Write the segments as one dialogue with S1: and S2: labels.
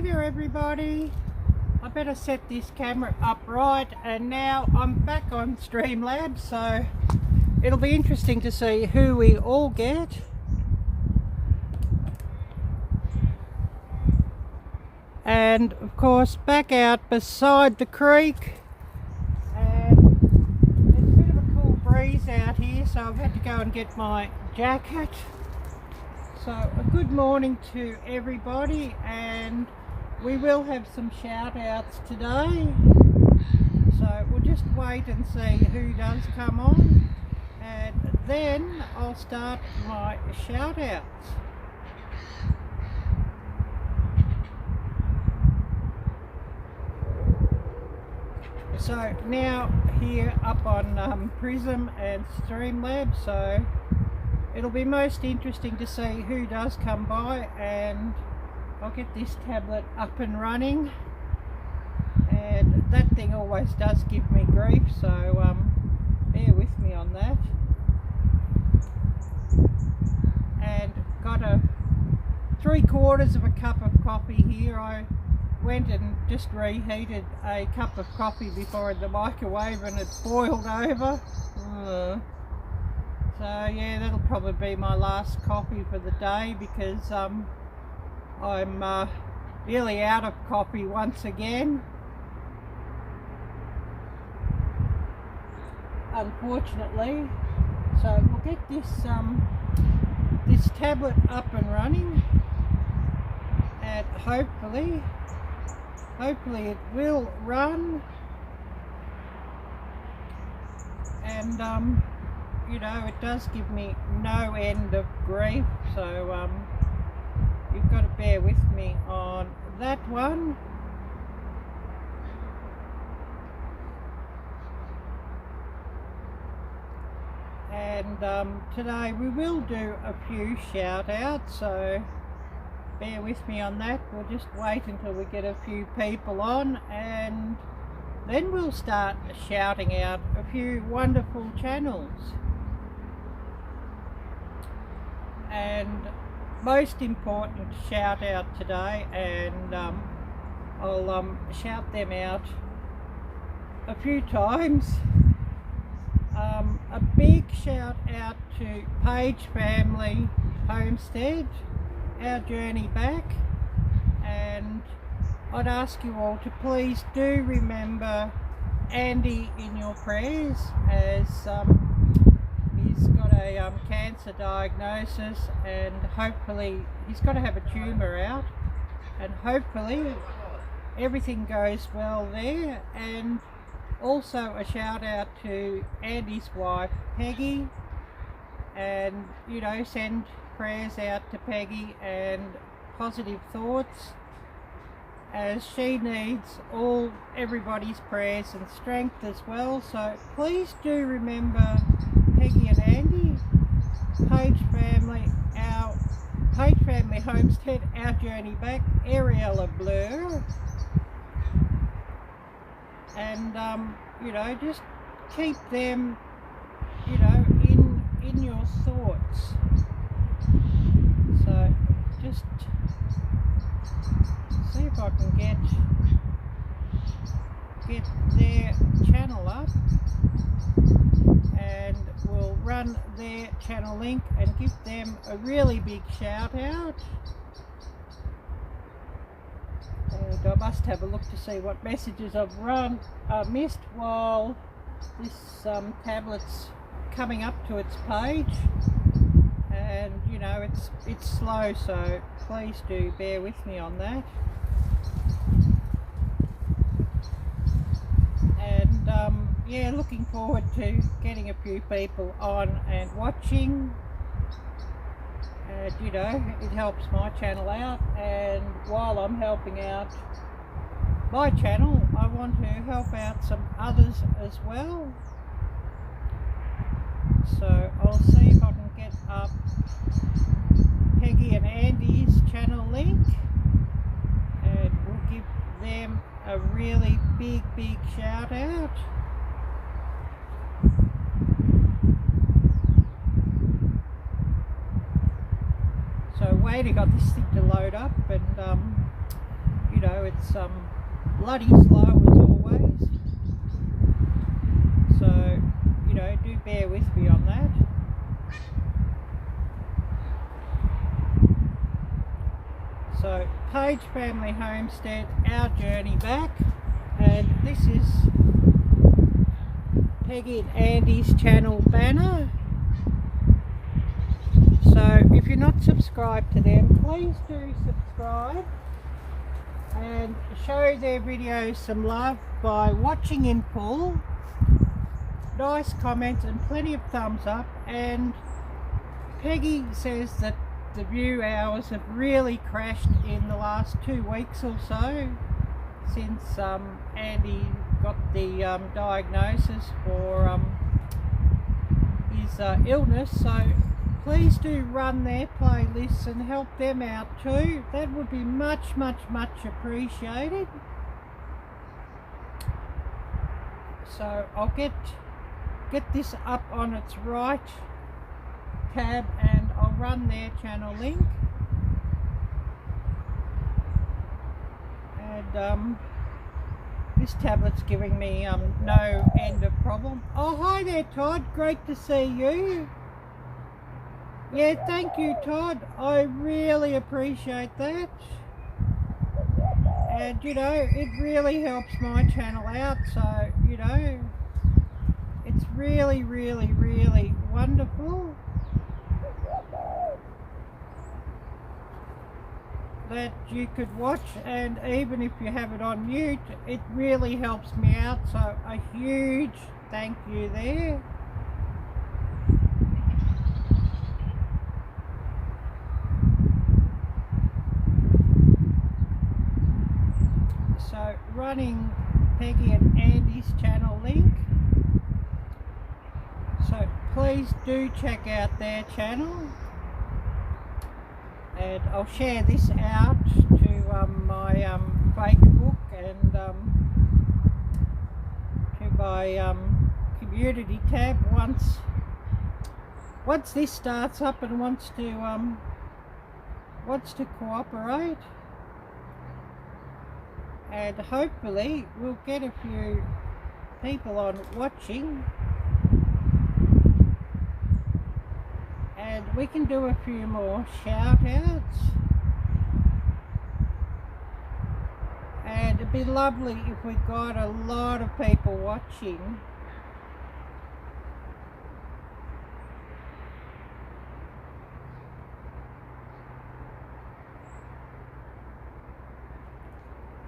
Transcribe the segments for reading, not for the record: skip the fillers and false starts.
S1: there everybody. I better set this camera upright, and now I'm back on Streamlabs, so it'll be interesting to see who we all get. And of course back out beside the creek, and there's a bit of a cool breeze out here, so I've had to go and get my jacket. So a good morning to everybody, and we will have some shout outs today, so we'll just wait and see who does come on, and then I'll start my shout outs. So now here up on Prism and Streamlabs, so it'll be most interesting to see who does come by, and I'll get this tablet up and running, and that thing always does give me grief, so bear with me on that. And got a 3/4 of a cup of coffee here. I went and just reheated a cup of coffee before in the microwave and it boiled over. So yeah, that'll probably be my last coffee for the day, because I'm really out of coffee once again, unfortunately. So we'll get this tablet up and running, and hopefully it will run, and you know, it does give me no end of grief, so you've got to bear with me on that one. And today we will do a few shout outs, so bear with me on that. We'll just wait until we get a few people on, and then we'll start shouting out a few wonderful channels. And most important shout out today, and I'll shout them out a few times. A big shout out to Page Family Homestead, our journey back, and I'd ask you all to please do remember Andy in your prayers, as he's got a cancer diagnosis, and hopefully he's got to have a tumour out, and hopefully everything goes well there. And also a shout out to Andy's wife Peggy, and you know, send prayers out to Peggy and positive thoughts, as she needs everybody's prayers and strength as well. So please do remember Peggy and Andy. Page Family Homestead, our journey back, Arielle-Viking, and you know, just keep them, you know, in your thoughts. So just see if I can get their channel up, and we'll run their channel link and give them a really big shout out. And I must have a look to see what messages I've missed while this tablet's coming up to its page, and you know, it's slow, so please do bear with me on that. And yeah, looking forward to getting a few people on and watching, and you know, it helps my channel out, and while I'm helping out my channel, I want to help out some others as well. So I'll see if I can get up Peggy and Andy's channel link, and we'll give them a really big shout out. So waiting on this thing to load up, and you know, it's bloody slow as always. So, you know, do bear with me on that. So, Page Family Homestead, our journey back, and this is Peggy and Andy's channel banner. So if you're not subscribed to them, please do subscribe and show their videos some love by watching in full. Nice comments and plenty of thumbs up. And Peggy says that the view hours have really crashed in the last 2 weeks or so since Andy got the diagnosis for his illness. So please do run their playlists and help them out too. That would be much appreciated. So I'll get this up on its right tab and I'll run their channel link. And this tablet's giving me no end of problem. Oh, hi there, Todd. Great to see you. Yeah, thank you, Todd. I really appreciate that. And, you know, it really helps my channel out. So, you know, it's really wonderful that you could watch. And even if you have it on mute, it really helps me out. So, a huge thank you there. So running Peggy and Andy's channel link. So please do check out their channel. And I'll share this out to my Facebook and to my community tab once this starts up and wants to cooperate. And hopefully we'll get a few people on watching and we can do a few more shout outs. And it'd be lovely if we got a lot of people watching.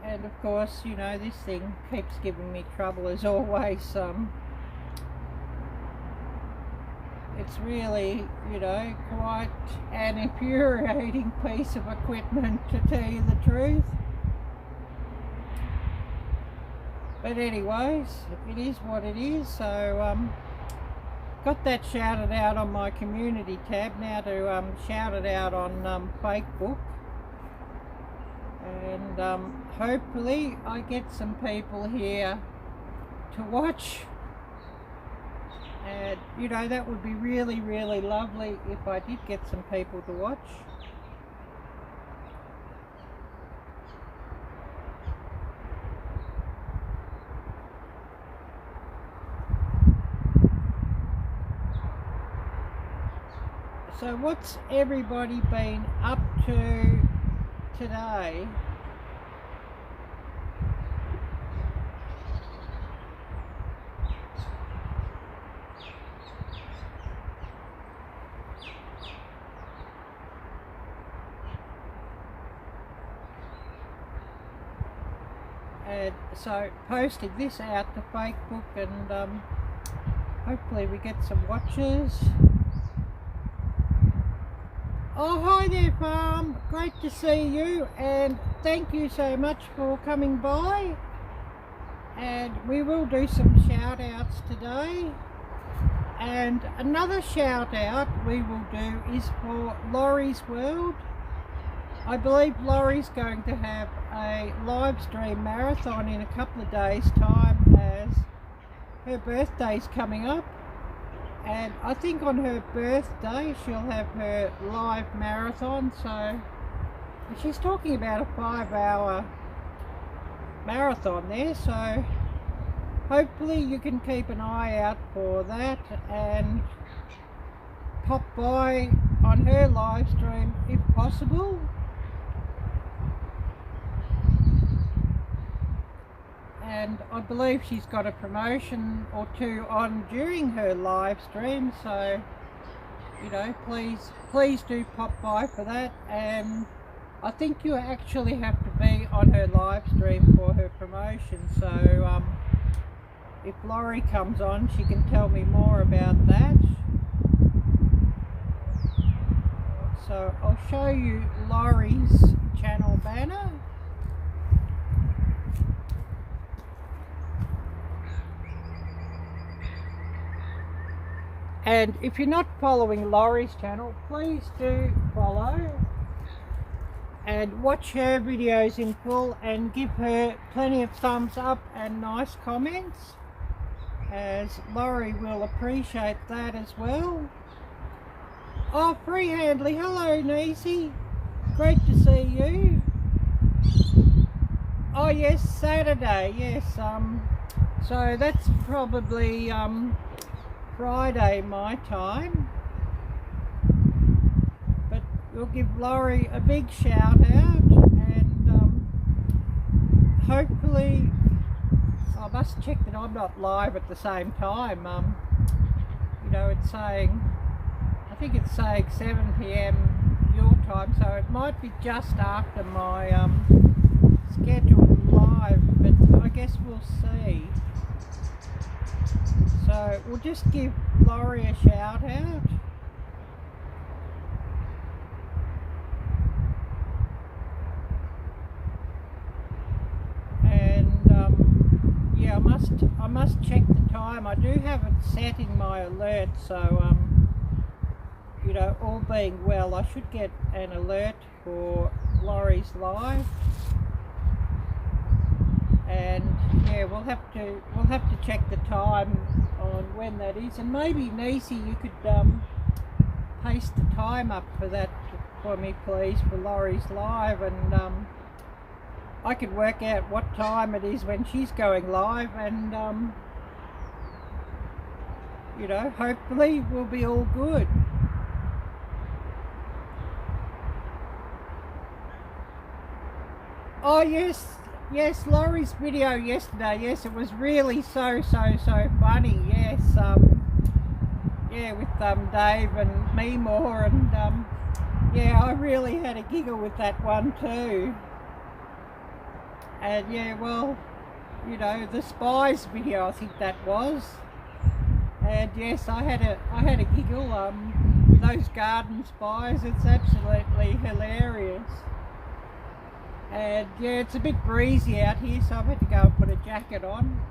S1: And of course, you know, this thing keeps giving me trouble as always. It's really, you know, quite an infuriating piece of equipment, to tell you the truth. But anyways, it is what it is. So got that shouted out on my community tab. Now to shout it out on Facebook. And hopefully I get some people here to watch. And you know, that would be really lovely if I did get some people to watch. So what's everybody been up to today? And so posted this out to Facebook and hopefully we get some watches. Oh, hi there, Farm. Great to see you, and thank you so much for coming by. And we will do some shout outs today. And another shout out we will do is for Laurie's World. I believe Laurie's going to have a live stream marathon in a couple of days' time as her birthday's coming up. And I think on her birthday she'll have her live marathon. So she's talking about a 5-hour marathon there, so hopefully you can keep an eye out for that and pop by on her live stream if possible. And I believe she's got a promotion or two on during her live stream, so you know, please do pop by for that. And I think you actually have to be on her live stream for her promotion, so if Laurie comes on, she can tell me more about that. So I'll show you Laurie's channel banner. And if you're not following Laurie's channel, please do follow and watch her videos in full and give her plenty of thumbs up and nice comments, as Laurie will appreciate that as well. Oh, Freehandly, hello Nisi, great to see you. Oh yes, Saturday, yes, so that's probably Friday my time, but we'll give Laurie a big shout out, and hopefully I must check that I'm not live at the same time. You know, it's saying, I think it's saying 7 PM your time, so it might be just after my scheduled live, but I guess we'll see. So we'll just give Laurie a shout out. And yeah, I must check the time. I do have it set in my alert, so you know, all being well, I should get an alert for Laurie's live. And yeah, we'll have to check the time on when that is, and maybe Nisi, you could paste the time up for that for me please, for Laurie's live, and I could work out what time it is when she's going live, and you know, hopefully we'll be all good. Oh yes, Laurie's video yesterday, yes, it was really so funny, yes, yeah, with Dave and Meemore, and yeah, I really had a giggle with that one too. And yeah, well, you know, the spies video, I think that was, and yes, I had a giggle. Those garden spies, it's absolutely hilarious. And yeah, it's a bit breezy out here, so I've had to go and put a jacket on.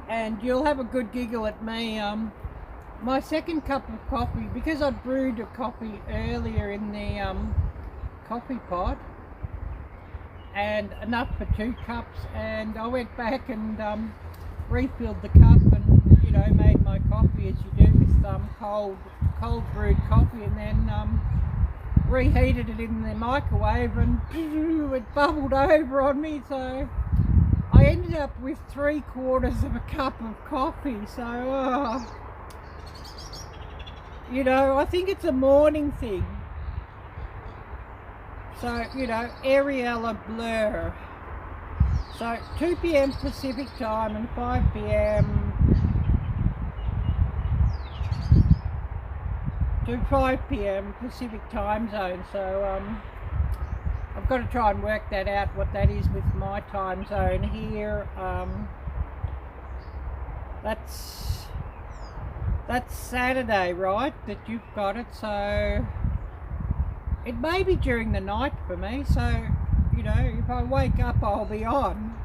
S1: And you'll have a good giggle at me. My second cup of coffee, because I brewed a coffee earlier in the coffee pot, and enough for 2 cups, and I went back and refilled the cup, and you know, made my coffee as you do with cold brewed coffee, and then reheated it in the microwave, and it bubbled over on me, so I ended up with 3/4 of a cup of coffee. So you know, I think it's a morning thing. So you know, Arielle-Viking, so 2 PM Pacific time and 5 PM to 5 PM Pacific time zone, so I've got to try and work that out, what that is with my time zone here. That's Saturday, right, that you've got it, so it may be during the night for me, so you know, if I wake up I'll be on.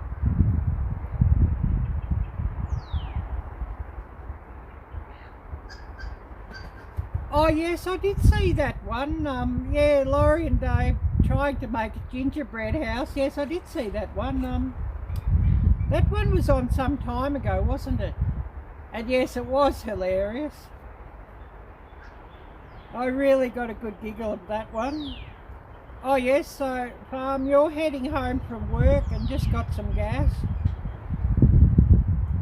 S1: Oh yes, I did see that one. Yeah, Laurie and Dave trying to make a gingerbread house. Yes, I did see that one. That one was on some time ago, wasn't it? And yes, it was hilarious. I really got a good giggle at that one. Oh yes, so you're heading home from work and just got some gas.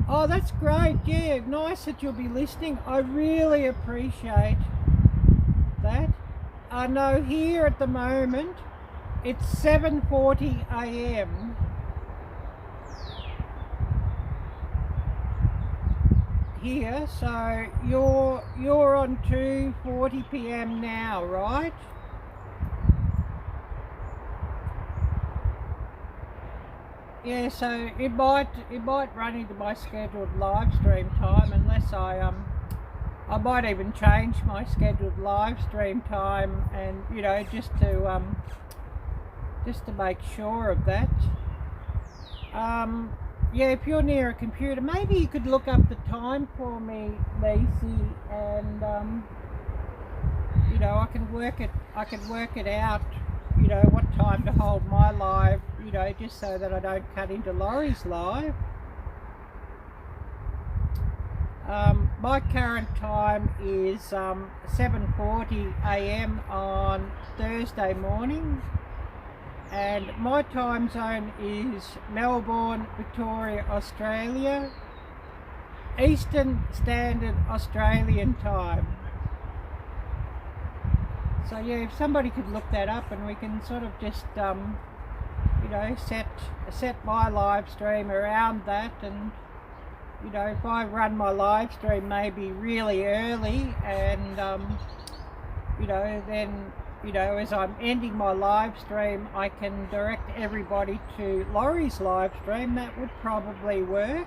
S1: Oh, that's great. Yeah, nice that you'll be listening. I really appreciate that. I know here at the moment it's 7:40 a.m. here, so you're on 2:40 p.m. now, right? Yeah, so it might run into my scheduled live stream time unless I might even change my scheduled live stream time, and you know, just to make sure of that. Yeah, if you're near a computer, maybe you could look up the time for me, Lacey, and you know, I can work it out, you know, what time to hold my live, you know, just so that I don't cut into Laurie's live. My current time is 7:40 a.m. on Thursday morning, and my time zone is Melbourne, Victoria, Australia, Eastern Standard Australian time. So yeah, if somebody could look that up, and we can sort of just you know, set my live stream around that. And you know, if I run my live stream maybe really early, and you know, then you know, as I'm ending my live stream, I can direct everybody to Laurie's live stream. That would probably work.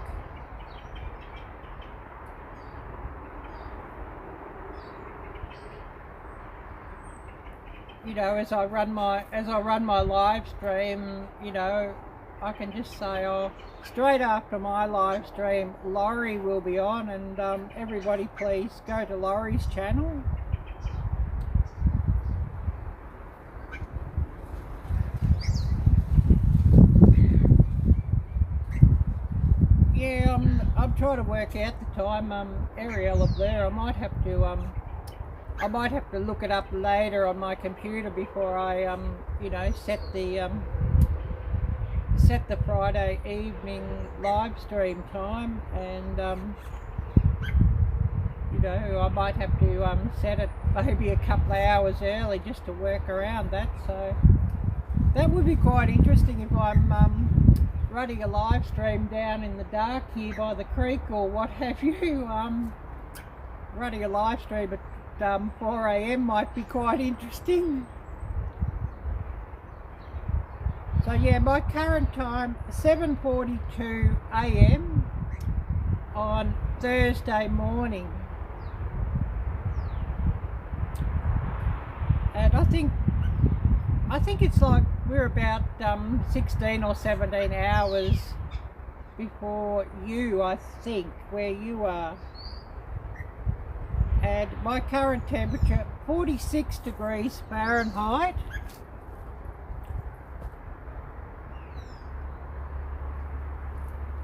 S1: You know, as I run my live stream, you know, I can just say, oh, straight after my live stream, Laurie will be on, and everybody please go to Laurie's channel. Yeah, I'm trying to work out the time. Arielle up there, I might have to look it up later on my computer before I you know, set the Friday evening live stream time, and you know, I might have to set it maybe a couple of hours early just to work around that. So that would be quite interesting if I'm running a live stream down in the dark here by the creek or what have you. Running a live stream at 4 a.m. might be quite interesting. So yeah, my current time 7:42 a.m. on Thursday morning, and I think it's like we're about 16 or 17 hours before you, I think, where you are. And my current temperature 46 degrees Fahrenheit.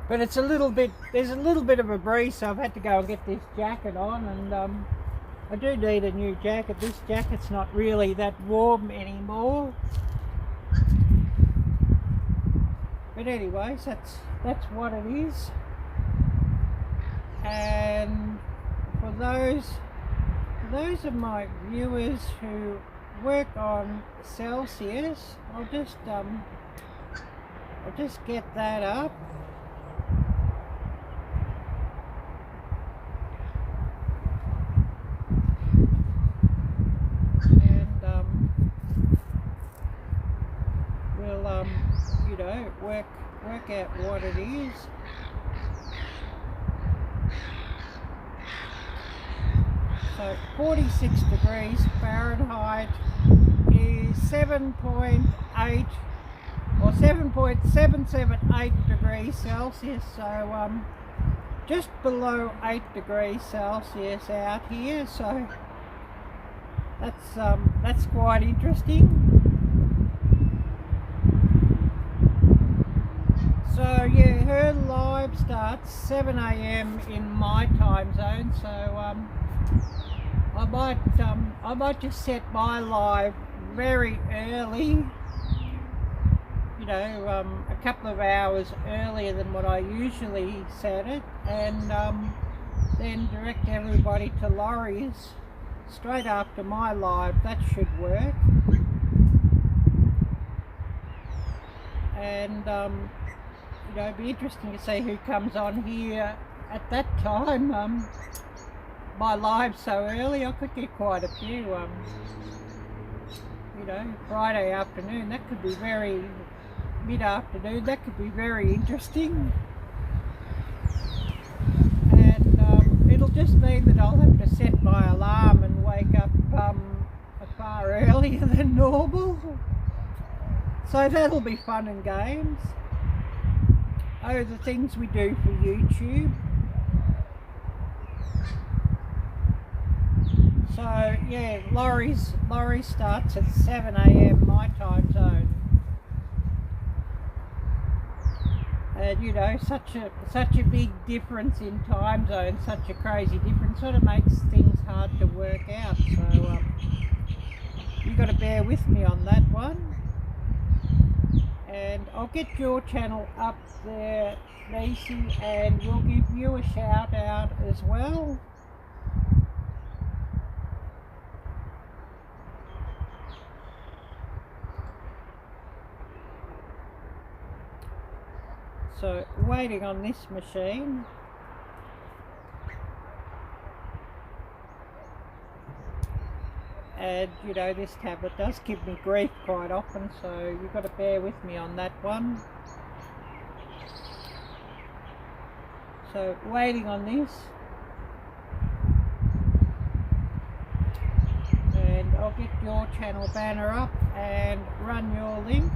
S1: But it's a little bit, there's a little bit of a breeze, so I've had to go and get this jacket on, and I do need a new jacket. This jacket's not really that warm anymore. But anyways, that's what it is. And for those of my viewers who work on Celsius, I'll just get that up. You know, work out what it is. So 46 degrees Fahrenheit is 7.8 or 7.778 degrees Celsius. So just below 8 degrees Celsius out here. So that's quite interesting. So yeah, her live starts 7 a.m. in my time zone, so I might just set my live very early, you know, a couple of hours earlier than what I usually set it, and then direct everybody to lorries straight after my live. That should work. And you know, it'd be interesting to see who comes on here at that time. My live so early, I could get quite a few. You know, Friday afternoon, that could be very mid-afternoon, that could be very interesting. And it'll just mean that I'll have to set my alarm and wake up far earlier than normal. So that'll be fun and games. Oh, the things we do for YouTube. So yeah, lorry starts at 7 AM my time zone. And you know, such a big difference in time zone, such a crazy difference, sort of makes things hard to work out. So you got to bear with me on that one. And I'll get your channel up there, Lacey, and we'll give you a shout out as well. So waiting on this machine. And you know, this tablet does give me grief quite often, so you've got to bear with me on that one. So waiting on this. And I'll get your channel banner up and run your link.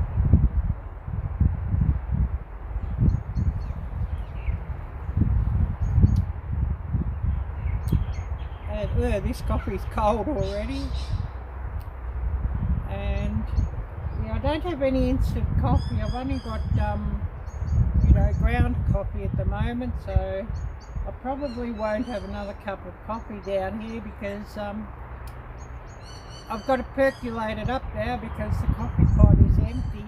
S1: And this coffee's cold already. And yeah, I don't have any instant coffee. I've only got you know, ground coffee at the moment, so I probably won't have another cup of coffee down here because I've got to percolate it up now because the coffee pot is empty.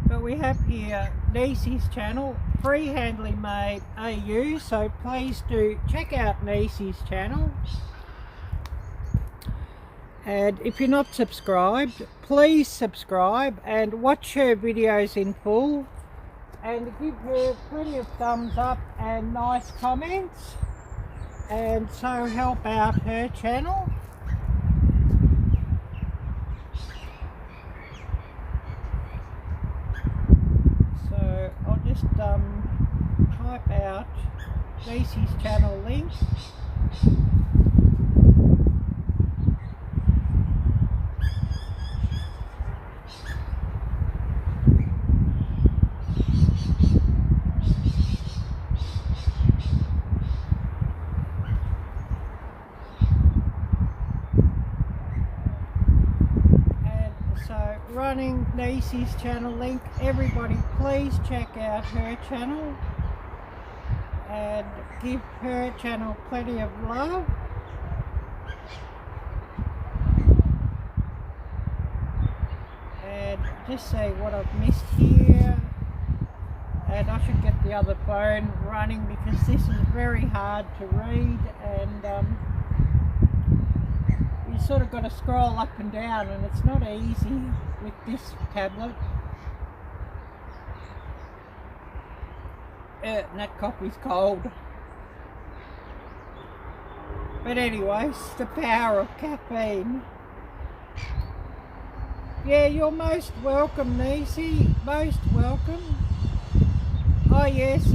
S1: But we have here Nisi's channel, Freehandly Made AU, so please do check out Nisi's channel. And if you're not subscribed, please subscribe and watch her videos in full, and give her plenty of thumbs up and nice comments, and so help out her channel. So I'll just type out Nisi's channel link. Running Nisi's channel link. Everybody please check out her channel and give her channel plenty of love. And just say what I've missed here, and I should get the other phone running because this is very hard to read, and you sort of got to scroll up and down, and it's not easy with this tablet. And that coffee's cold. But anyways, the power of caffeine. Yeah, you're most welcome, Nisi. Most welcome. Oh yes,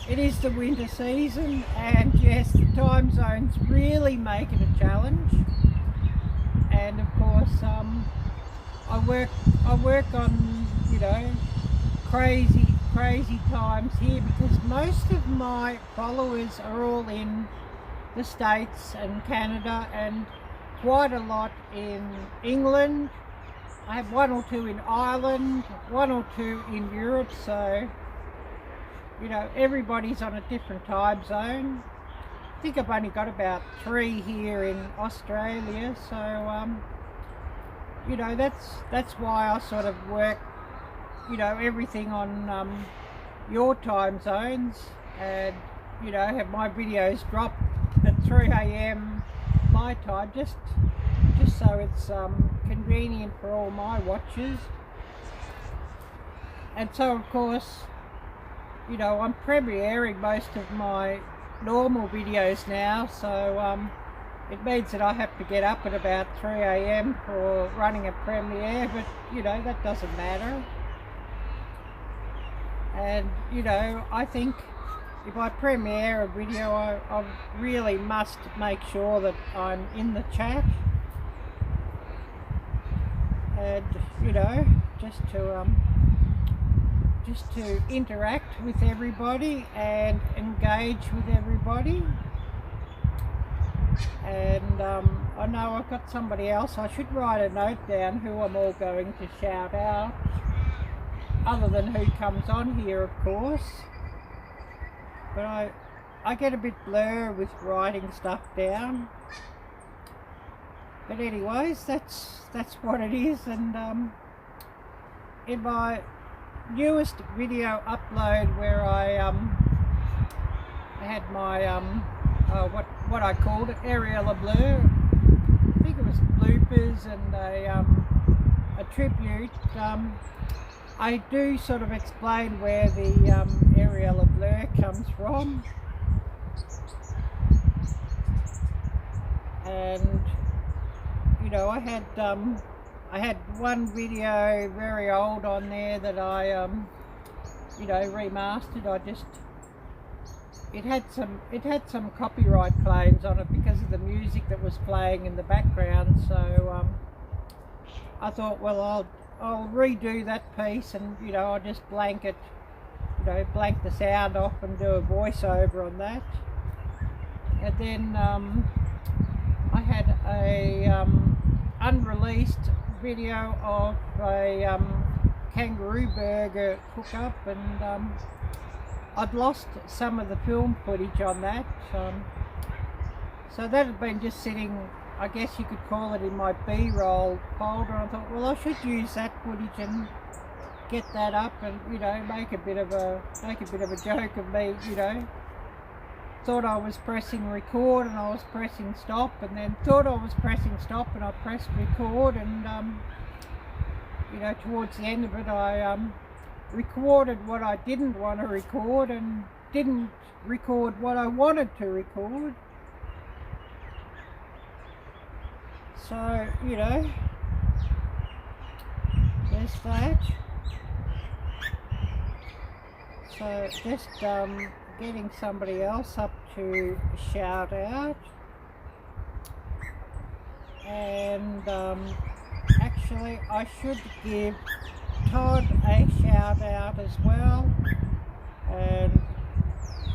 S1: it is the winter season, and yes, the time zones really make it a challenge. And of course, I work on, you know, crazy times here because most of my followers are all in the States and Canada, and quite a lot in England. I have one or two in Ireland, one or two in Europe, so you know, everybody's on a different time zone. think I've only got about 3 here in Australia, so you know, that's why I sort of work, you know, everything on your time zones, and you know, have my videos drop at 3 AM my time, just so it's convenient for all my watchers. And so of course, you know, I'm premiering most of my normal videos now, so it means that I have to get up at about 3 AM for running a premiere, but you know, that doesn't matter. And you know, I think if I premiere a video, I really must make sure that I'm in the chat, and you know, just to interact with everybody and engage with everybody. And I know I've got somebody else. I should write a note down who I'm all going to shout out, other than who comes on here, of course. But I get a bit blur with writing stuff down. But anyways, that's what it is. And in my newest video upload, where I had my what I called it, Arielle-Viking, I think it was bloopers and a tribute, I do sort of explain where the Arielle-Viking comes from. And you know, I had one video very old on there that I you know, remastered. It had some copyright claims on it because of the music that was playing in the background, so I thought, well, I'll redo that piece, and you know, I'll just blank it, you know, blank the sound off and do a voiceover on that. And then I had a unreleased video of a kangaroo burger cook up, and I'd lost some of the film footage on that, so that had been just sitting, I guess you could call it, in my B-roll folder. I thought, well, I should use that footage and get that up, and you know, make a bit of a joke of me, you know. Thought I was pressing record and I was pressing stop, and then thought I was pressing stop and I pressed record, and you know, towards the end of it, I recorded what I didn't want to record and didn't record what I wanted to record. So, you know, there's that. So just getting somebody else up to shout out. And actually I should give Todd a shout out as well, and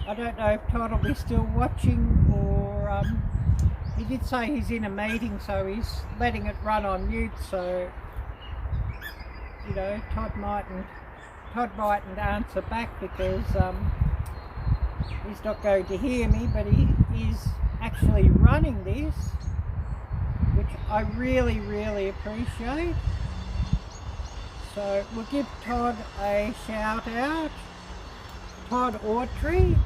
S1: I don't know if Todd will be still watching, or he did say he's in a meeting, so he's letting it run on mute, so you know, Todd mightn't answer back because he's not going to hear me, but he is actually running this, which I really appreciate. So we'll give Todd a shout out, Todd Autry.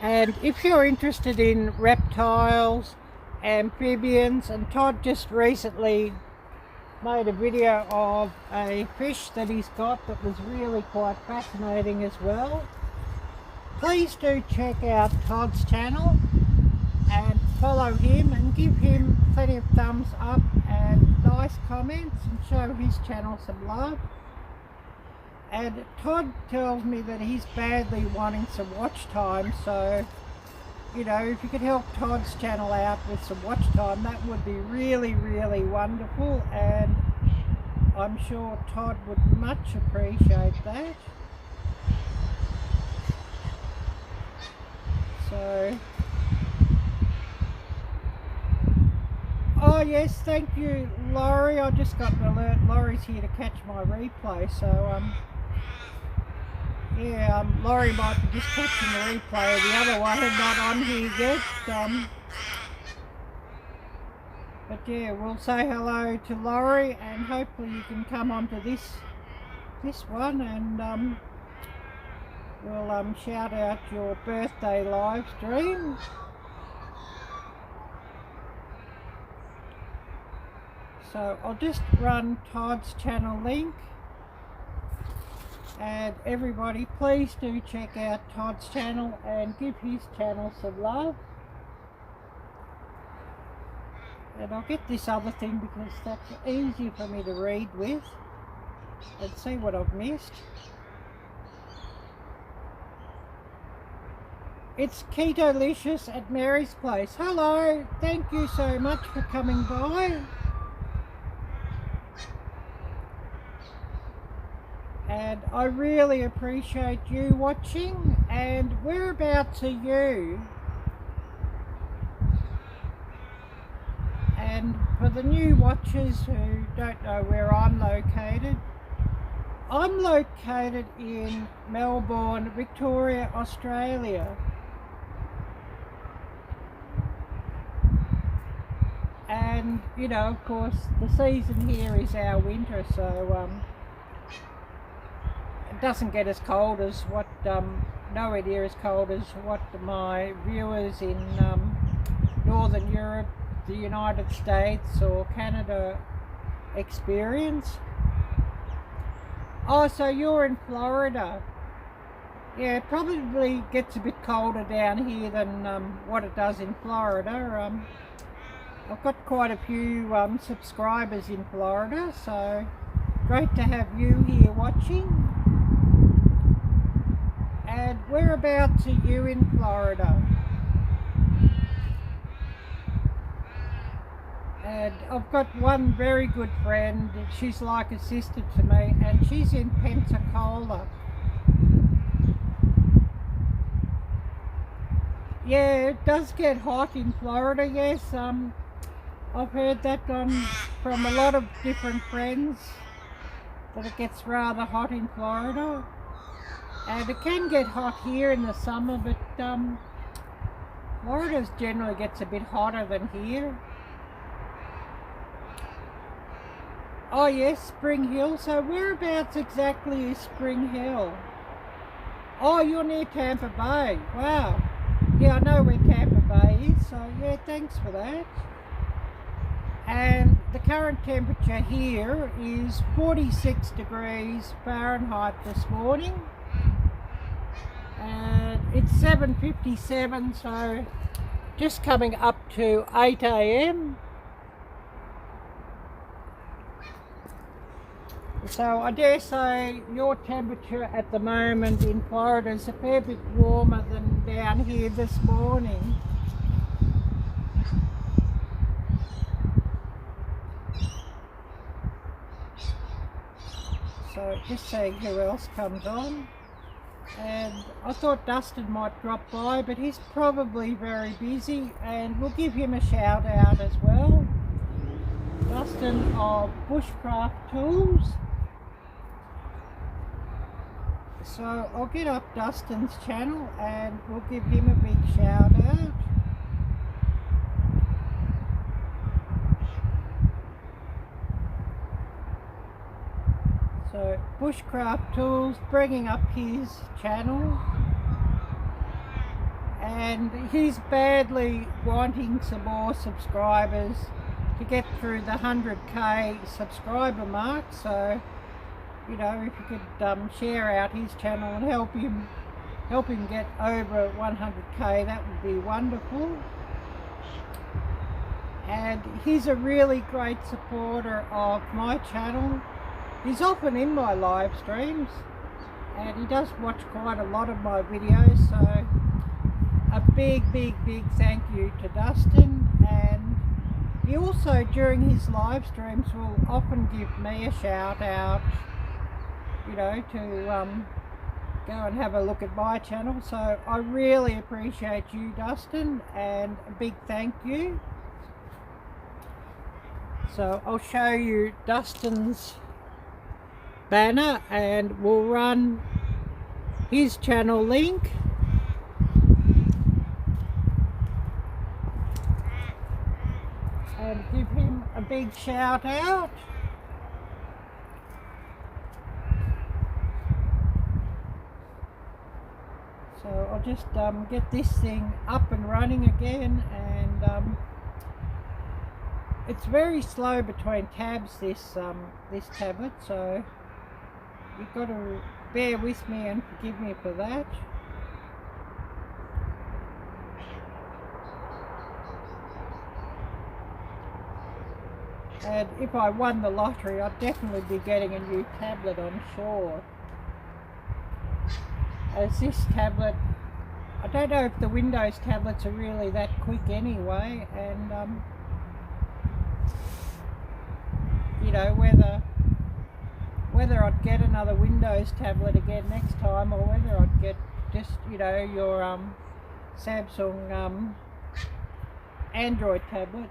S1: And if you're interested in reptiles, amphibians, and Todd just recently made a video of a fish that he's got that was really quite fascinating as well, please do check out Todd's channel and follow him and give him plenty of thumbs up and nice comments and show his channel some love. And Todd tells me that he's badly wanting some watch time, so you know, if you could help Todd's channel out with some watch time, that would be really wonderful, and I'm sure Todd would much appreciate that. So, oh yes, thank you Laurie. I just got an alert, Laurie's here to catch my replay, so Yeah, Laurie might be just catching the replay of the other one and not on here yet. But yeah, we'll say hello to Laurie, and hopefully you can come onto this one, and we'll shout out your birthday live stream. So I'll just run Todd's channel link, and everybody please do check out Todd's channel and give his channel some love. And I'll get this other thing because that's easier for me to read with and see what I've missed. It's Ketolicious at Mary's Place. Hello, thank you so much for coming by. And I really appreciate you watching. And whereabouts are you? And for the new watchers who don't know where I'm located in Melbourne, Victoria, Australia. And you know, of course, the season here is our winter, so it doesn't get as cold as what, nowhere near as cold as what my viewers in Northern Europe, the United States or Canada experience. Oh, so you're in Florida. Yeah, it probably gets a bit colder down here than what it does in Florida. I've got quite a few subscribers in Florida, so great to have you here watching. And whereabouts are you in Florida? And I've got one very good friend, she's like a sister to me, and she's in Pensacola. Yeah, it does get hot in Florida, yes. I've heard that from a lot of different friends, that it gets rather hot in Florida. And it can get hot here in the summer, but Florida generally gets a bit hotter than here. Oh yes, Spring Hill. So whereabouts exactly is Spring Hill? Oh, you're near Tampa Bay. Wow. Yeah, I know where Tampa Bay is, so yeah, thanks for that. And the current temperature here is 46 degrees Fahrenheit this morning. And it's 7:57, so just coming up to 8 AM. So I dare say your temperature at the moment in Florida is a fair bit warmer than down here this morning. So just seeing who else comes on. And I thought Dustin might drop by, but he's probably very busy, and we'll give him a shout out as well. Dustin of Bushcraft Tools. So I'll get up Dustin's channel and we'll give him a big shout out. So Bushcraft Tools, bringing up his channel, and he's badly wanting some more subscribers to get through the 100k subscriber mark. So you know, if you could share out his channel and help him get over 100k, that would be wonderful. And he's a really great supporter of my channel. He's often in my live streams, and he does watch quite a lot of my videos, so a big thank you to Dustin. And he also, during his live streams, will often give me a shout out, you know, to go and have a look at my channel. So I really appreciate you, Dustin, and a big thank you. So I'll show you Dustin's banner, and we'll run his channel link. And give him a big shout out. So I'll just get this thing up and running again, and it's very slow between tabs, this tablet, so you've got to bear with me and forgive me for that. And if I won the lottery, I'd definitely be getting a new tablet, I'm sure. As this tablet, I don't know if the Windows tablets are really that quick anyway, and you know, whether I'd get another Windows tablet again next time, or whether I'd get just, you know, your Samsung Android tablet.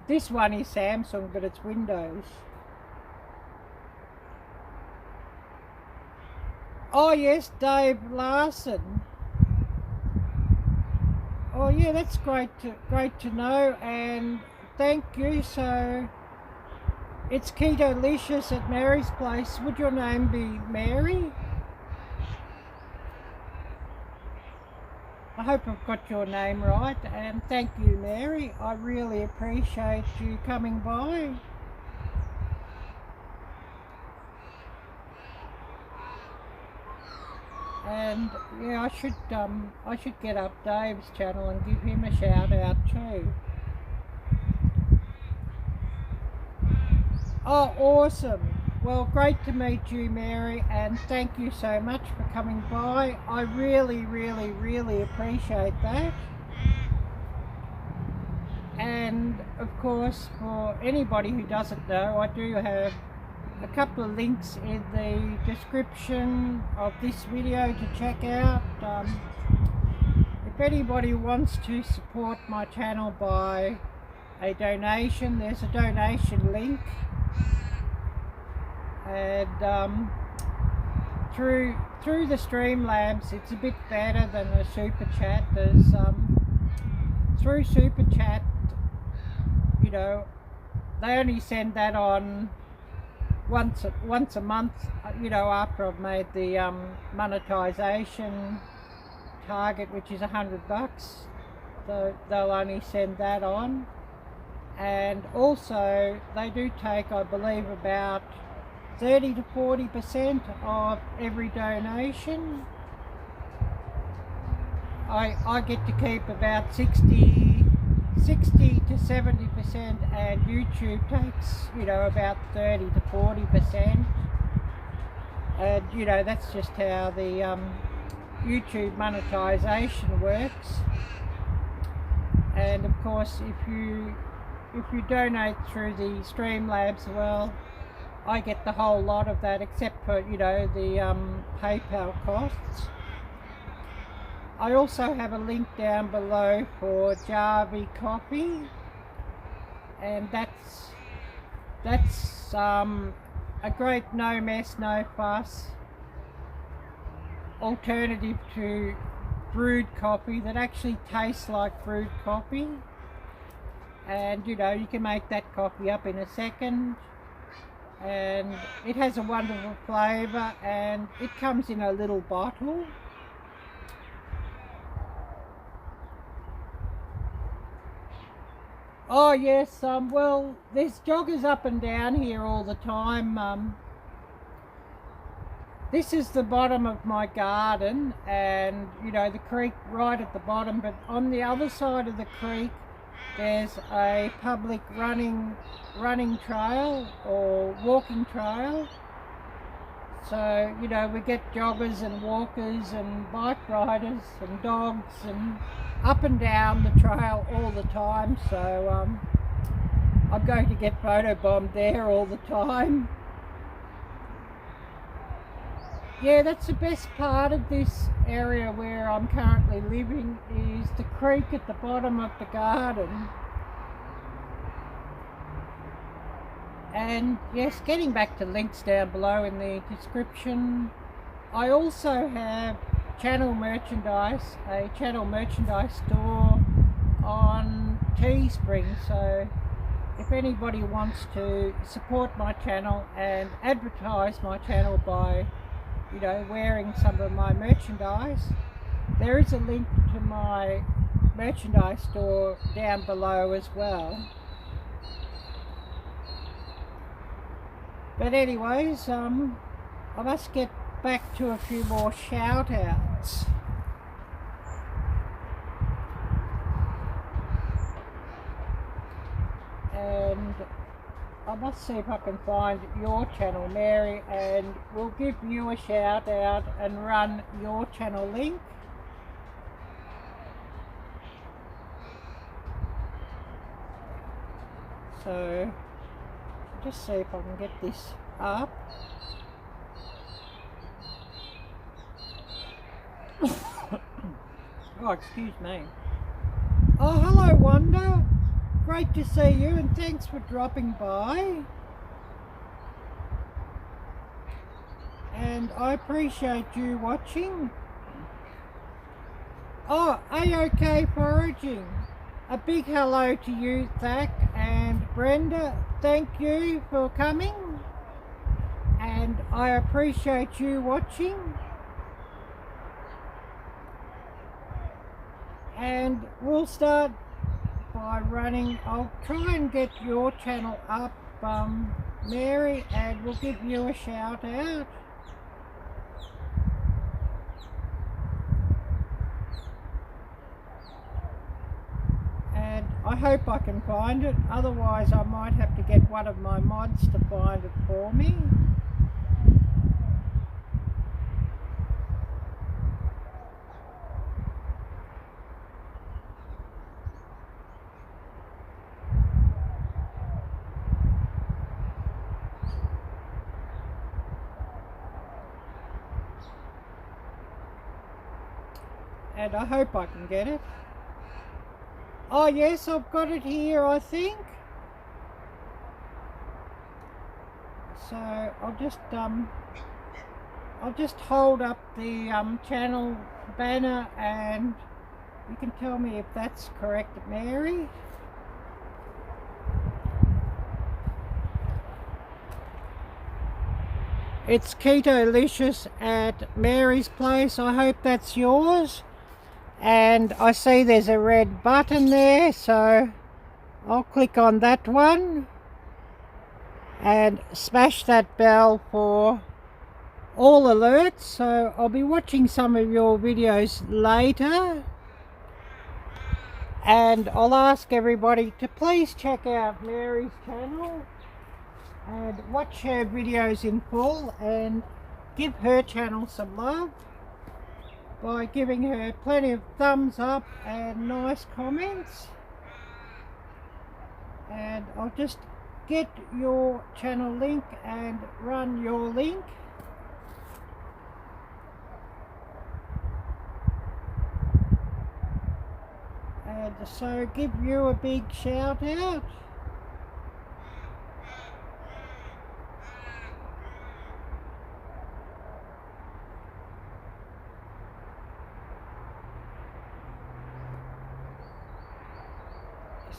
S1: This one is Samsung, but it's Windows. Oh yes, Dave Larson. Oh yeah, that's great to know, and thank you. So it's Keto-licious at Mary's place. Would your name be Mary? I hope I've got your name right, and thank you, Mary. I really appreciate you coming by. And yeah, I should get up Dave's channel and give him a shout out too. Oh, awesome. Well, great to meet you, Mary, and thank you so much for coming by. I really, really, really appreciate that. And of course, for anybody who doesn't know, I do have a couple of links in the description of this video to check out. If anybody wants to support my channel by a donation, there's a donation link. And through the Streamlabs, it's a bit better than the Super Chat. There's through Super Chat, you know, they only send that on once a month, you know, after I've made the monetization target, which is $100. So they'll only send that on. And also they do take, I believe, about 30 to 40% of every donation. I get to keep about 60 to 70%, and YouTube takes, you know, about 30 to 40%. And you know, that's just how the YouTube monetization works. And of course, if you donate through the Streamlabs, well, I get the whole lot of that, except for, you know, the PayPal costs. I also have a link down below for Jarvie Coffee, and that's a great no mess, no fuss alternative to brewed coffee that actually tastes like brewed coffee. And you know, you can make that coffee up in a second, and it has a wonderful flavour, and it comes in a little bottle. Oh yes, well, there's joggers up and down here all the time. This is the bottom of my garden, and you know, the creek right at the bottom, but on the other side of the creek there's a public running trail or walking trail. So, you know, we get joggers and walkers and bike riders and dogs and up and down the trail all the time. So I'm going to get photobombed there all the time. Yeah, that's the best part of this area where I'm currently living, is the creek at the bottom of the garden. And yes, getting back to links down below in the description, I also have channel merchandise, a channel merchandise store on Teespring. So if anybody wants to support my channel and advertise my channel by, you know, wearing some of my merchandise, there is a link to my merchandise store down below as well. But anyways, I must get back to a few more shout outs. And I must see if I can find your channel, Mary, and we'll give you a shout out and run your channel link. So just see if I can get this up. Oh, excuse me. Oh, hello, Wanda. Great to see you, and thanks for dropping by. And I appreciate you watching. Oh, A-OK Foraging. A big hello to you, Zach and Brenda. Thank you for coming, and I appreciate you watching. And we'll start by running. I'll try and get your channel up, Mary, and we'll give you a shout out. And I hope I can find it, otherwise I might have to get one of my mods to find it for me. And I hope I can get it. Oh yes, I've got it here, I think. So I'll just hold up the channel banner, and you can tell me if that's correct, Mary. It's Keto-licious at Mary's place. I hope that's yours. And I see there's a red button there, so I'll click on that one and smash that bell for all alerts. So I'll be watching some of your videos later, and I'll ask everybody to please check out Mary's channel and watch her videos in full and give her channel some love by giving her plenty of thumbs up and nice comments. And I'll just get your channel link and run your link. And so give you a big shout out.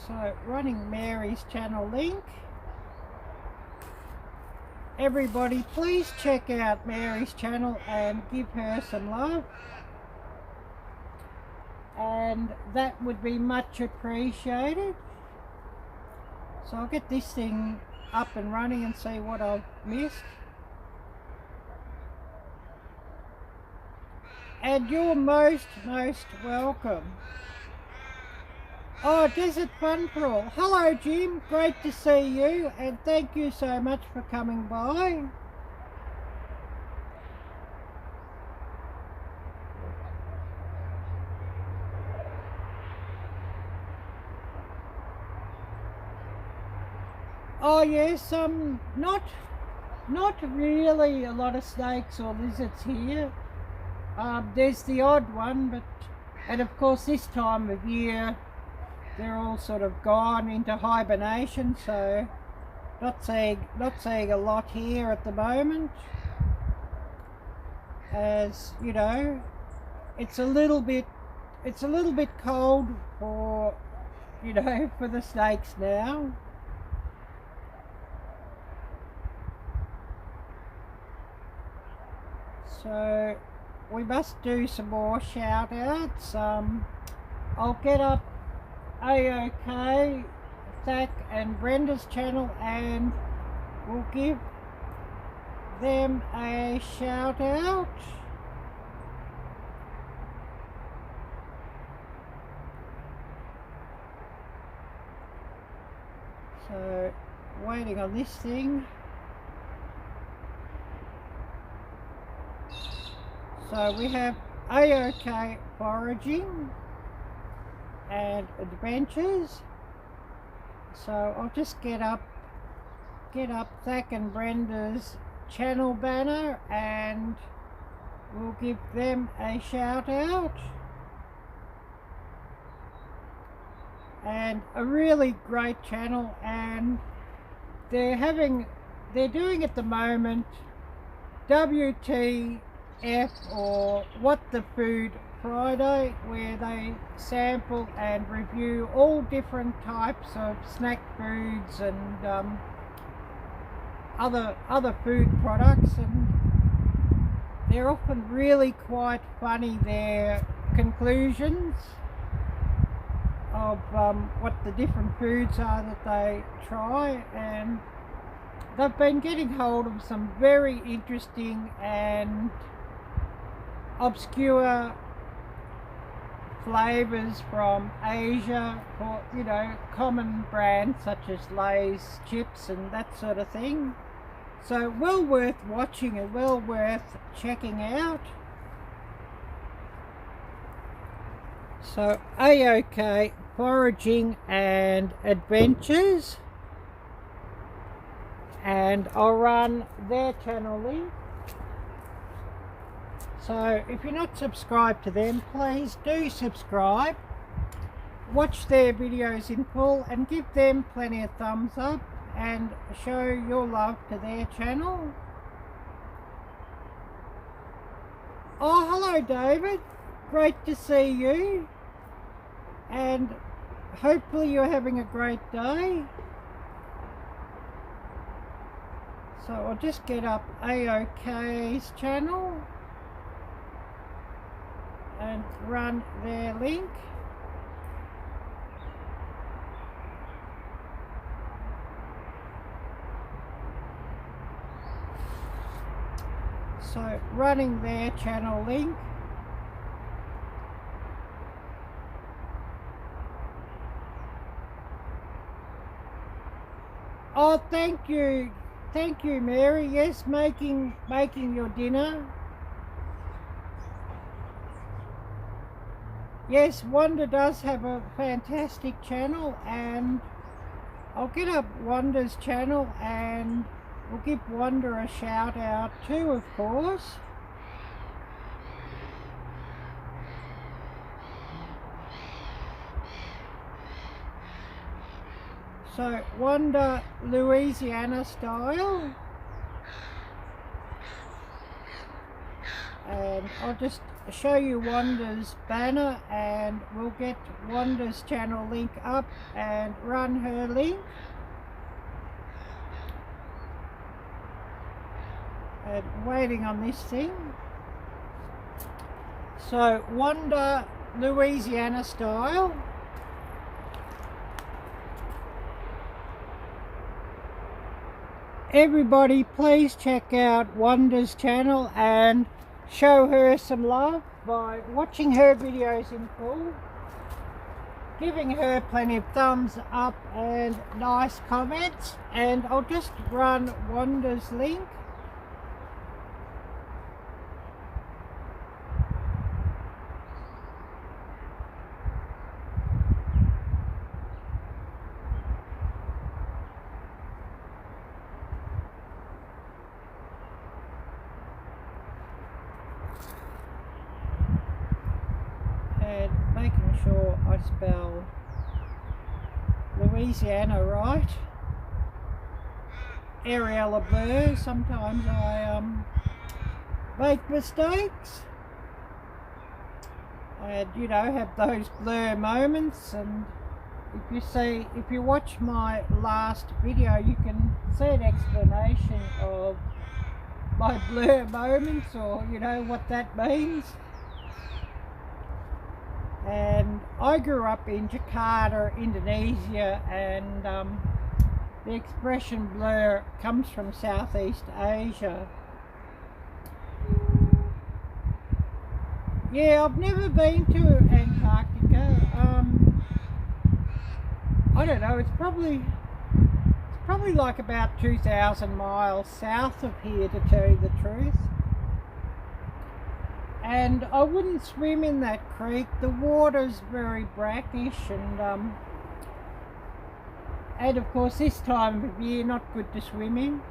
S1: So running Mary's channel link. Everybody please check out Mary's channel and give her some love, and that would be much appreciated. So I'll get this thing up and running and see what I've missed. And you're most welcome. Oh, Desert Fun for All. Hello, Jim. Great to see you, and thank you so much for coming by. Oh yes, not really a lot of snakes or lizards here. There's the odd one, but, and of course this time of year they're all sort of gone into hibernation, so not seeing a lot here at the moment. As you know, it's a little bit cold for, you know, for the snakes now. So we must do some more shout outs. I'll get up AOK, Zach and Brenda's channel, and we'll give them a shout out. So waiting on this thing. So we have AOK Foraging and Adventures. So I'll just get up Zach and Brenda's channel banner and we'll give them a shout out. And a really great channel, and they're doing at the moment WTF, or What the Food Friday, where they sample and review all different types of snack foods and other food products, and they're often really quite funny, their conclusions of what the different foods are that they try. And they've been getting hold of some very interesting and obscure flavors from Asia, for, you know, common brands such as Lay's chips and that sort of thing. So well worth watching and well worth checking out. So AOK Foraging and Adventures, and I'll run their channel link. So if you're not subscribed to them, please do subscribe, watch their videos in full and give them plenty of thumbs up and show your love to their channel. Oh, hello David, great to see you, and hopefully you're having a great day. So I'll just get up AOK's channel and run their link. So running their channel link. Oh, thank you Mary. Yes, making your dinner. Yes, Wanda does have a fantastic channel, and I'll get up Wanda's channel and we'll give Wanda a shout out too, of course. So Wanda Louisiana style, and I'll just show you Wanda's banner and we'll get Wanda's channel link up and run her link. And waiting on this thing. So Wanda Louisiana style. Everybody please check out Wanda's channel and show her some love by watching her videos in full, giving her plenty of thumbs up and nice comments, and I'll just run Wanda's link. Making sure I spell Louisiana right. Arielle-Viking. Sometimes I make mistakes. and you know, have those blur moments. And if you watch my last video, you can see an explanation of my blur moments, or you know what that means. And I grew up in Jakarta, Indonesia, and the expression blur comes from Southeast Asia. Yeah, I've never been to Antarctica. I don't know, it's probably like about 2,000 miles south of here, to tell you the truth. And I wouldn't swim in that creek. The water's very brackish, and of course this time of year not good to swim in.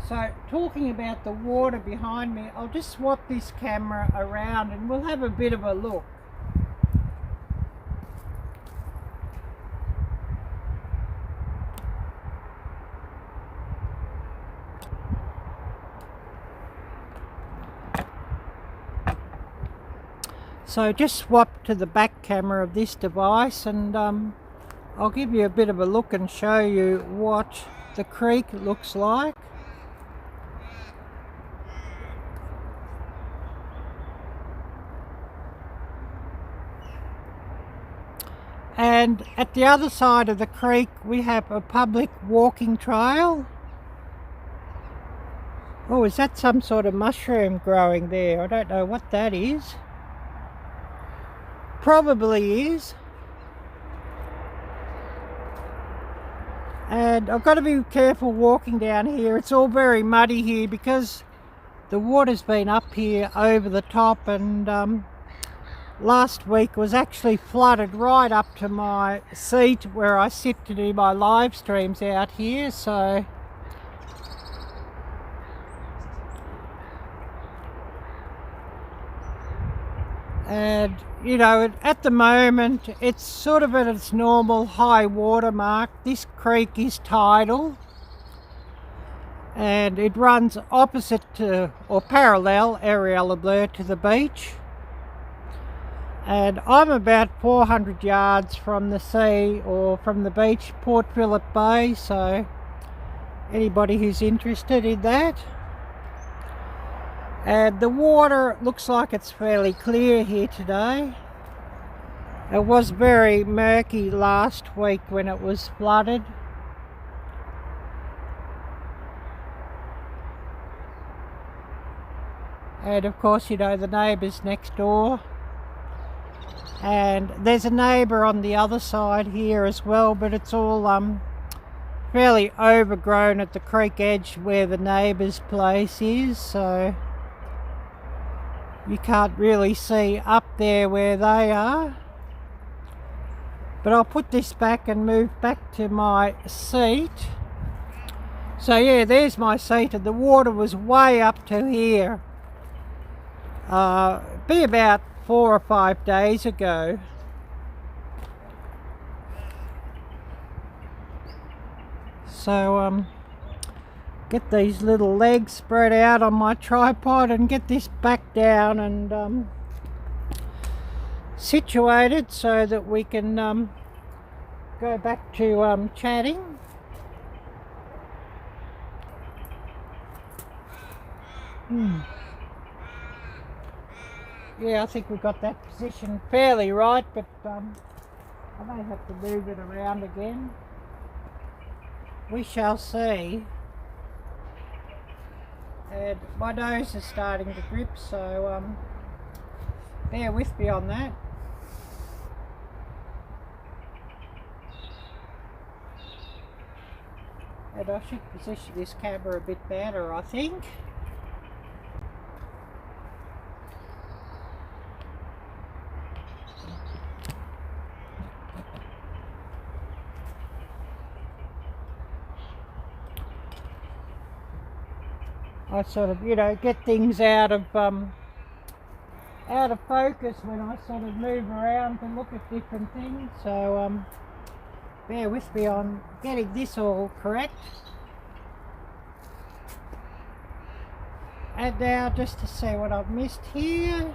S1: So talking about the water behind me, I'll just swap this camera around and we'll have a bit of a look. So just swap to the back camera of this device, and I'll give you a bit of a look and show you what the creek looks like. And at the other side of the creek we have a public walking trail. Oh, is that some sort of mushroom growing there? I don't know what that is. Probably is. And I've got to be careful walking down here. It's all very muddy here because the water's been up here over the top, and last week was actually flooded right up to my seat where I sit to do my live streams out here. So and you know, at the moment it's sort of at its normal high water mark. This creek is tidal, and it runs opposite to, or parallel, Arielle-Viking to the beach. And I'm about 400 yards from the sea, or from the beach, Port Phillip Bay, so anybody who's interested in that. And the water looks like it's fairly clear here today. It was very murky last week when it was flooded. And of course, you know, the neighbours next door. And there's a neighbour on the other side here as well, but it's all fairly overgrown at the creek edge where the neighbour's place is, so you can't really see up there where they are. But I'll put this back and move back to my seat. So yeah, there's my seat, and the water was way up to here. Be about 4 or 5 days ago. So get these little legs spread out on my tripod and get this back down and situated so that we can go back to chatting. Yeah, I think we've got that position fairly right, but I may have to move it around again. We shall see. And my nose is starting to grip, so bear with me on that. And I should position this camera a bit better, I think. I sort of, you know, get things out of focus when I sort of move around to look at different things. So bear with me on getting this all correct. And now just to see what I've missed here.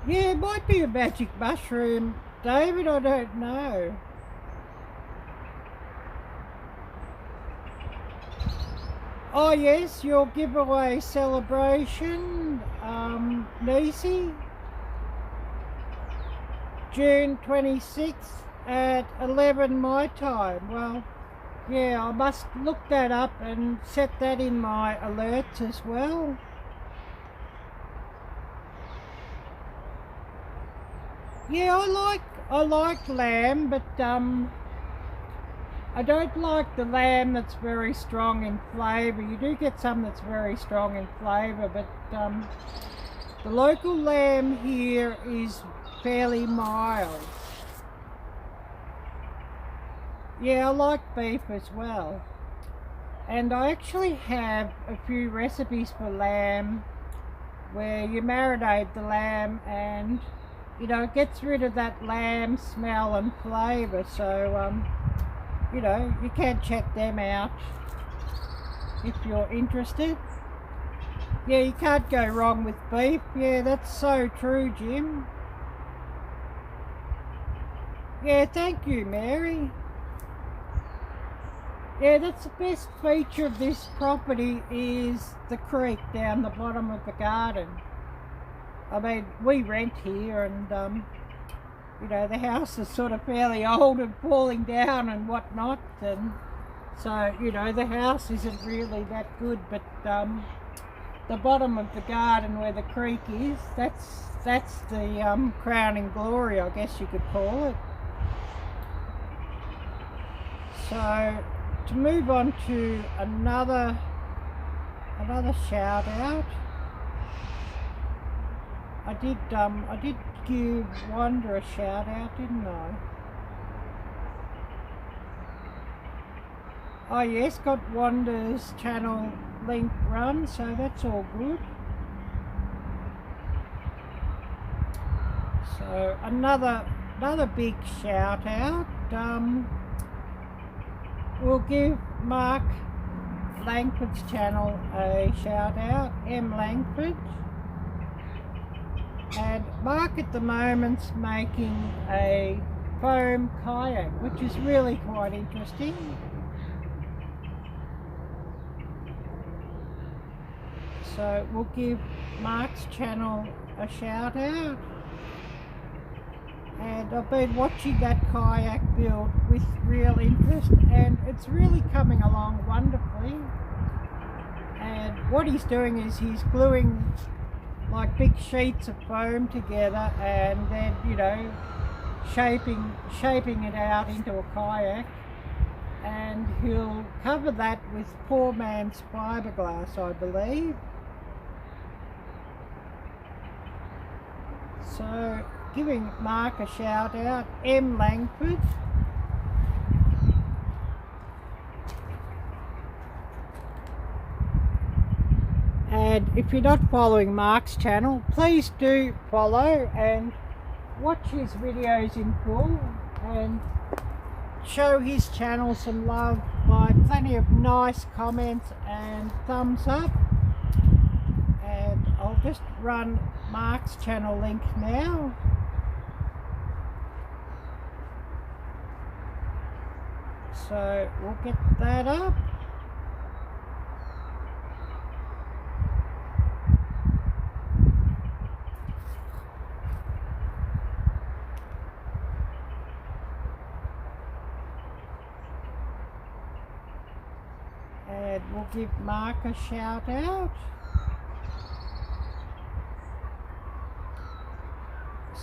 S1: Yeah, it might be a magic mushroom, David, I don't know. Oh yes, your giveaway celebration, Nisi, June 26th at 11 my time. Well, yeah, I must look that up and set that in my alerts as well. Yeah, I like lamb, but I don't like the lamb that's very strong in flavour. You do get some that's very strong in flavour, but the local lamb here is fairly mild. Yeah, I like beef as well. And I actually have a few recipes for lamb where you marinate the lamb and, you know, it gets rid of that lamb smell and flavour. So, you know, you can check them out if you're interested. Yeah, you can't go wrong with beef. Yeah, that's so true, Jim. Yeah, thank you, Mary. Yeah, that's the best feature of this property is the creek down the bottom of the garden. I mean, we rent here and, you know, the house is sort of fairly old and falling down and whatnot. And so, you know, the house isn't really that good, but the bottom of the garden where the creek is, that's the crowning glory, I guess you could call it. So, to move on to another shout out, I did give Wanda a shout out, didn't I? Oh yes, got Wanda's channel link run, so that's all good. So another big shout out. We'll give Mark Langford's channel a shout out, M Langford. And Mark at the moment's making a foam kayak, which is really quite interesting. So we'll give Mark's channel a shout out. And I've been watching that kayak build with real interest, and it's really coming along wonderfully. And what he's doing is he's gluing like big sheets of foam together and then, you know, shaping it out into a kayak, and he'll cover that with poor man's fiberglass, I believe. So giving Mark a shout out, M Langford. And if you're not following Mark's channel, please do follow and watch his videos in full and show his channel some love by plenty of nice comments and thumbs up. And I'll just run Mark's channel link now. So we'll get that up. And we'll give Mark a shout out.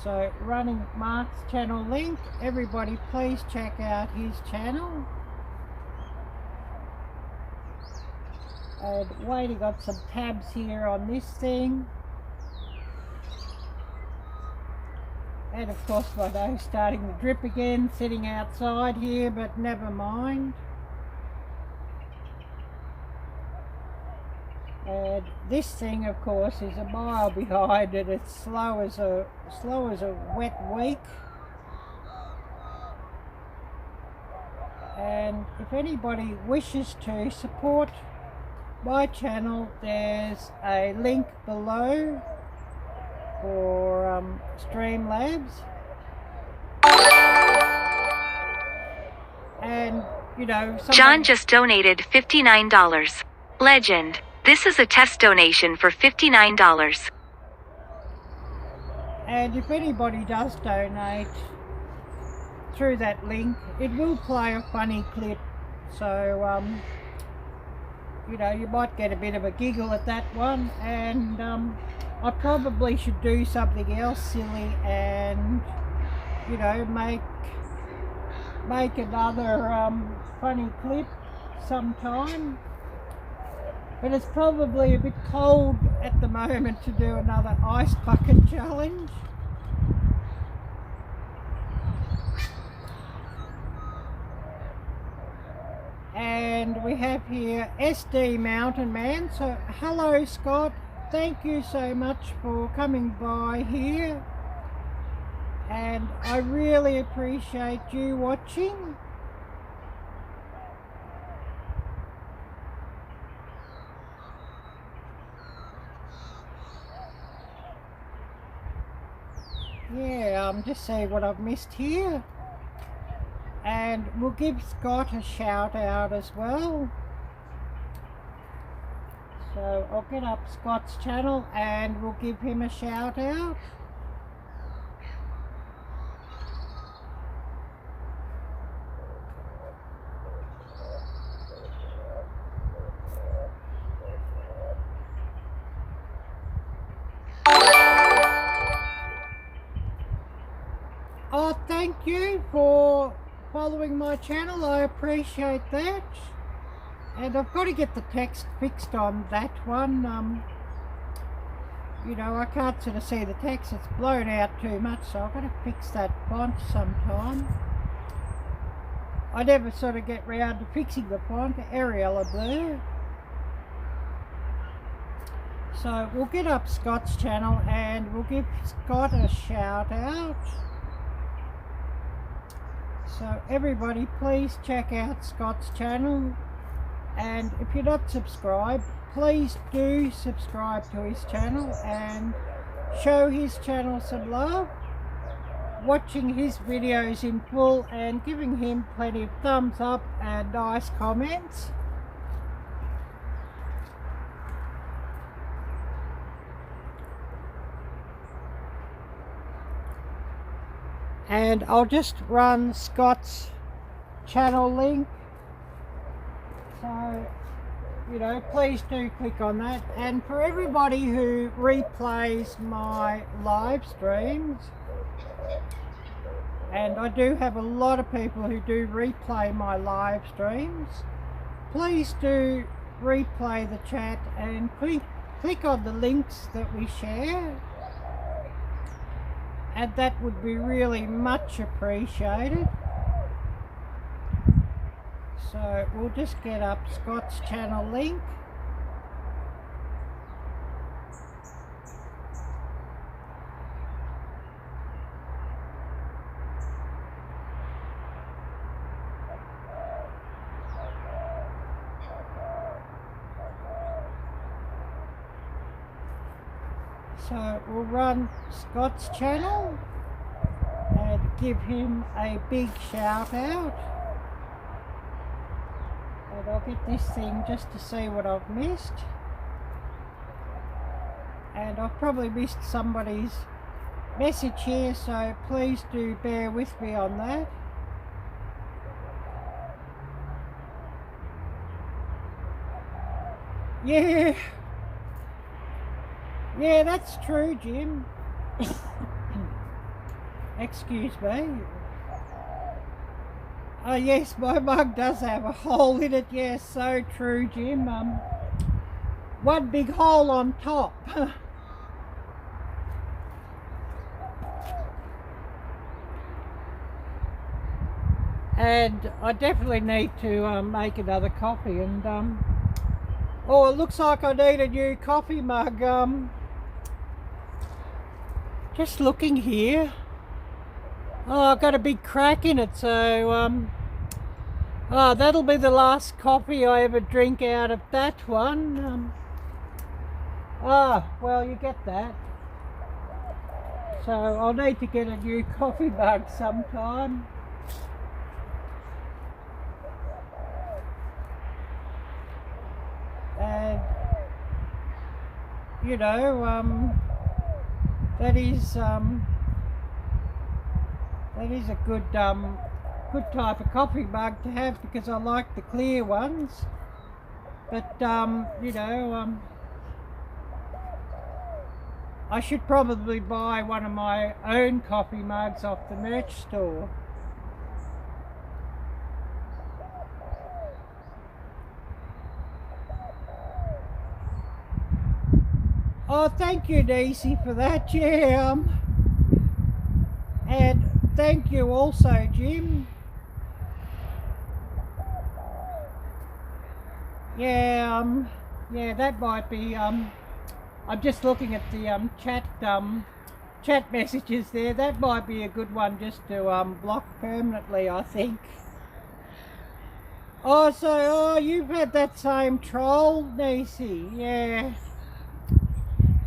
S1: So running Mark's channel link, everybody please check out his channel. And Wadey got some tabs here on this thing. And of course my nose starting to drip again, sitting outside here, but never mind. And this thing, of course, is a mile behind it. It's slow as a wet week. And if anybody wishes to support my channel, there's a link below for Streamlabs. And you know,
S2: John just donated $59. Legend. This is a test donation for $59.
S1: And if anybody does donate through that link, it will play a funny clip. So, you know, you might get a bit of a giggle at that one. And I probably should do something else silly and, you know, make another funny clip sometime. But it's probably a bit cold at the moment to do another ice bucket challenge. And we have here SD Mountain Man. So hello Scott, thank you so much for coming by here. And I really appreciate you watching. Yeah, just see what I've missed here. And we'll give Scott a shout out as well. So I'll get up Scott's channel and we'll give him a shout out. Oh, thank you for following my channel, I appreciate that. And I've got to get the text fixed on that one. You know, I can't sort of see the text, it's blown out too much, so I've got to fix that font sometime. I never sort of get round to fixing the font, Arielle-Viking. So we'll get up Scott's channel and we'll give Scott a shout out. So everybody please check out Scott's channel, and if you're not subscribed, please do subscribe to his channel and show his channel some love, watching his videos in full and giving him plenty of thumbs up and nice comments. And I'll just run Scott's channel link, so you know, please do click on that. And for everybody who replays my live streams, and I do have a lot of people who do replay my live streams, please do replay the chat and click on the links that we share. And that would be really much appreciated. So we'll just get up Scott's channel link. So we'll run Scott's channel and give him a big shout out. And I'll get this thing just to see what I've missed. And I've probably missed somebody's message here, so please do bear with me on that. Yeah. Yeah, that's true, Jim. Excuse me. Oh yes, my mug does have a hole in it. Yes, so true, Jim. One big hole on top. And I definitely need to make another coffee. And oh, it looks like I need a new coffee mug. Just looking here. Oh, I've got a big crack in it, so Oh, that'll be the last coffee I ever drink out of that one. Well, you get that. So I'll need to get a new coffee mug sometime. And you know, that is a good good type of coffee mug to have, because I like the clear ones. But you know, I should probably buy one of my own coffee mugs off the merch store. Oh, thank you, Daisy, for that. Yeah, and thank you also, Jim. Yeah, yeah, that might be. I'm just looking at the chat messages there. That might be a good one just to block permanently, I think. Oh, so you've had that same troll, Nisi. Yeah.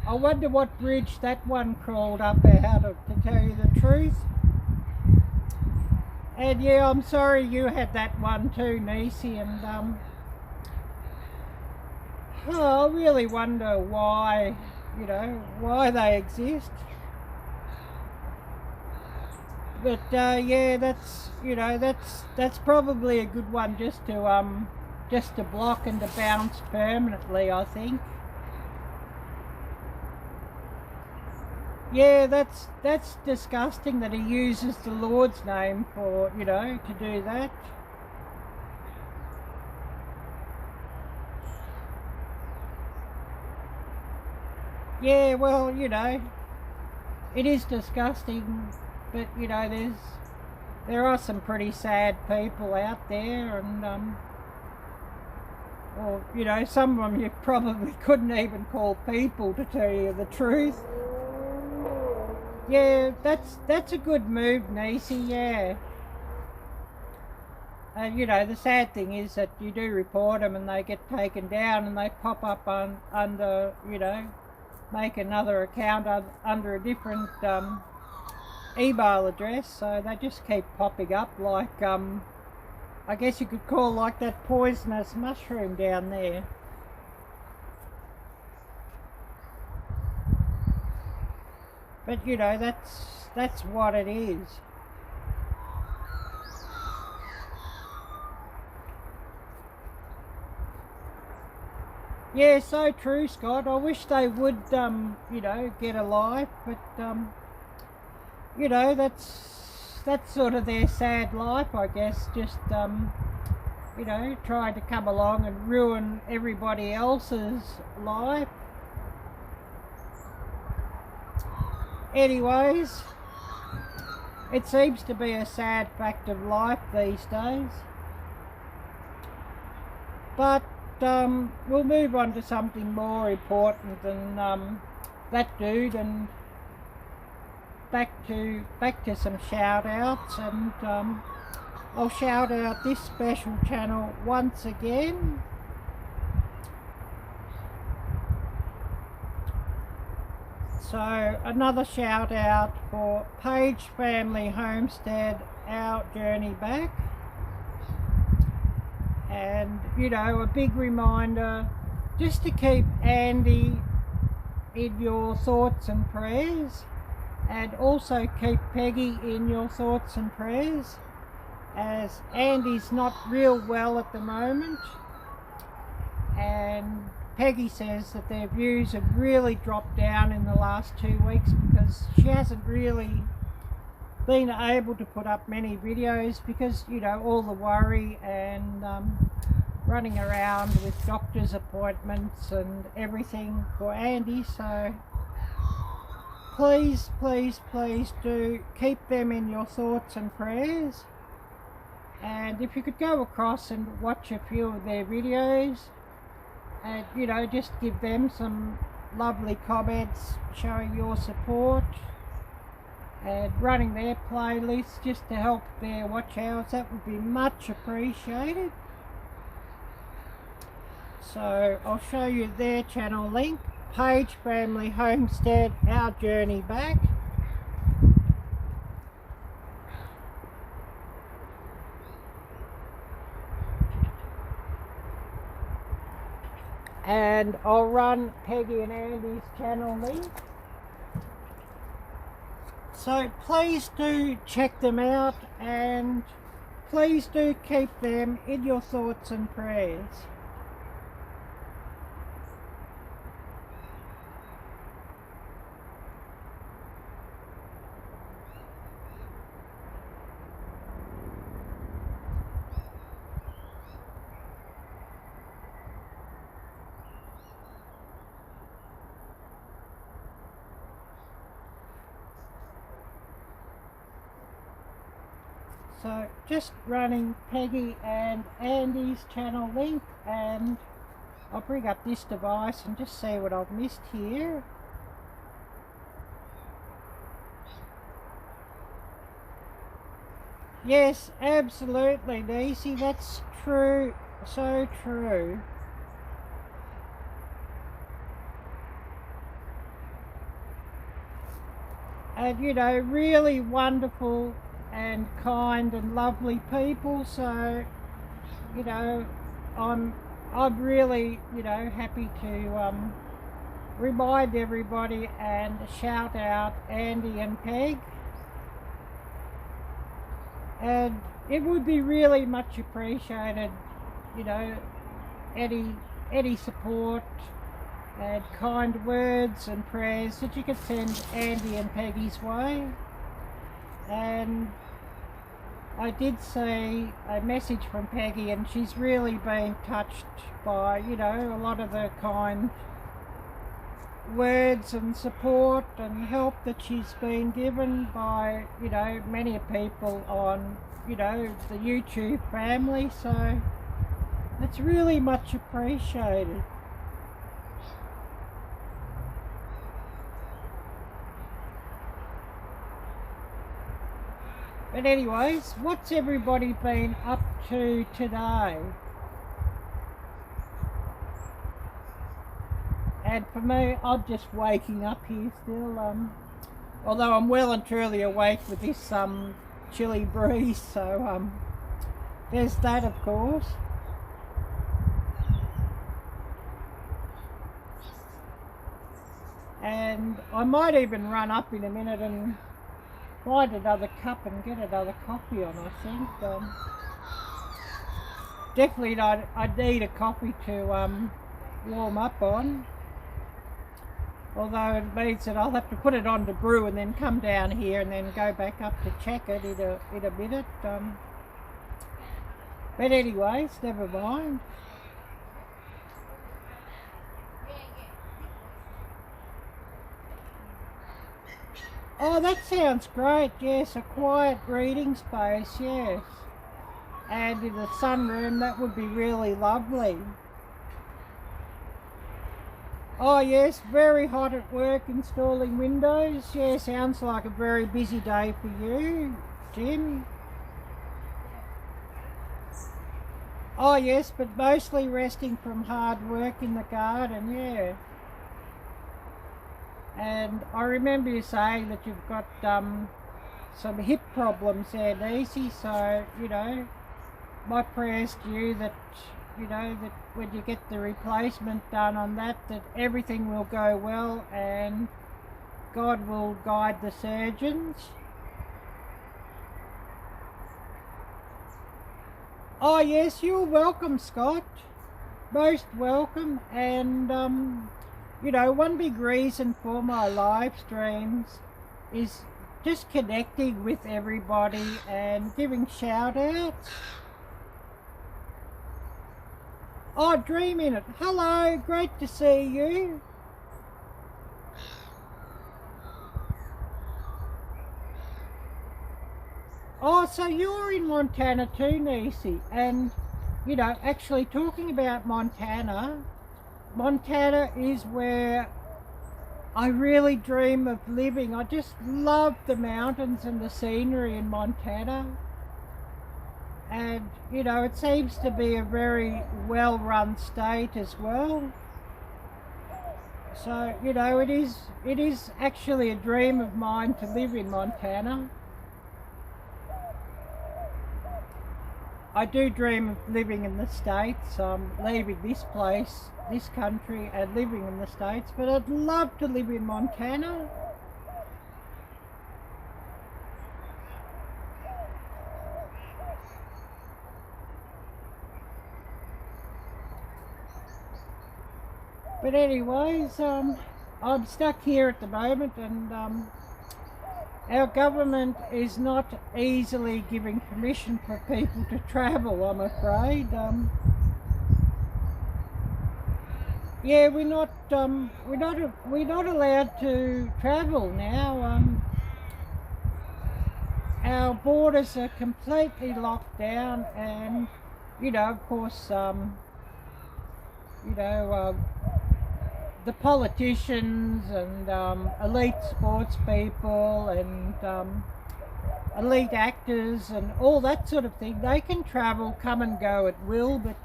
S1: I wonder what bridge that one crawled up out of, to tell you the truth. And yeah, I'm sorry you had that one too, Nisi, and I really wonder why, you know, why they exist. But yeah, that's, you know, that's probably a good one just to block and to bounce permanently, I think. Yeah, that's disgusting that he uses the Lord's name for, you know, to do that. Yeah, well, you know, it is disgusting, but you know, there are some pretty sad people out there, and well, you know, some of them you probably couldn't even call people, to tell you the truth. Yeah, that's a good move, Nisi. Yeah. You know, the sad thing is that you do report them and they get taken down, and they pop up under, you know, make another account under a different email address, so they just keep popping up like, I guess you could call like that poisonous mushroom down there. But you know, that's what it is. Yeah, so true, Scott. I wish they would, you know, get a life, but you know, that's sort of their sad life, I guess. Just you know, trying to come along and ruin everybody else's life. Anyways, it seems to be a sad fact of life these days. But we'll move on to something more important than that dude, and back to some shout outs, and I'll shout out this special channel once again. So another shout out for Page Family Homestead, Our Journey Back. And you know, a big reminder just to keep Andy in your thoughts and prayers, and also keep Peggy in your thoughts and prayers, as Andy's not real well at the moment, and Peggy says that their views have really dropped down in the last 2 weeks because she hasn't really been able to put up many videos because, you know, all the worry and running around with doctor's appointments and everything for Andy. So please, please, please do keep them in your thoughts and prayers. And if you could go across and watch a few of their videos, and you know, just give them some lovely comments showing your support. and running their playlists just to help their watch hours, that would be much appreciated. So I'll show you their channel link, Page Family Homestead, Our Journey Back. And I'll run Peggy and Andy's channel link. So please do check them out, and please do keep them in your thoughts and prayers. So just running Peggy and Andy's channel link, and I'll bring up this device and just see what I've missed here. Yes, absolutely, Nisi, that's true, so true. And you know, really wonderful and kind and lovely people, so you know, I'm really, you know, happy to remind everybody and shout out Andy and Peg, and it would be really much appreciated, you know, any support and kind words and prayers that you could send Andy and Peggy's way. And I did see a message from Peggy, and she's really been touched by, you know, a lot of the kind words and support and help that she's been given by, you know, many people on, you know, the YouTube family. So it's really much appreciated. But anyways, what's everybody been up to today? And for me, I'm just waking up here still, although I'm well and truly awake with this chilly breeze, so there's that, of course. And I might even run up in a minute and find another cup and get another coffee on, I think. Definitely I'd need a coffee to warm up on. Although it means that I'll have to put it on to brew and then come down here and then go back up to check it in a minute. But anyways, never mind. Oh, that sounds great, yes, a quiet reading space, yes. And in the sunroom, that would be really lovely. Oh yes, very hot at work installing windows. Yeah, sounds like a very busy day for you, Jim. Oh yes, but mostly resting from hard work in the garden, yeah. And I remember you saying that you've got some hip problems there, Nisi, so, you know, my prayers to you that, you know, that when you get the replacement done on that everything will go well and God will guide the surgeons. Oh yes, you're welcome, Scott. Most welcome. And you know, one big reason for my live streams is just connecting with everybody and giving shout outs. Oh, Dream in it. Hello, great to see you. Oh, so you're in Montana too, Nisi. And, you know, actually talking about Montana, Montana is where I really dream of living. I just love the mountains and the scenery in Montana. And, you know, it seems to be a very well-run state as well. So, you know, it is actually a dream of mine to live in Montana. I do dream of living in the States, leaving this place, this country, and living in the States, but I'd love to live in Montana. But anyways, I'm stuck here at the moment, and our government is not easily giving permission for people to travel, I'm afraid. Yeah, we're not allowed to travel now. Our borders are completely locked down, and you know, of course, the politicians and elite sports people and elite actors and all that sort of thing, they can travel, come and go at will, but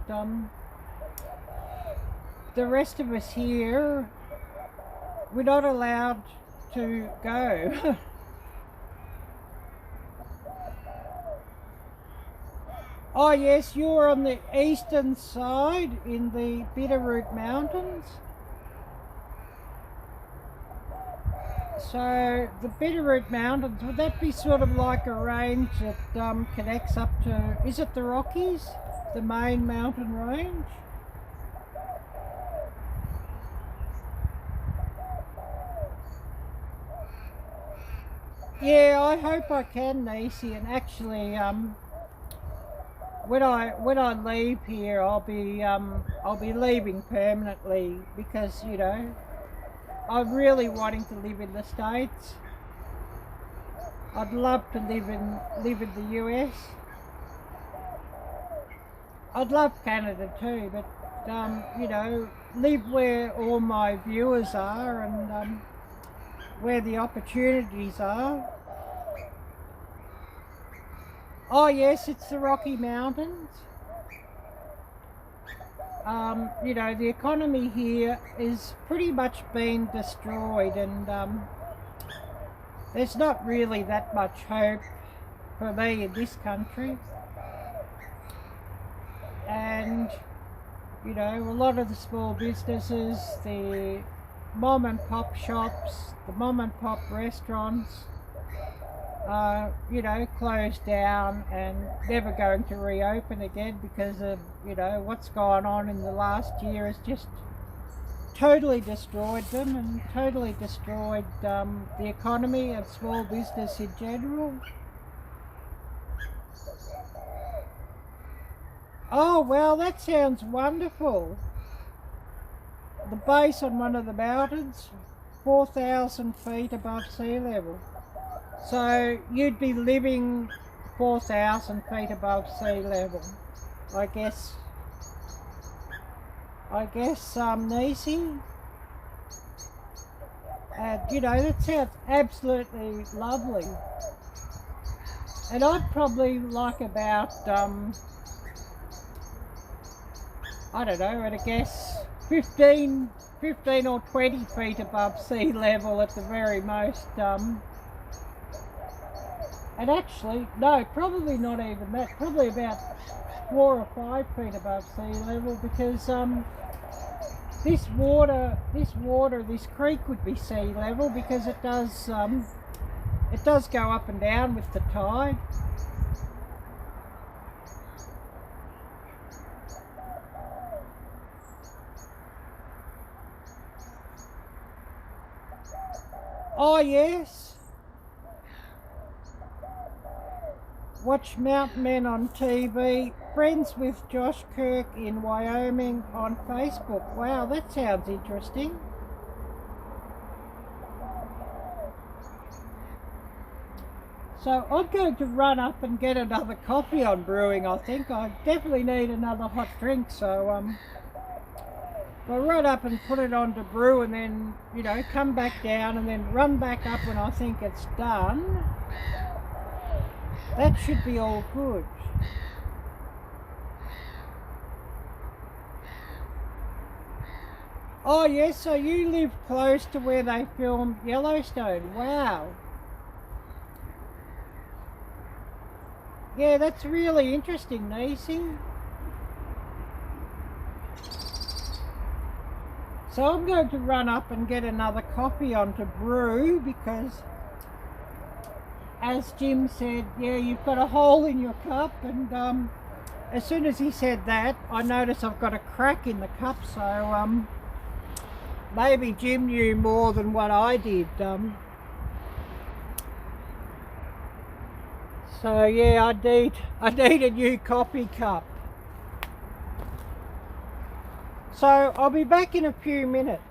S1: the rest of us here, we're not allowed to go. Oh yes, you're on the eastern side in the Bitterroot Mountains. So the Bitterroot Mountains, would that be sort of like a range that connects up to, is it the Rockies, the main mountain range? Yeah, I hope I can, Nisi, and actually when I leave here, I'll be leaving permanently, because you know, I'm really wanting to live in the States. I'd love to live in the US. I'd love Canada too, but you know, live where all my viewers are and where the opportunities are. Oh yes, it's the Rocky Mountains. You know, the economy here is pretty much been destroyed, and there's not really that much hope for me in this country. And you know, a lot of the small businesses, the mom and pop shops, the mom and pop restaurants, you know, closed down and never going to reopen again because of, you know, what's gone on in the last year has just totally destroyed them and totally destroyed the economy of small business in general. Oh well, that sounds wonderful. The base on one of the mountains, 4,000 feet above sea level. So you'd be living 4,000 feet above sea level, I guess, Nisi. And you know, that sounds absolutely lovely. And I'd probably like about, I don't know, I'd guess 15 or 20 feet above sea level at the very most. And actually, no, probably not even that, probably about 4 or 5 feet above sea level, because this creek would be sea level, because it does go up and down with the tide. Oh yes. Watch Mountain Men on TV. Friends with Josh Kirk in Wyoming on Facebook. Wow, that sounds interesting. So I'm going to run up and get another coffee on brewing, I think. I definitely need another hot drink, so I run up and put it on to brew, and then, you know, come back down and then run back up when I think it's done. That should be all good. Oh yes, so you live close to where they filmed Yellowstone. Wow. Yeah, that's really interesting, Nisi. So I'm going to run up and get another coffee on to brew, because as Jim said, yeah, you've got a hole in your cup, and as soon as he said that, I noticed I've got a crack in the cup, so maybe Jim knew more than what I did. So yeah, I need a new coffee cup. So I'll be back in a few minutes.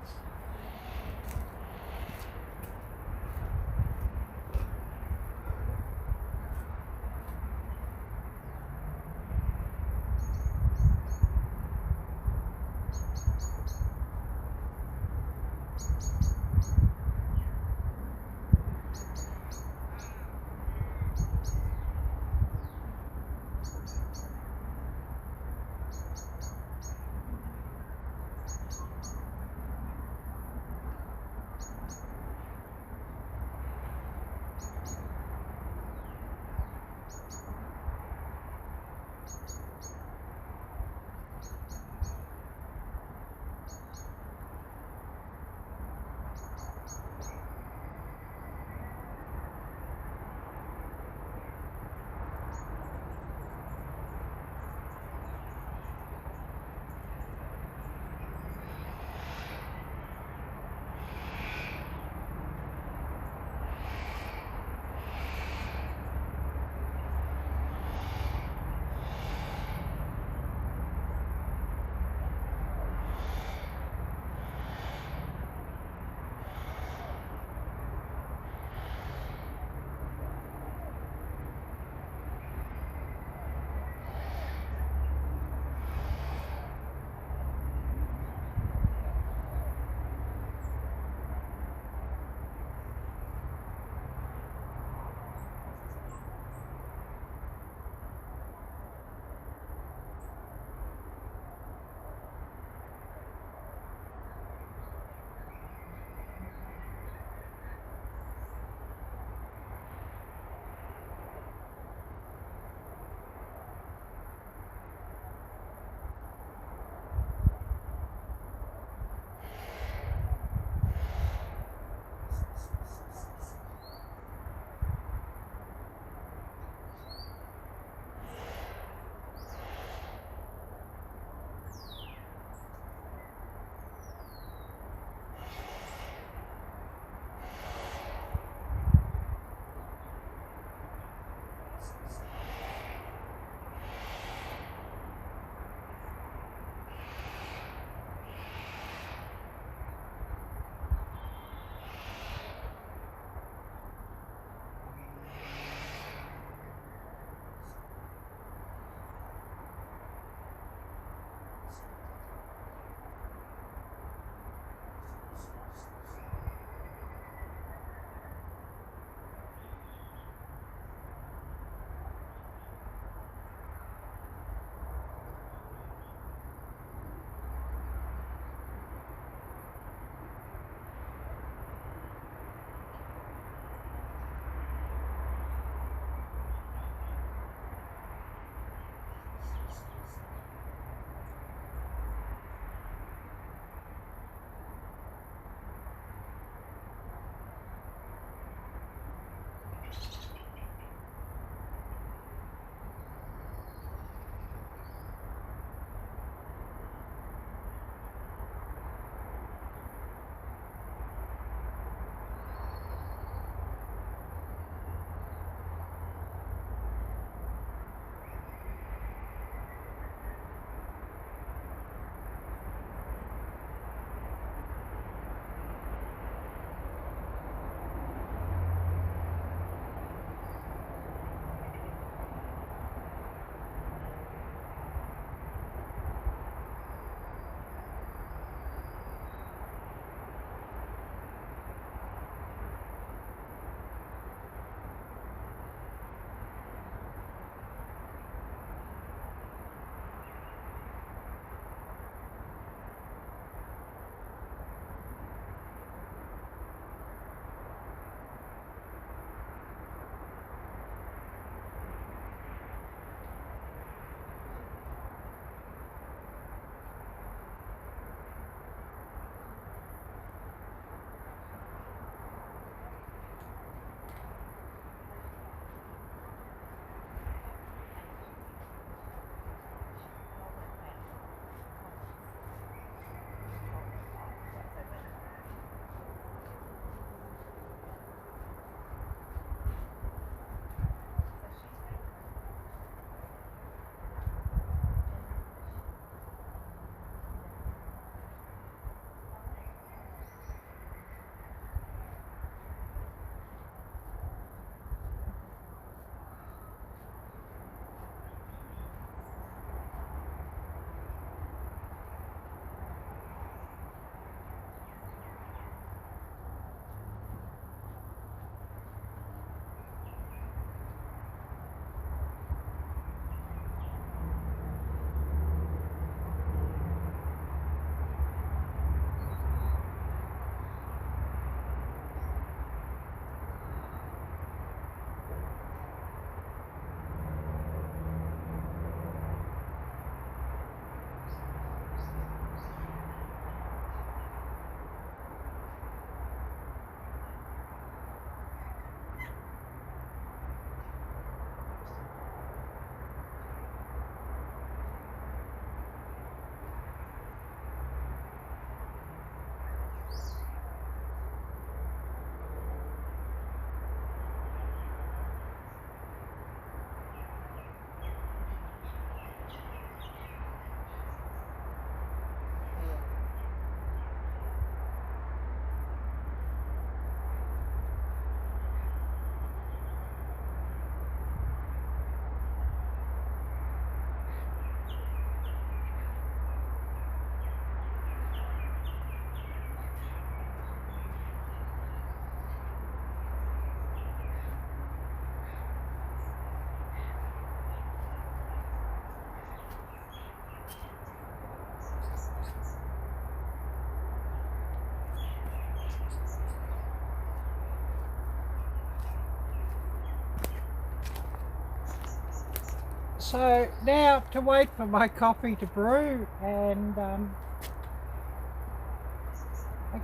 S1: So now to wait for my coffee to brew, and I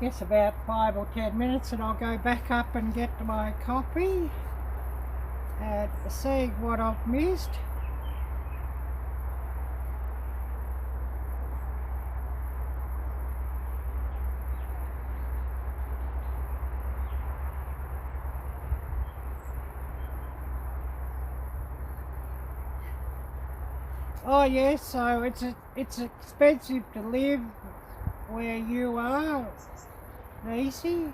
S1: guess about 5 or 10 minutes and I'll go back up and get my coffee and see what I've missed. Oh yes, so it's expensive to live where you are, Nisi.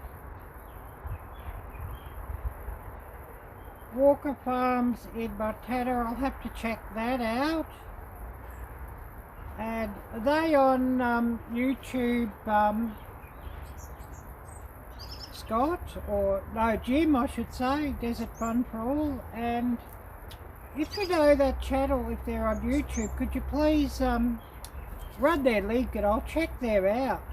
S1: Walker Farms in Montana, I'll have to check that out. And are they on YouTube, Scott? Or no, Jim I should say, Desert Fun for All. And if you know that channel, if they're on YouTube, could you please run their link and I'll check them out.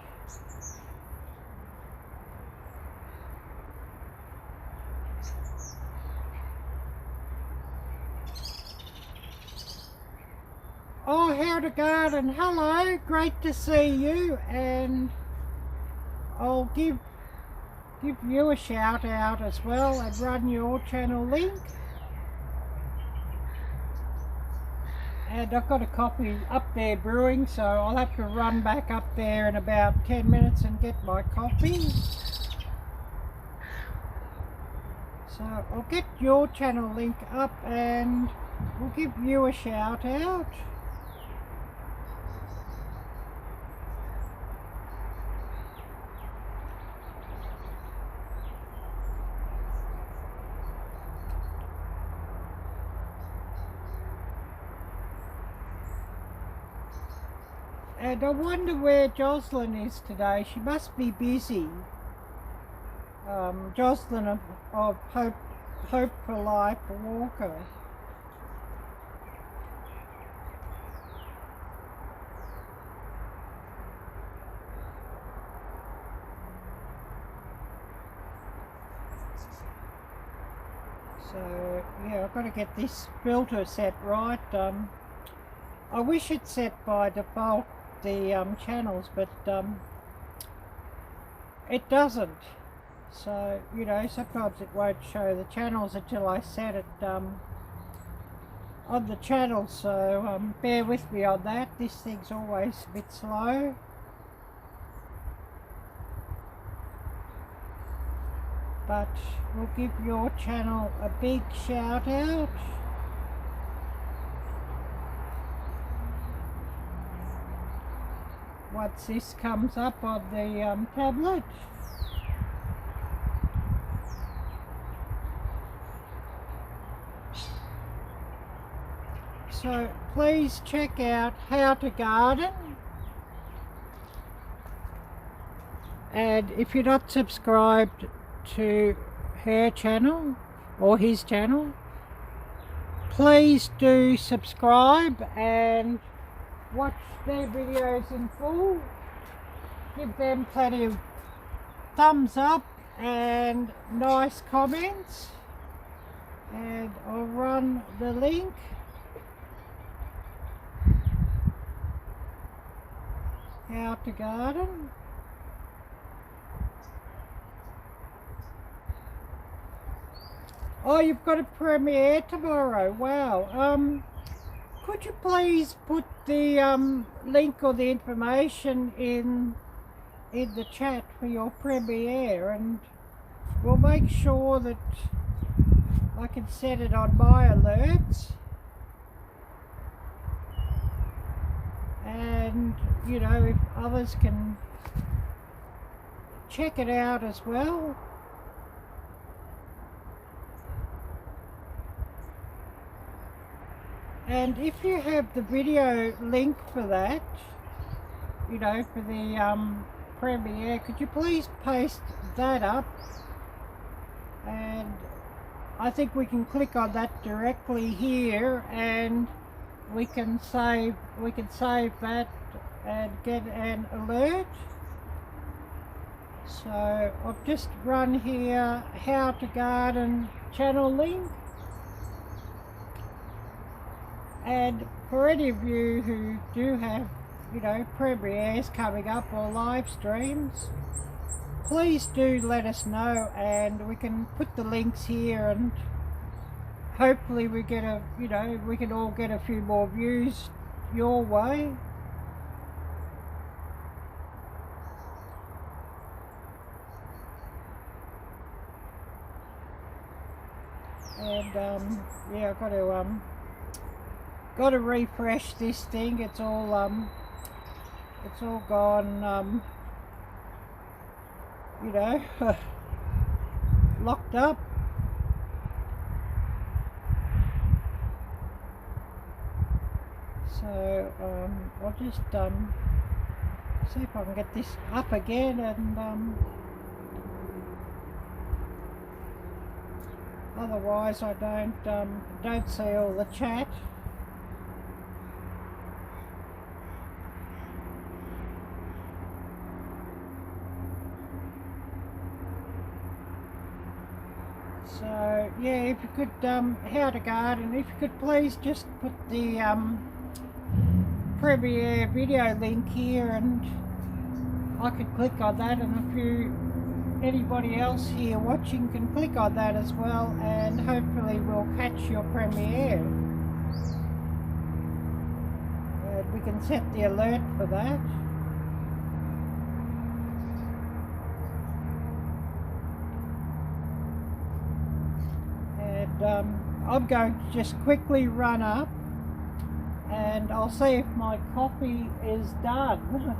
S1: Oh, How to Garden, hello, great to see you, and I'll give you a shout out as well and run your channel link. And I've got a coffee up there brewing, so I'll have to run back up there in about 10 minutes and get my coffee. So I'll get your channel link up and we'll give you a shout out. And I wonder where Jocelyn is today. She must be busy. Jocelyn of Hope for Life Walker. So yeah, I've got to get this filter set right. I wish it set by default the channels, but it doesn't. So you know, sometimes it won't show the channels until I set it on the channel. So bear with me on that. This thing's always a bit slow. But we'll give your channel a big shout out. Once this comes up on the tablet. So please check out How to Garden. And if you're not subscribed to her channel or his channel, please do subscribe and watch their videos in full. Give them plenty of thumbs up and nice comments, and I'll run the link. How to Garden. Oh, you've got a premiere tomorrow. Wow. Could you please put the link or the information in the chat for your premiere, and we'll make sure that I can set it on my alerts. And you know, if others can check it out as well. And if you have the video link for that, you know, for the premiere, could you please paste that up? And I think we can click on that directly here, and we can save that and get an alert. So I've just run here How to Garden channel link. And for any of you who do have, you know, premieres coming up or live streams, please do let us know, and we can put the links here, and hopefully we get a, you know, we can all get a few more views your way. And yeah, I've got to refresh this thing. It's all gone, you know, locked up. So I'll just see if I can get this up again, and otherwise I don't see all the chat. So yeah, if you could, how to garden, if you could please just put the premiere video link here, and I could click on that, and anybody else here watching can click on that as well, and hopefully we'll catch your premiere. And we can set the alert for that. And I'm going to just quickly run up, and I'll see if my coffee is done.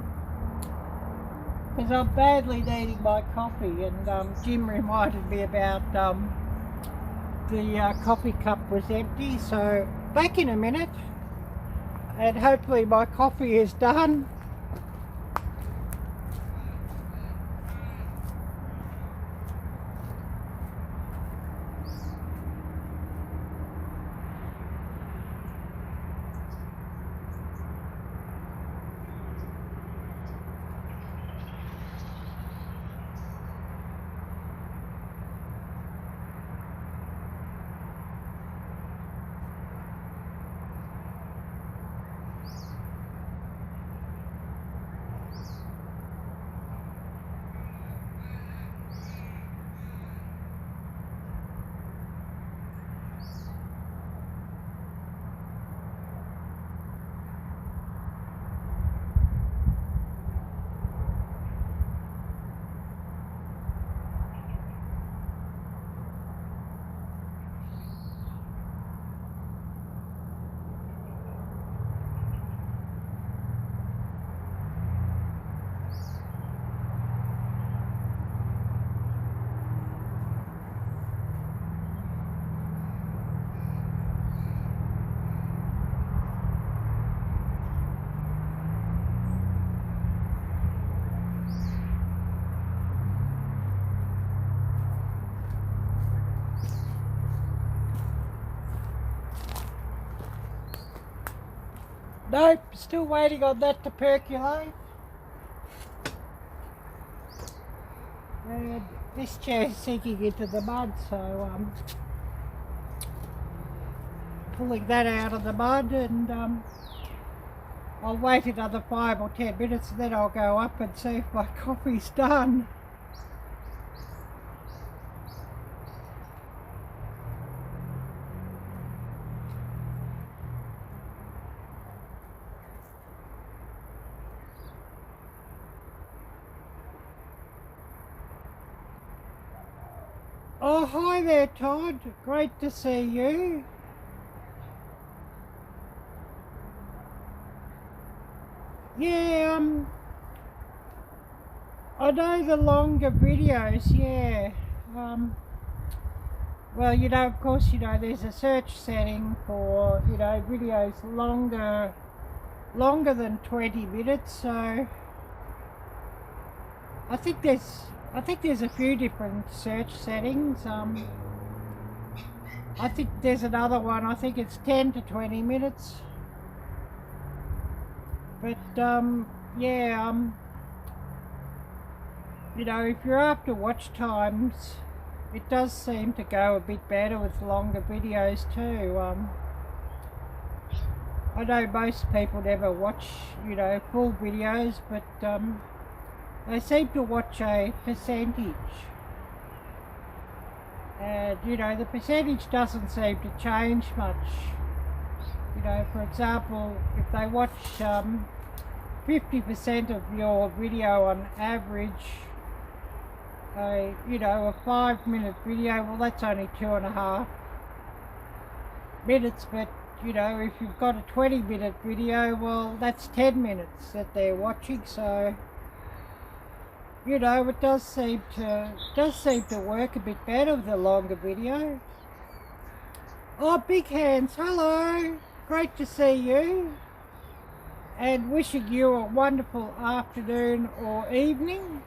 S1: Because I'm badly needing my coffee, and Jim reminded me about the coffee cup was empty. So back in a minute, and hopefully my coffee is done. Nope, still waiting on that to percolate. And this chair's sinking into the mud, so pulling that out of the mud, and I'll wait another 5 or 10 minutes, and then I'll go up and see if my coffee's done. Oh, hi there, Todd. Great to see you. Yeah, I know the longer videos, yeah. Well, you know, of course, you know, there's a search setting for, you know, videos longer than 20 minutes, so I think there's a few different search settings. I think there's another one, I think it's 10 to 20 minutes. But yeah, you know, if you're after watch times, it does seem to go a bit better with longer videos too. I know most people never watch, you know, full videos, but they seem to watch a percentage. And, you know, the percentage doesn't seem to change much. You know, for example, if they watch 50% of your video on average, you know, a 5-minute video, well, that's only 2.5 minutes, but you know, if you've got a 20-minute video, well, that's 10 minutes that they're watching. So, you know, it does seem to work a bit better with a longer video. Oh, Big Hands, hello, great to see you, and wishing you a wonderful afternoon or evening.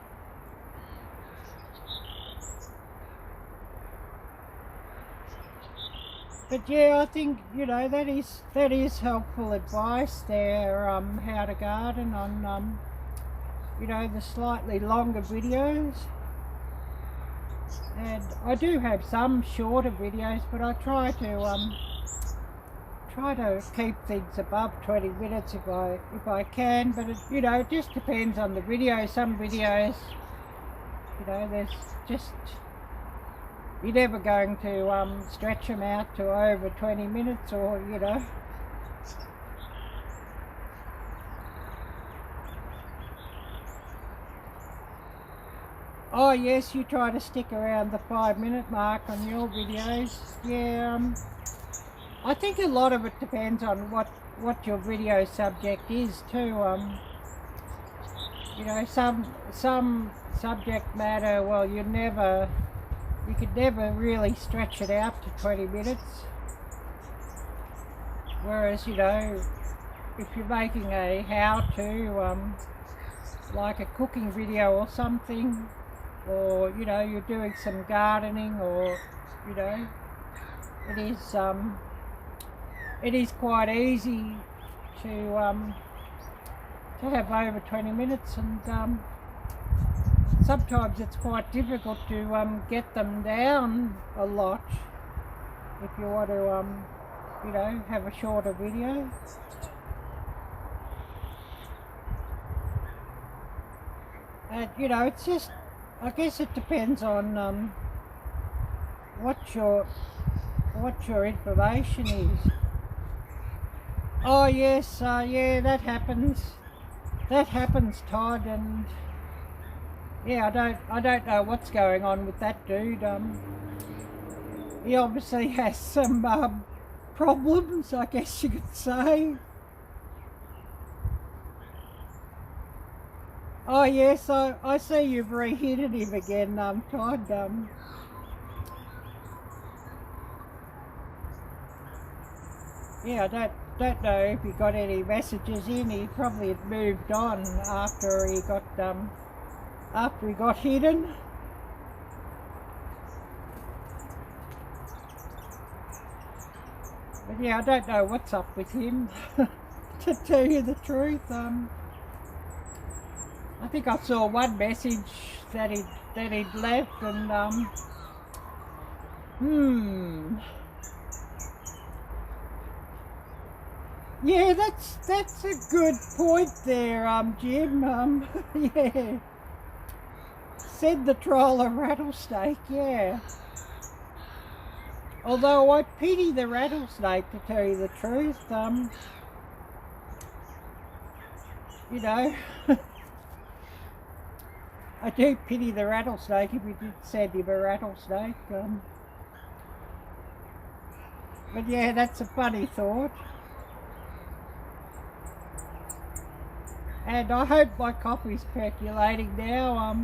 S1: But yeah, I think, you know, that is helpful advice there, how to garden on, you know, the slightly longer videos. And I do have some shorter videos, but I try to keep things above 20 minutes if I can. But it, you know, it just depends on the video. Some videos, you know, there's just, you're never going to stretch them out to over 20 minutes, or, you know. Oh yes, you try to stick around the 5-minute mark on your videos. Yeah, I think a lot of it depends on what your video subject is too. You know, some subject matter, well, you could never really stretch it out to 20 minutes. Whereas, you know, if you're making a how-to, like a cooking video or something, or, you know, you're doing some gardening, or, you know, it is quite easy to have over 20 minutes, and sometimes it's quite difficult to get them down a lot if you want to, you know, have a shorter video. And, you know, it's just, I guess it depends on what your information is. Oh yes, yeah, that happens, Todd, and yeah, I don't know what's going on with that dude. He obviously has some problems, I guess you could say. Oh yes, I see you've reheated him again, Todd. Yeah, I don't know if he got any messages in. He probably had moved on after he got hidden. But yeah, I don't know what's up with him, to tell you the truth. I think I saw one message that he'd left, and yeah, that's a good point there, Jim. Yeah, said the troll a rattlesnake. Yeah. Although I pity the rattlesnake, to tell you the truth. You know. I do pity the rattlesnake if you did send him a rattlesnake. But yeah, that's a funny thought. And I hope my coffee's percolating now.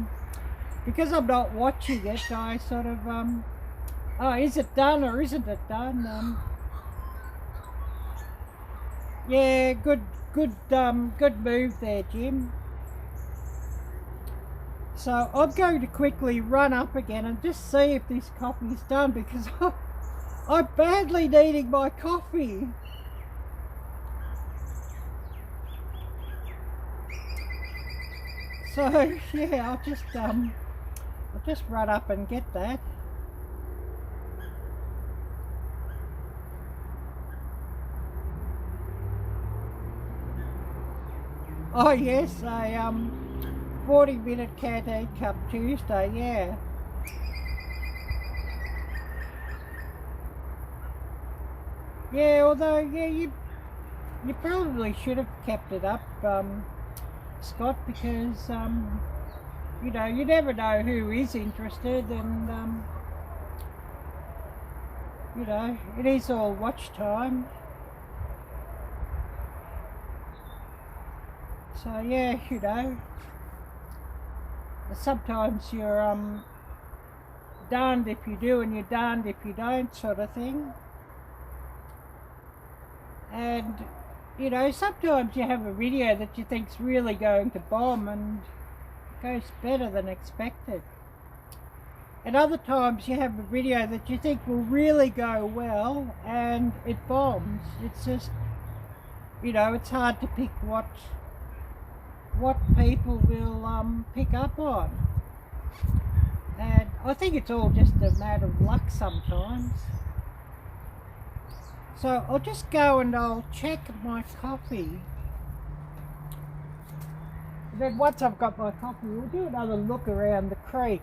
S1: Because I'm not watching it, I sort of, oh, is it done or isn't it done? Yeah, good move there, Jim. So I'm going to quickly run up again and just see if this coffee's done, because I'm badly needing my coffee. So yeah, I'll just run up and get that. Oh yes, a 40-minute Canteen Cup Tuesday, yeah. Yeah, although, yeah, you probably should have kept it up, Scott, because, you know, you never know who is interested, and, you know, it is all watch time. So, yeah, you know, sometimes you're, darned if you do and you're darned if you don't, sort of thing. And, you know, sometimes you have a video that you think's really going to bomb and it goes better than expected. And other times you have a video that you think will really go well and it bombs. It's just, you know, it's hard to pick what people will pick up on. And I think it's all just a matter of luck sometimes. So I'll just go and I'll check my coffee. And then once I've got my coffee, we'll do another look around the creek.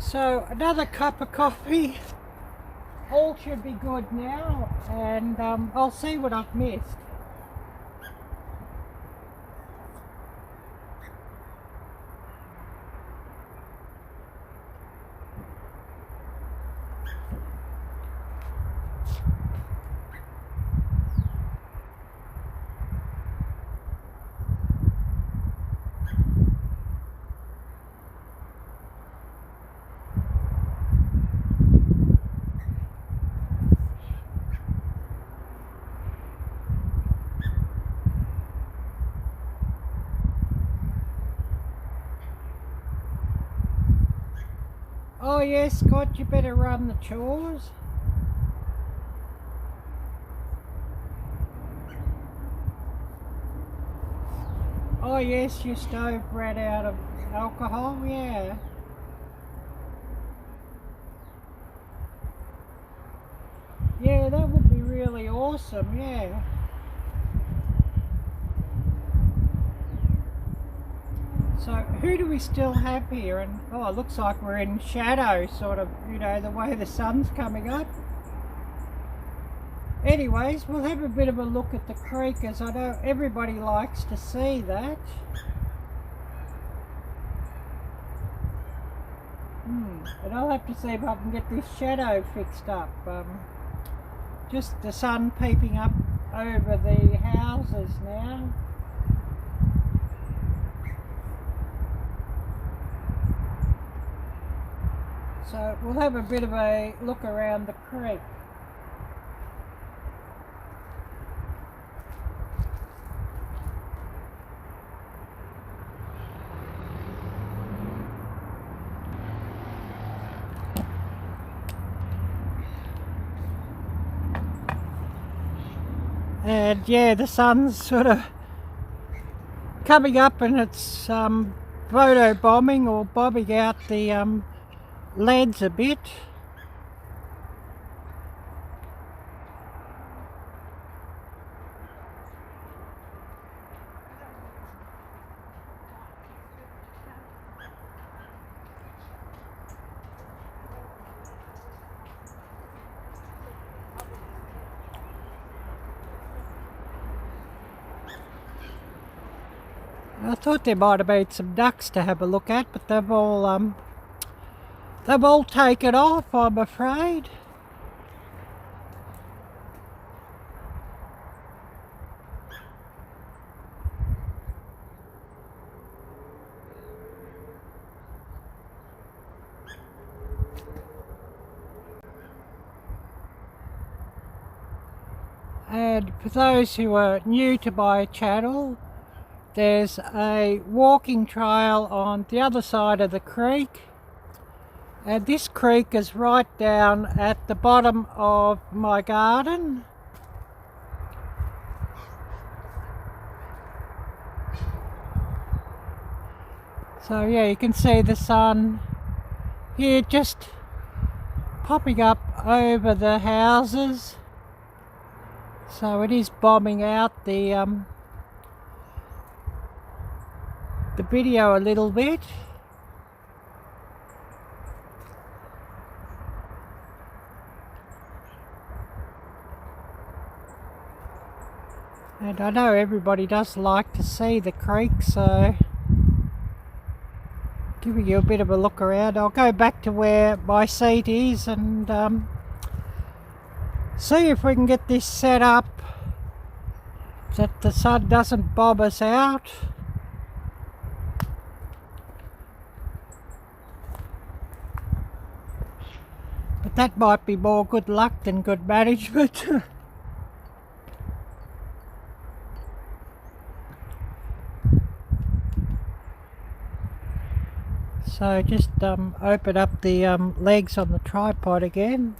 S1: So another cup of coffee. All should be good now, and I'll see what I've missed. Oh yes, Scott, you better run the chores. Oh yes, your stove ran out of alcohol, yeah. Yeah, that would be really awesome, yeah. So who do we still have here? And oh, it looks like we're in shadow, sort of, you know, the way the sun's coming up. Anyways, we'll have a bit of a look at the creek, as I know everybody likes to see that. But I'll have to see if I can get this shadow fixed up. Just the sun peeping up over the houses now. So we'll have a bit of a look around the creek. And yeah, the sun's sort of coming up, and it's photo bombing or bobbing out the leads a bit. I thought there might have been some ducks to have a look at, but they've all taken off, I'm afraid. And for those who are new to my channel, there's a walking trail on the other side of the creek, and this creek is right down at the bottom of my garden. So yeah, you can see the sun here just popping up over the houses. So it is bombing out the video a little bit. And I know everybody does like to see the creek, so giving you a bit of a look around. I'll go back to where my seat is and see if we can get this set up that the sun doesn't bob us out. But that might be more good luck than good management. So just open up the legs on the tripod again.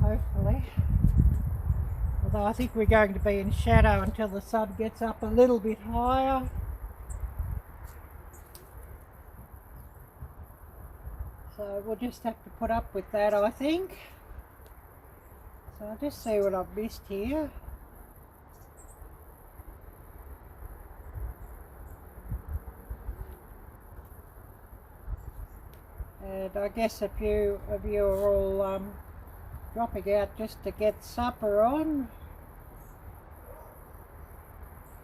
S1: Hopefully. Although I think we're going to be in shadow until the sun gets up a little bit higher. So we'll just have to put up with that, I think. So I'll just see what I've missed here. And I guess a few of you are all dropping out just to get supper on.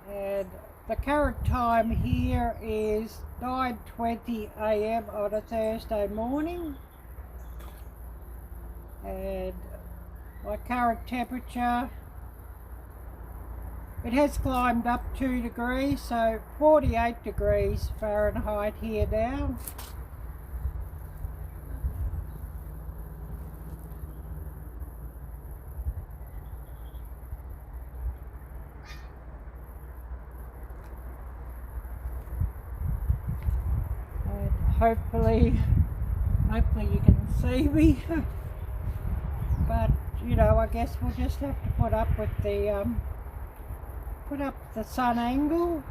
S1: And the current time here is 9:20 AM on a Thursday morning. And my current temperature, it has climbed up 2 degrees, so 48 degrees Fahrenheit here now. Hopefully you can see me. But you know, I guess we'll just have to put up with the sun angle.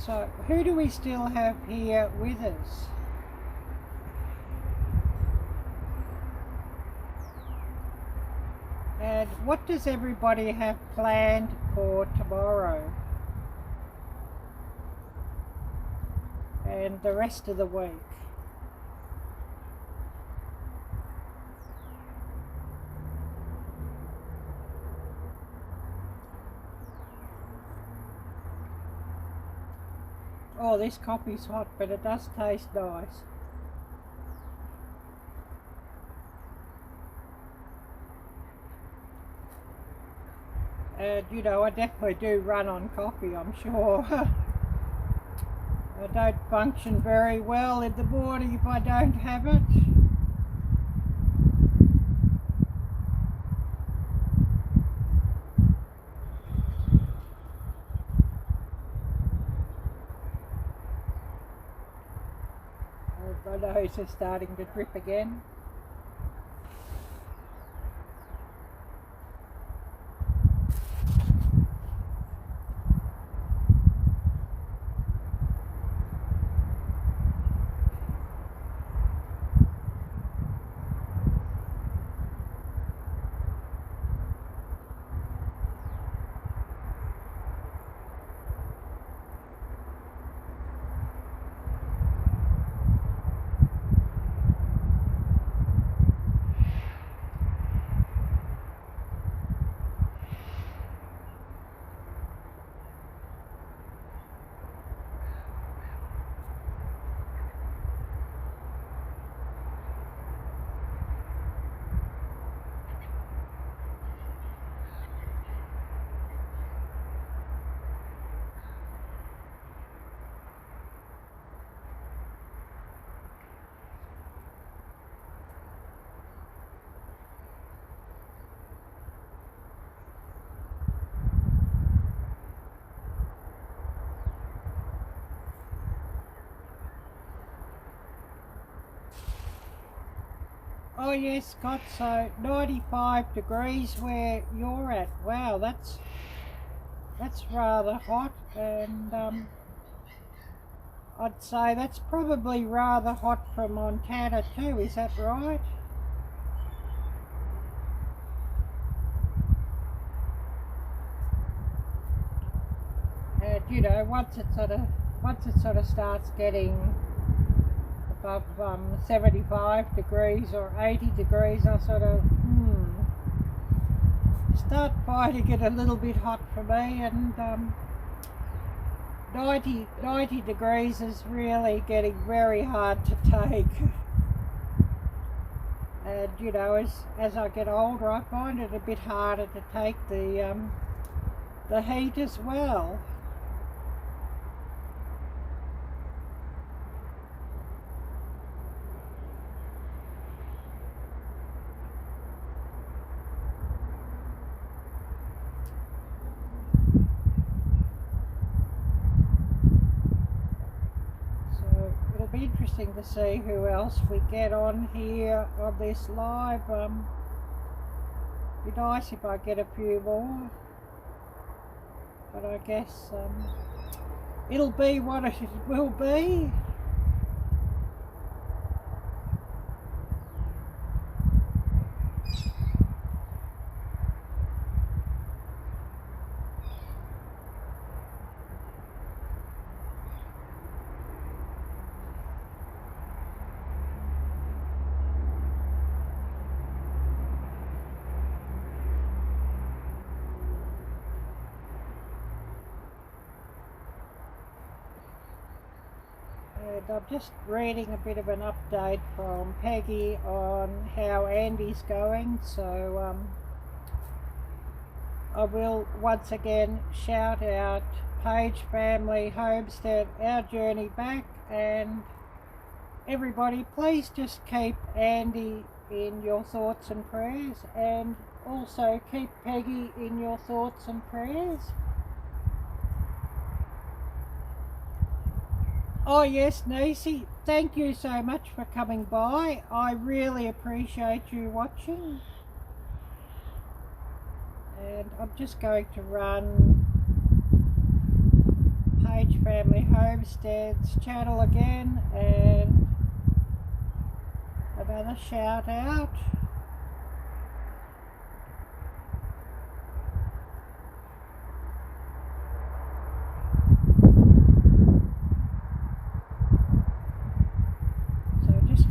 S1: So who do we still have here with us? And what does everybody have planned for tomorrow and the rest of the week? Oh, this coffee's hot, but it does taste nice. And you know, I definitely do run on coffee, I'm sure. I don't function very well in the morning if I don't have it. My nose is starting to drip again. Oh yes, Scott, so 95 degrees where you're at. Wow, that's rather hot, and I'd say that's probably rather hot for Montana too, is that right? And you know, once it sort of starts getting above 75 degrees or 80 degrees, I sort of start finding it a little bit hot for me, and 90 degrees is really getting very hard to take. And you know, as I get older, I find it a bit harder to take the heat as well. Be interesting to see who else we get on here on this live. Be nice if I get a few more, but I guess it'll be what it will be. And I'm just reading a bit of an update from Peggy on how Andy's going, so I will once again shout out Page Family Homestead, Our Journey Back, and everybody please just keep Andy in your thoughts and prayers, and also keep Peggy in your thoughts and prayers. Oh yes, Nisi, thank you so much for coming by. I really appreciate you watching. And I'm just going to run Page Family Homestead's channel again and another shout out.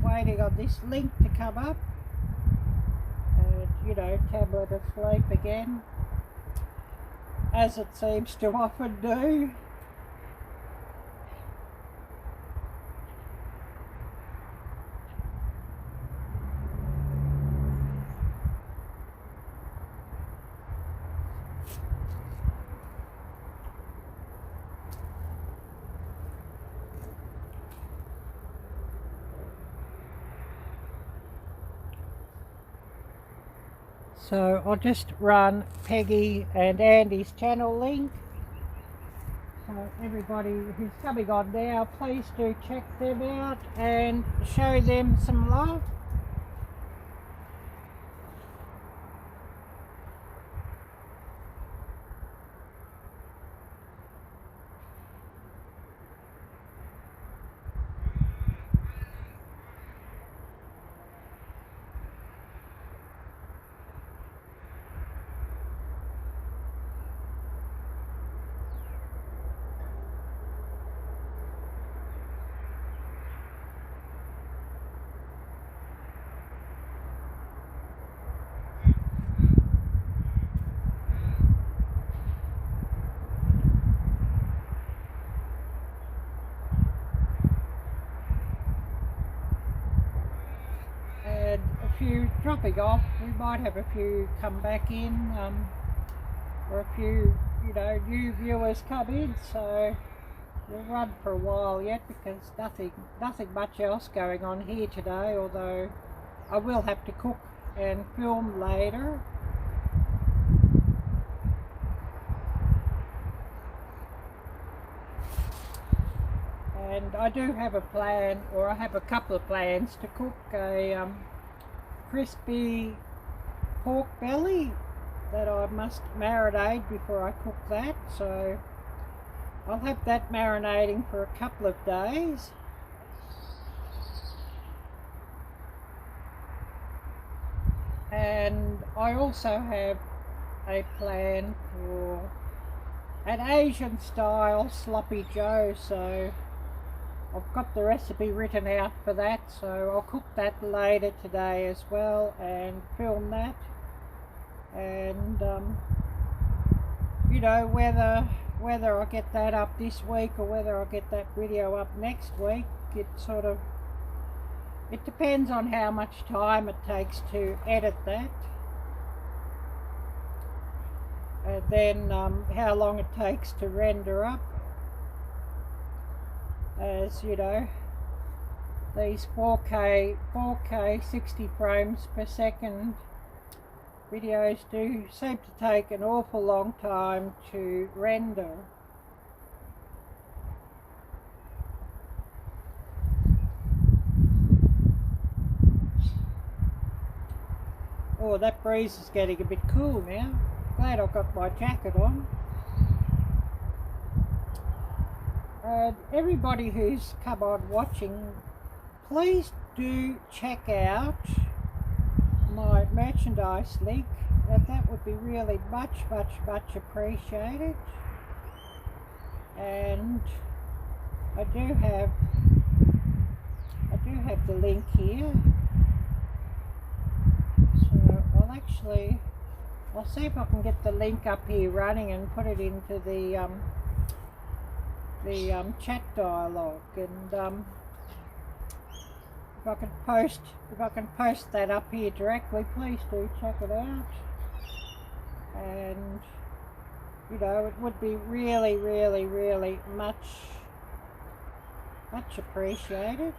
S1: Waiting on this link to come up, and you know, tablet asleep again, as it seems to often do. So I'll just run Peggy and Andy's channel link. So everybody who's coming on now, please do check them out and show them some love. Few dropping off, we might have a few come back in, or a few, you know, new viewers come in, so we'll run for a while yet because nothing much else going on here today, although I will have to cook and film later. And I do have a plan, or I have a couple of plans to cook a crispy pork belly that I must marinate before I cook that, so I'll have that marinating for a couple of days. And I also have a plan for an Asian style sloppy joe, so I've got the recipe written out for that, so I'll cook that later today as well and film that. And you know, whether I get that up this week or whether I get that video up next week, it depends on how much time it takes to edit that, and then how long it takes to render up. As you know, these 4K 60 frames per second videos do seem to take an awful long time to render. Oh, that breeze is getting a bit cool now. Glad I've got my jacket on. And everybody who's come on watching, please do check out my merchandise link. That would be really much appreciated. And I do have the link here, so I'll see if I can get the link up here running and put it into the chat dialogue, and if I can post that up here directly, please do check it out. And you know, it would be really much appreciated.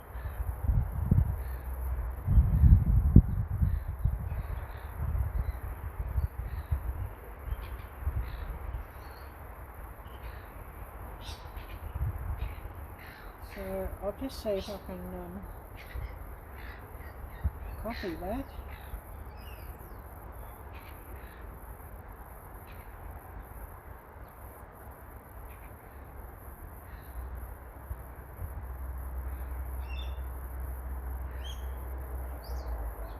S1: So I'll just see if I can copy that.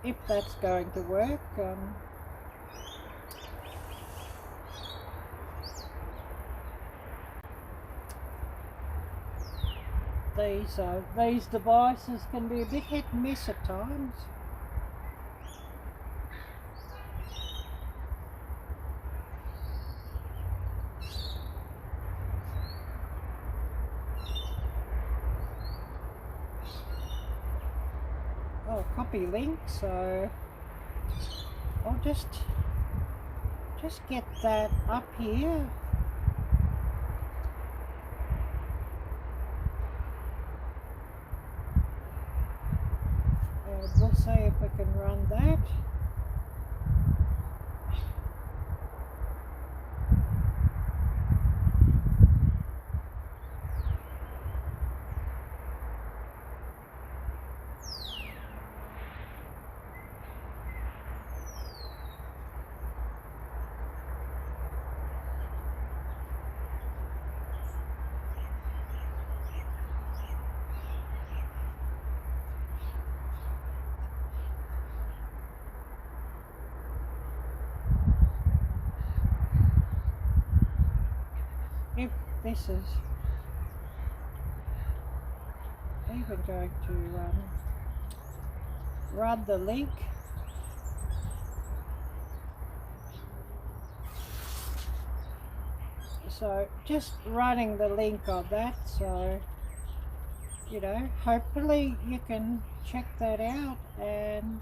S1: If that's going to work. These devices can be a bit hit and miss at times. Oh, copy link, so I'll just get that up here. We'll see if we can run that. If this is even going to run the link, so just running the link on that, so you know, hopefully you can check that out. And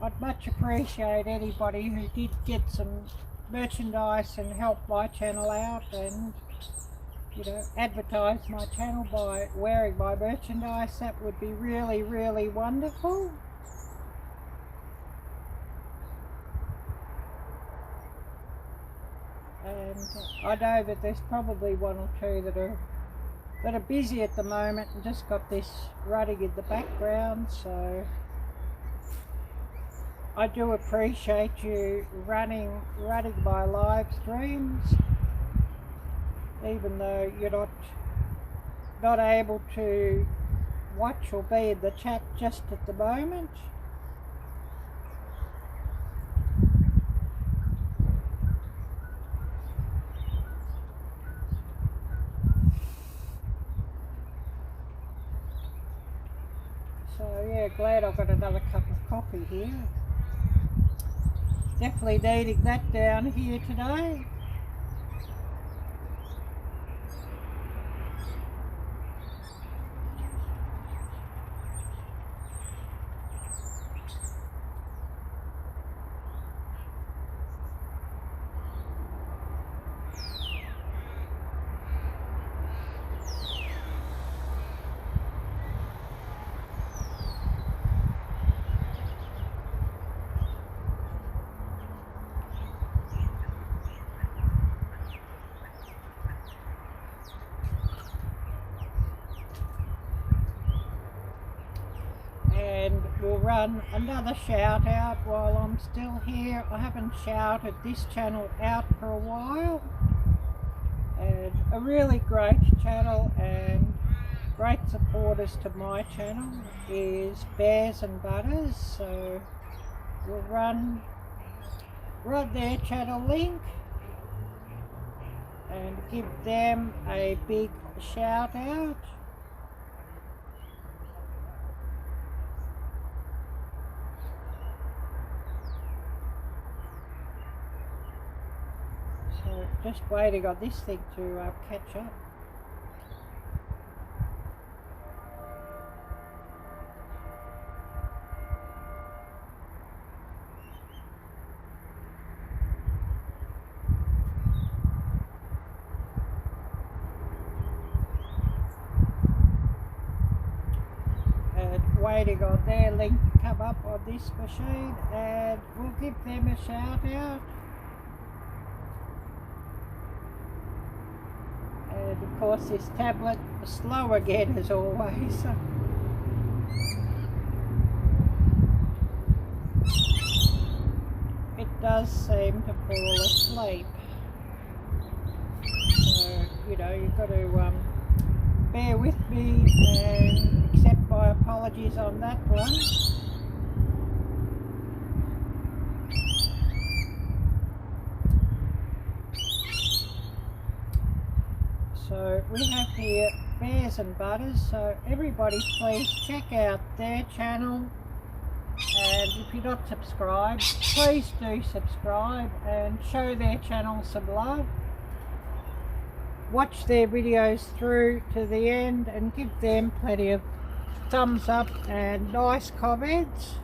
S1: I'd much appreciate anybody who did get some merchandise and help my channel out, and you know, advertise my channel by wearing my merchandise. That would be really wonderful. And I know that there's probably one or two that are busy at the moment and just got this running in the background, so I do appreciate you running my live streams, even though you're not able to watch or be in the chat just at the moment. So yeah, glad I've got another cup of coffee here. Definitely needing that down here today. And we'll run another shout out while I'm still here. I haven't shouted this channel out for a while. and a really great channel and great supporters to my channel is Bears and Butters, so we'll run their channel link and give them a big shout out. So just waiting on this thing to catch up. Waiting on their link to come up on this machine, and we'll give them a shout out. And of course this tablet is slow again as always. It does seem to fall asleep. So, you know, you've got to bear with me and accept my apologies on that one. So we have here Bears and Butters, so everybody please check out their channel, and if you're not subscribed, please do subscribe and show their channel some love. Watch their videos through to the end and give them plenty of thumbs up and nice comments.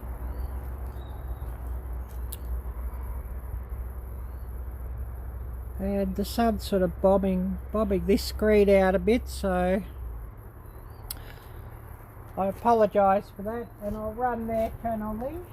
S1: And the sun's sort of bobbing this screen out a bit, so I apologise for that, and I'll run their channel link.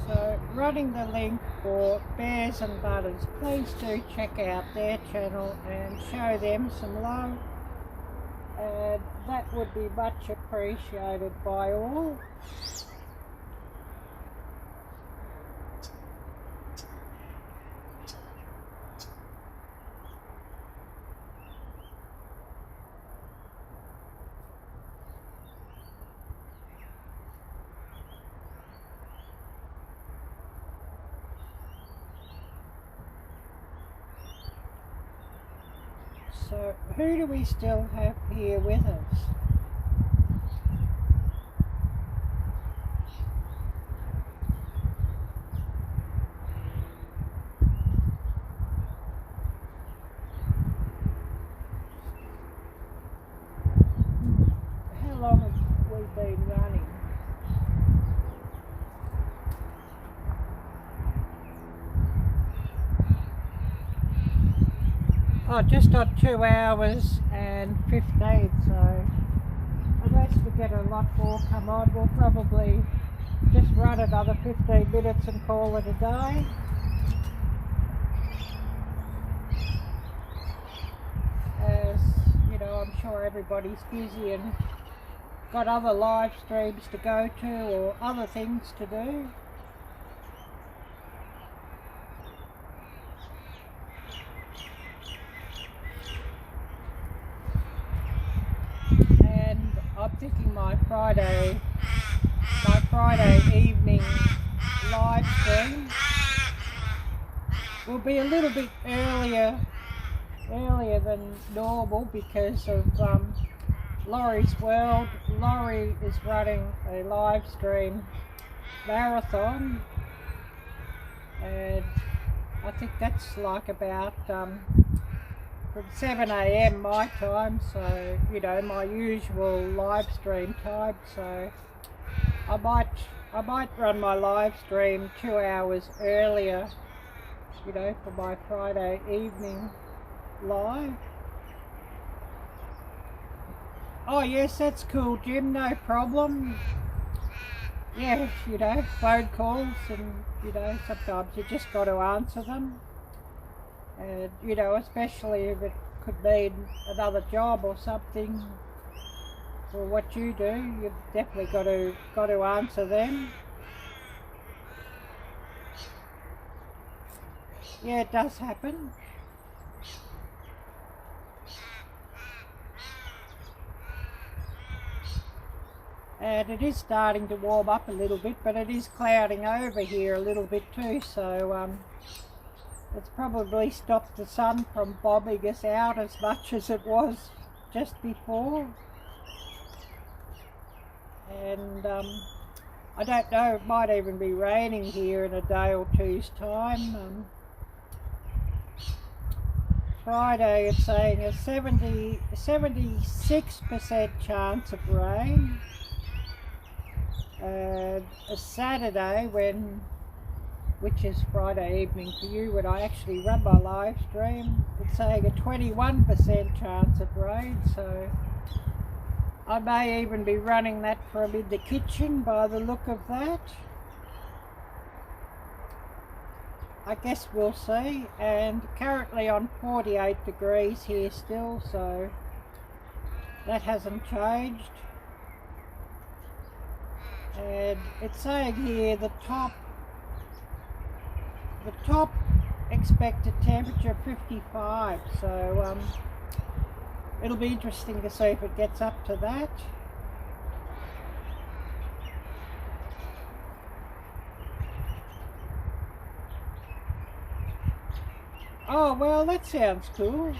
S1: So running the link for Bears and Butters, please do check out their channel and show them some love, and that would be much appreciated by all. So who do we still have here with us? How long have we been running? Oh, just on 2 hours and 15, so unless we get a lot more come on, we'll probably just run another 15 minutes and call it a day. As you know, I'm sure everybody's busy and got other live streams to go to or other things to do. I'm thinking my Friday evening live stream will be a little bit earlier than normal because of Laurie's World. Laurie is running a live stream marathon, and I think that's like about from 7 AM my time, so you know, my usual live stream time. So I might run my live stream 2 hours earlier, you know, for my Friday evening live. Oh yes, that's cool, Jim, no problem. Yeah, you know, phone calls, and you know, sometimes you just got to answer them. And you know, especially if it could mean another job or something, or what you do, you've definitely got to answer them. Yeah, it does happen. And it is starting to warm up a little bit, but it is clouding over here a little bit too, so it's probably stopped the sun from bombing us out as much as it was just before. And I don't know, it might even be raining here in a day or two's time. Friday it's saying a 76% chance of rain. A Saturday, which is Friday evening for you when I actually run my live stream, it's saying a 21% chance of rain, so I may even be running that from in the kitchen by the look of that. I guess we'll see. And currently on 48 degrees here still, so that hasn't changed. And it's saying here the top expected temperature 55, so it'll be interesting to see if it gets up to that. Oh well, that sounds cool.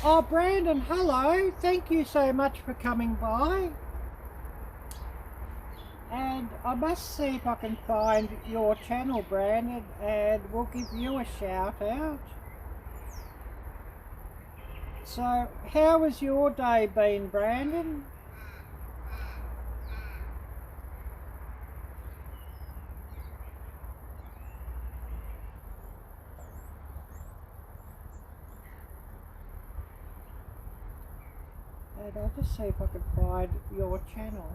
S1: Oh Brandon, hello, thank you so much for coming by. And I must see if I can find your channel, Brandon, and we'll give you a shout out. So, how has your day been, Brandon? And I'll just see if I can find your channel.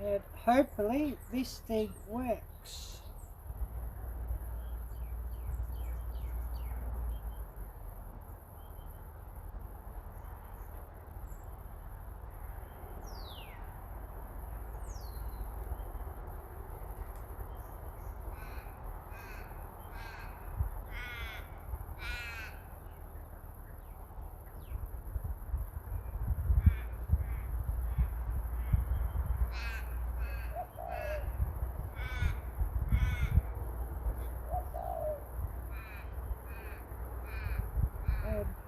S1: And hopefully this thing works.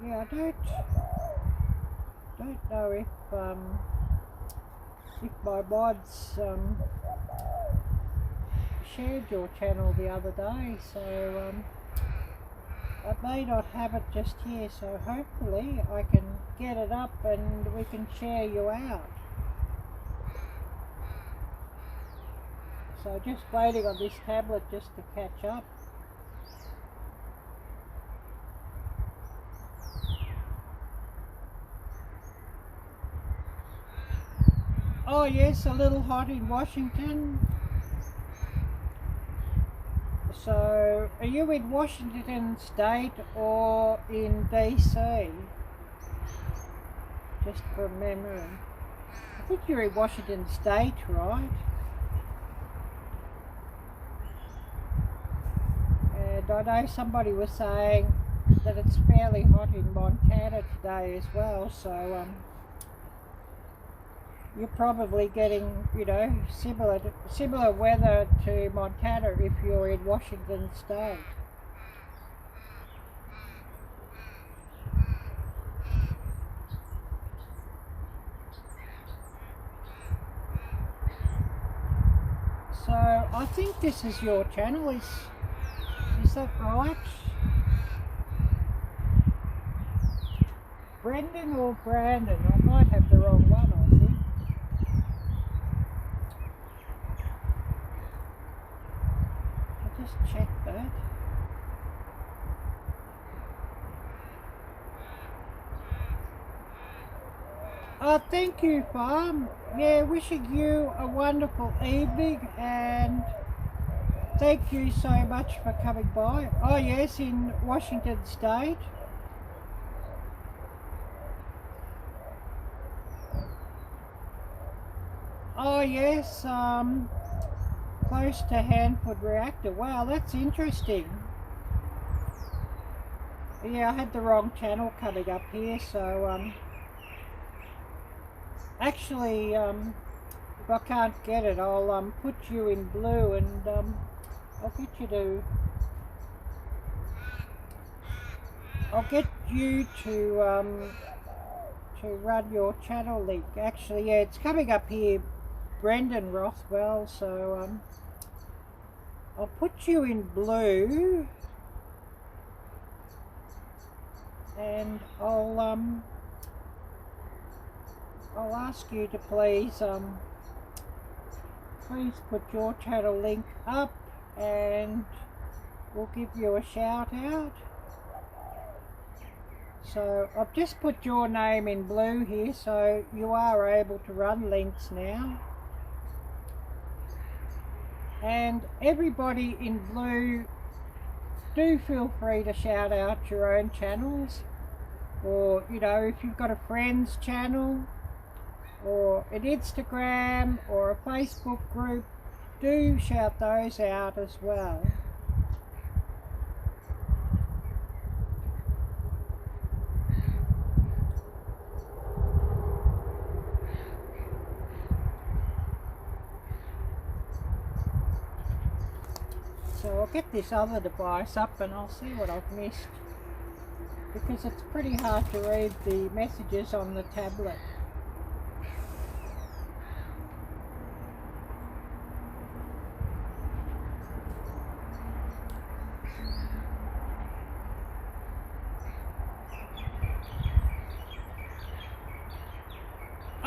S1: Yeah, I don't know if my mods shared your channel the other day, so I may not have it just here, so hopefully I can get it up and we can share you out. So just waiting on this tablet just to catch up. Oh yes, a little hot in Washington. So, are you in Washington State or in DC? just from memory. I think you're in Washington State, right? And I know somebody was saying that it's fairly hot in Montana today as well, so you're probably getting, you know, similar weather to Montana if you're in Washington State. So I think this is your channel, is that right? Brendan or Brandon? I might have the wrong one, I think. I'll just check that. Oh, thank you, Farm. Yeah, wishing you a wonderful evening, and thank you so much for coming by. Oh yes, in Washington State. Oh yes, close to Hanford Reactor. Wow, that's interesting. Yeah, I had the wrong channel coming up here, so actually, if I can't get it, I'll put you in blue, and I'll get you to run your channel link. Actually, yeah, it's coming up here, Brendan Rothwell, so I'll put you in blue, and I'll ask you to please put your channel link up, and we'll give you a shout out. So I've just put your name in blue here, so you are able to run links now. And everybody in blue, do feel free to shout out your own channels, or, you know, if you've got a friend's channel or an Instagram or a Facebook group, do shout those out as well. So I'll get this other device up and I'll see what I've missed, because it's pretty hard to read the messages on the tablet.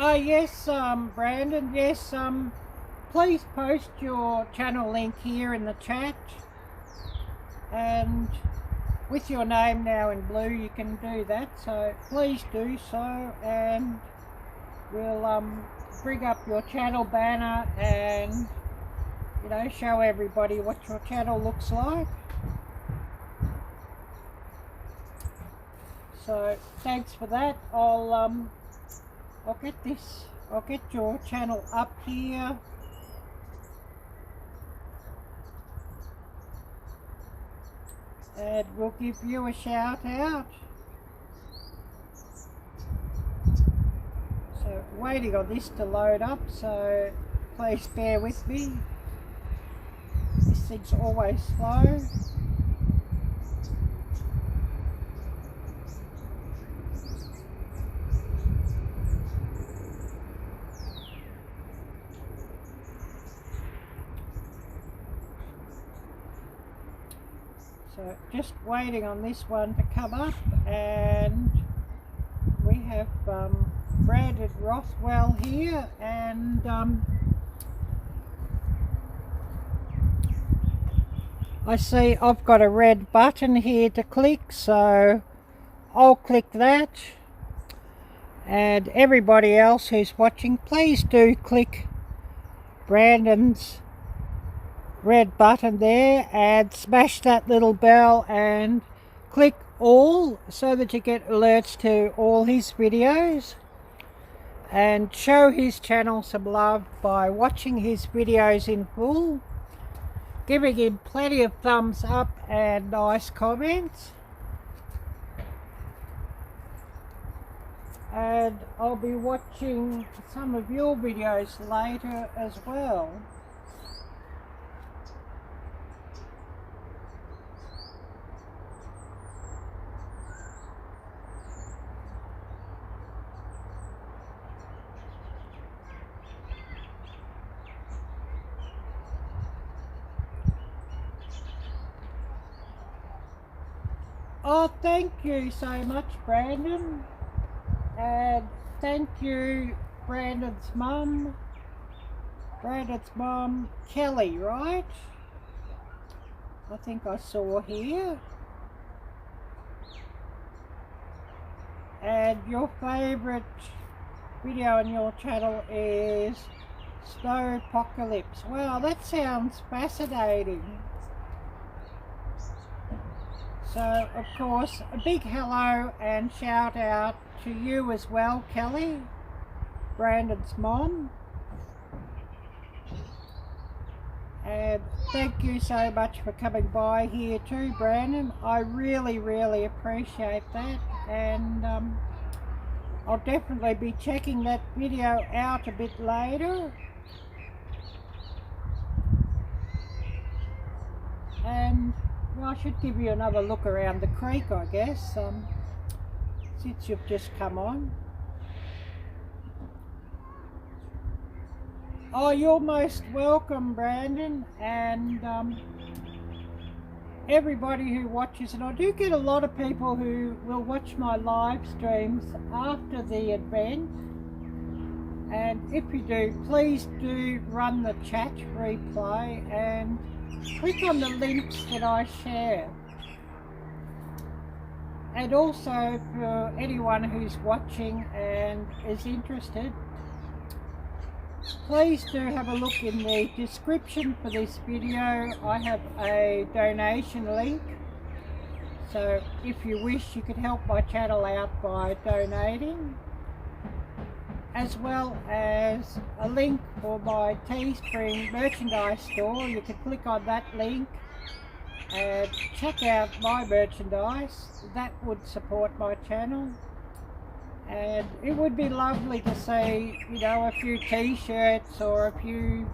S1: Oh yes, Brandon, yes, please post your channel link here in the chat, and with your name now in blue you can do that, so please do so, and we'll bring up your channel banner and, you know, show everybody what your channel looks like. So thanks for that. I'll get your channel up here. And we'll give you a shout out. So waiting on this to load up, so please bear with me. This thing's always slow. So just waiting on this one to come up, and we have Brandon Rothwell here, and I see I've got a red button here to click, so I'll click that, and everybody else who's watching, please do click Brandon's red button there and smash that little bell and click all, so that you get alerts to all his videos. and show his channel some love by watching his videos in full, giving him plenty of thumbs up and nice comments. And I'll be watching some of your videos later as well. Oh, thank you so much, Brandon. And thank you, Brandon's mum. Brandon's mum, Kelly, right? I think I saw here. And your favourite video on your channel is Snow Apocalypse. Wow, that sounds fascinating. So, of course, a big hello and shout out to you as well, Kelly, Brandon's mom. And thank you so much for coming by here too, Brandon. I really, really appreciate that. And I'll definitely be checking that video out a bit later. And well, I should give you another look around the creek, I guess, since you've just come on. Oh, you're most welcome, Brandon, and everybody who watches, and I do get a lot of people who will watch my live streams after the event. And if you do, please do run the chat replay and click on the links that I share. And also for anyone who's watching and is interested, please do have a look in the description for this video. I have a donation link, so if you wish you could help my channel out by donating, as well as a link for my Teespring merchandise store. You can click on that link and check out my merchandise. That would support my channel. And it would be lovely to see, you know, a few t-shirts or a few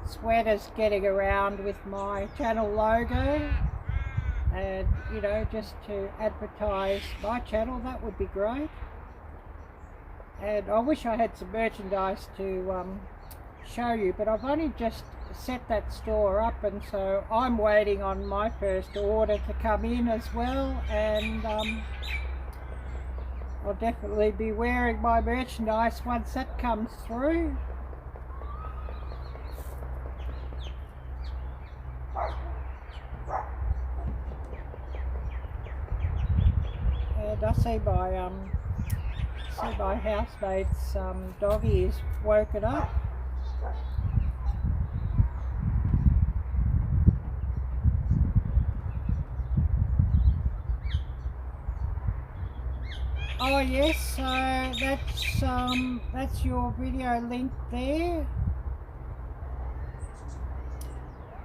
S1: sweaters getting around with my channel logo. And, you know, just to advertise my channel, that would be great. And I wish I had some merchandise to show you, but I've only just set that store up, and so I'm waiting on my first order to come in as well. And I'll definitely be wearing my merchandise once that comes through. And I see my housemate's doggy is woken up. Oh yes, so that's your video link there.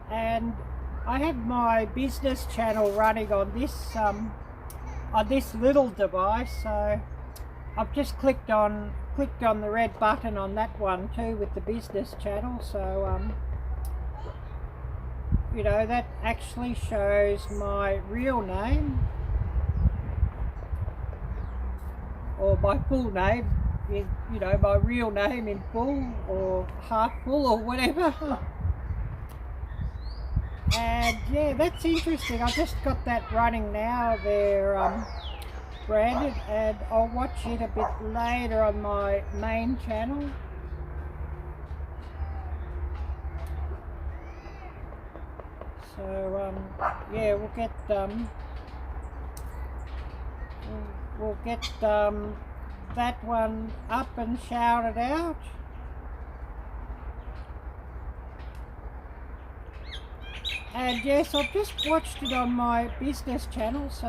S1: And I have my business channel running on this little device, so I've just clicked on the red button on that one too with the business channel. So you know, that actually shows my real name, or my full name, you know, my real name in full or half full or whatever. And yeah, that's interesting. I just got that running now there, Brandon, and I'll watch it a bit later on my main channel. So yeah, we'll get that one up and shouted out. And yes, I've just watched it on my business channel, so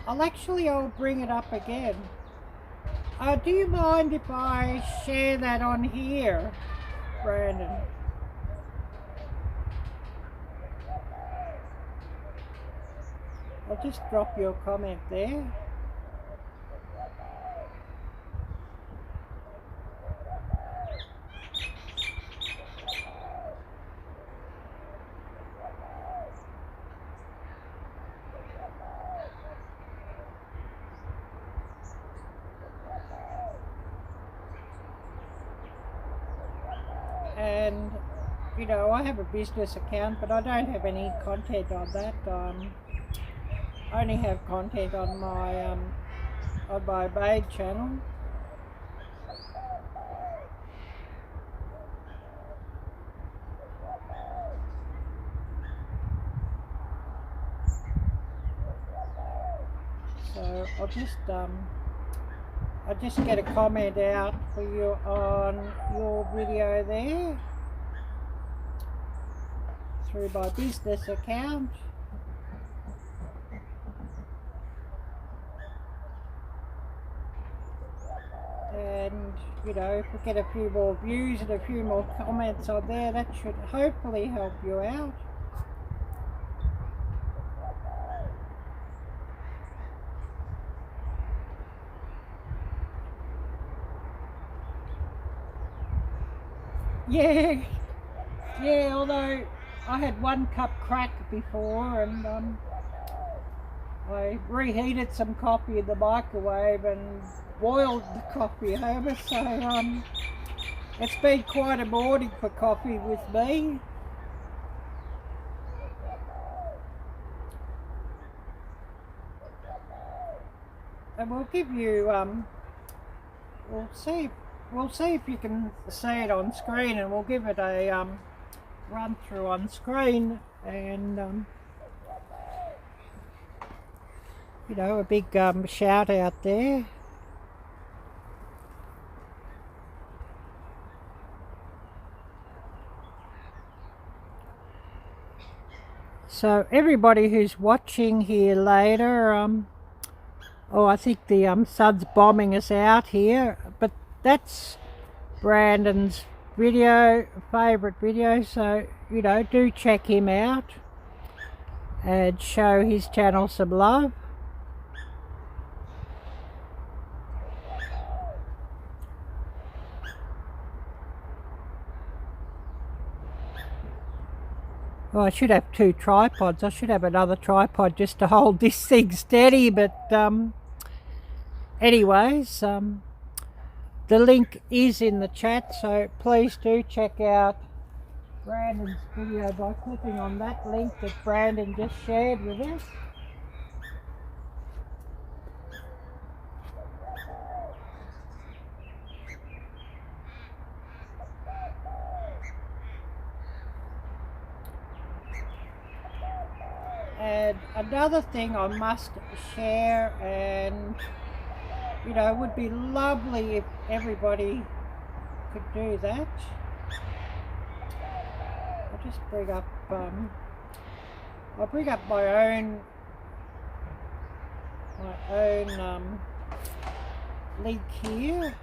S1: I'll bring it up again. Do you mind if I share that on here, Brandon? I'll just drop your comment there. And you know, I have a business account, but I don't have any content on that. I only have content on my main channel. So I'll just get a comment out for you on your video there through my business account. And you know, if we get a few more views and a few more comments on there, that should hopefully help you out. Yeah, although I had 1 cup crack before, and I reheated some coffee in the microwave and boiled the coffee over, so it's been quite a morning for coffee with me. And we'll give you we'll see if you can see it on screen, and we'll give it a run through on screen, and you know, a big shout out there. So everybody who's watching here later, oh, I think the sun's bombing us out here, but that's Brandon's favourite video, so you know, do check him out and show his channel some love. Oh, I should have 2 tripods. I should have another tripod just to hold this thing steady, but anyways, the link is in the chat, so please do check out Brandon's video by clicking on that link that Brandon just shared with us. And another thing I must share, and you know, it would be lovely if everybody could do that. I'll just bring up I'll bring up my own link here,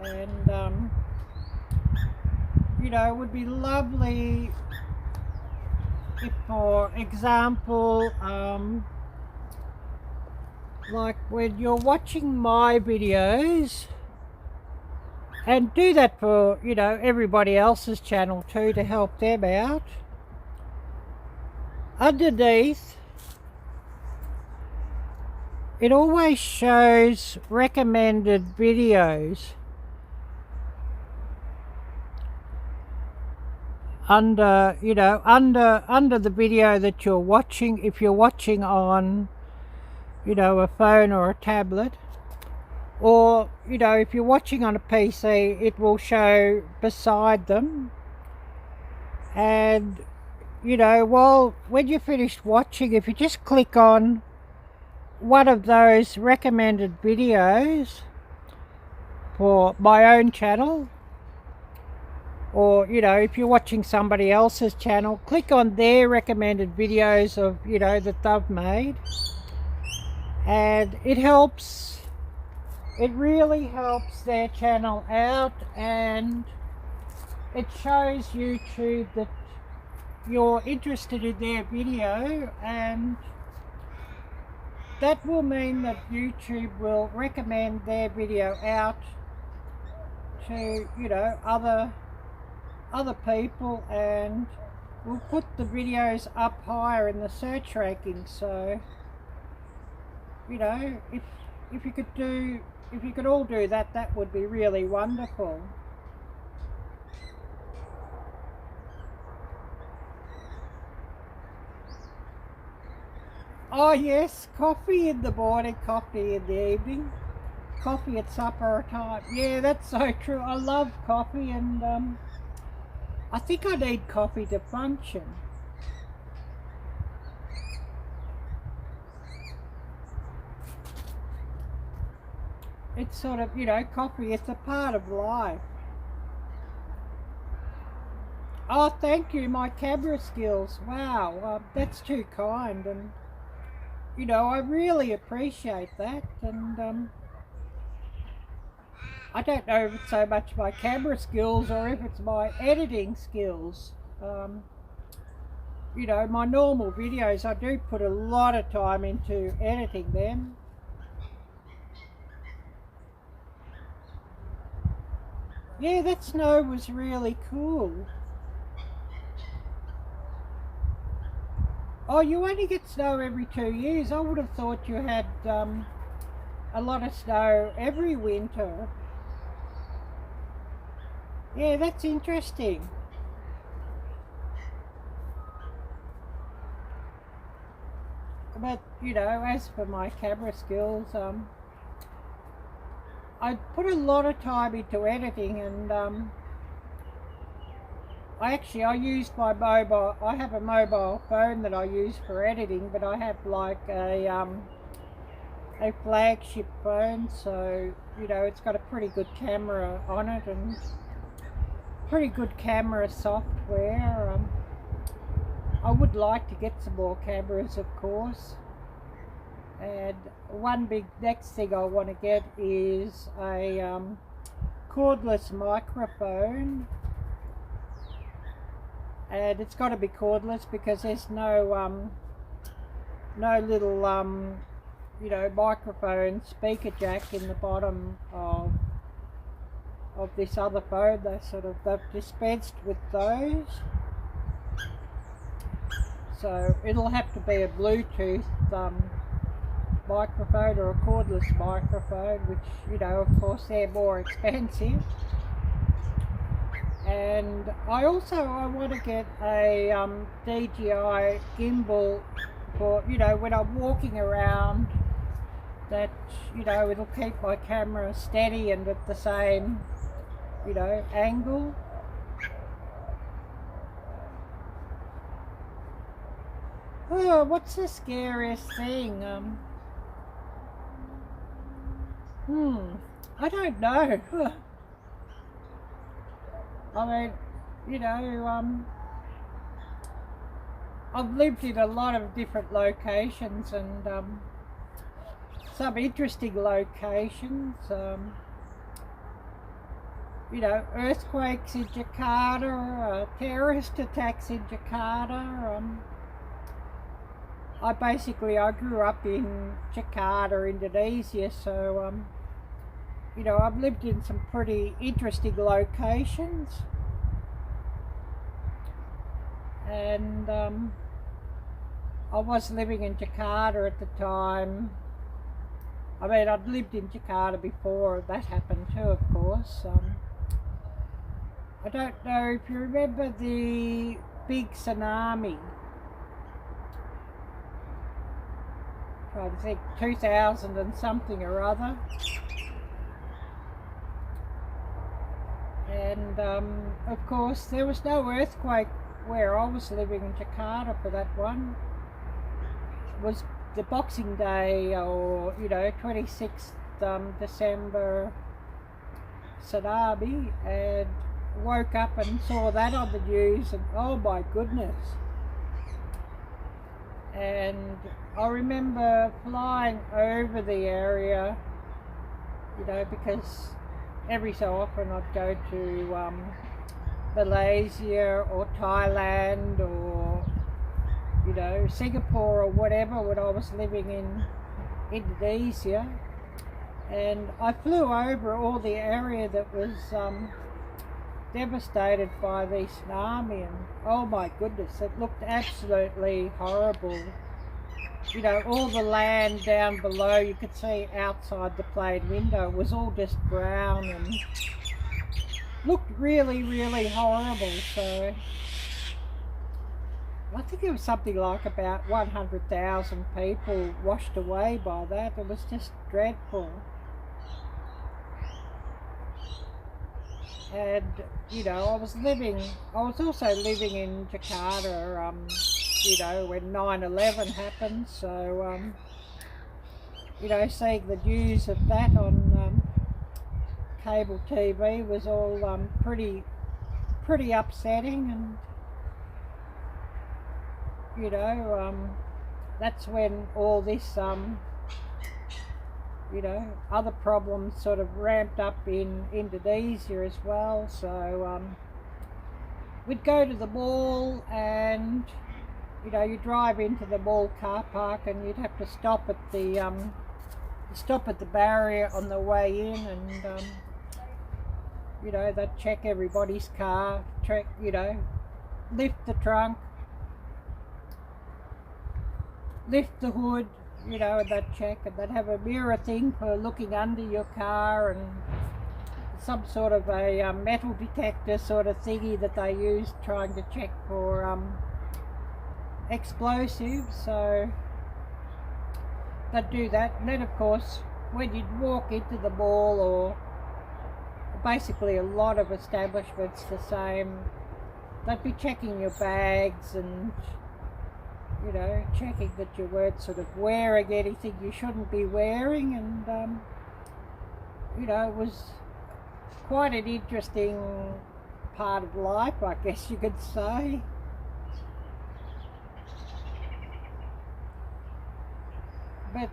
S1: and you know, it would be lovely if, for example, like when you're watching my videos, and do that for, you know, everybody else's channel too, to help them out. Underneath, it always shows recommended videos under, you know, under the video that you're watching. If you're watching on, you know, a phone or a tablet, or you know, if you're watching on a PC, it will show beside them. And you know, well, when you're finished watching, if you just click on one of those recommended videos for my own channel, or you know, if you're watching somebody else's channel, click on their recommended videos of, you know, that they've made, and it really helps their channel out, and it shows YouTube that you're interested in their video, and that will mean that YouTube will recommend their video out to, you know, other people, and will put the videos up higher in the search rankings. So, you know, if you could all do that, that would be really wonderful. Oh yes, coffee in the morning, coffee in the evening, coffee at supper time. Yeah, that's so true. I love coffee, and I think I need coffee to function. It's sort of, you know, coffee, it's a part of life. Oh, thank you, my camera skills. Wow, that's too kind, and you know, I really appreciate that. And I don't know if it's so much my camera skills or if it's my editing skills. You know, my normal videos, I do put a lot of time into editing them. Yeah, that snow was really cool. Oh, you only get snow every 2 years. I would have thought you had a lot of snow every winter. Yeah, that's interesting. But, you know, as for my camera skills, I put a lot of time into editing, and I used my mobile. I have a mobile phone that I use for editing, but I have like a flagship phone, so you know it's got a pretty good camera on it and pretty good camera software. I would like to get some more cameras, of course. And one big next thing I want to get is a cordless microphone. And it's got to be cordless because there's no little you know, microphone speaker jack in the bottom of this other phone. They've dispensed with those, so it'll have to be a Bluetooth microphone or a cordless microphone, which, you know, of course they're more expensive. And I want to get a DJI gimbal for, you know, when I'm walking around, that, you know, it'll keep my camera steady and at the same, you know, angle. Oh, what's the scariest thing? I don't know. I mean, you know, I've lived in a lot of different locations, and some interesting locations. You know, earthquakes in Jakarta, terrorist attacks in Jakarta. I grew up in Jakarta, Indonesia, so you know, I've lived in some pretty interesting locations. And I was living in Jakarta at the time. I mean, I'd lived in Jakarta before that happened too, of course. I don't know if you remember the big tsunami. I'm trying to think, 2000 and something or other. And of course there was no earthquake where I was living in Jakarta for that one. It was the Boxing Day, or, you know, 26th December tsunami, and woke up and saw that on the news, and oh my goodness. And I remember flying over the area, you know, because every so often I'd go to Malaysia or Thailand or, you know, Singapore or whatever when I was living in Indonesia. And I flew over all the area that was devastated by the tsunami, and oh my goodness, it looked absolutely horrible. You know, all the land down below, you could see outside the plane window, it was all just brown and looked really, really horrible. So I think it was something like about 100,000 people washed away by that. It was just dreadful. And, you know, I was also living in Jakarta, you know, when 9/11 happened. So, you know, seeing the news of that on cable TV was all pretty upsetting. And, you know, that's when all this you know, other problems sort of ramped up in Indonesia as well. So we'd go to the mall, and, you know, you drive into the mall car park and you'd have to stop at the barrier on the way in, and you know, they'd check everybody's car, you know, lift the trunk, lift the hood, you know, and they'd check, and they'd have a mirror thing for looking under your car, and some sort of a metal detector sort of thingy that they used trying to check for explosives. So they'd do that. And then, of course, when you'd walk into the mall, or basically a lot of establishments the same, they'd be checking your bags and, you know, checking that you weren't sort of wearing anything you shouldn't be wearing. And you know, it was quite an interesting part of life, I guess you could say. But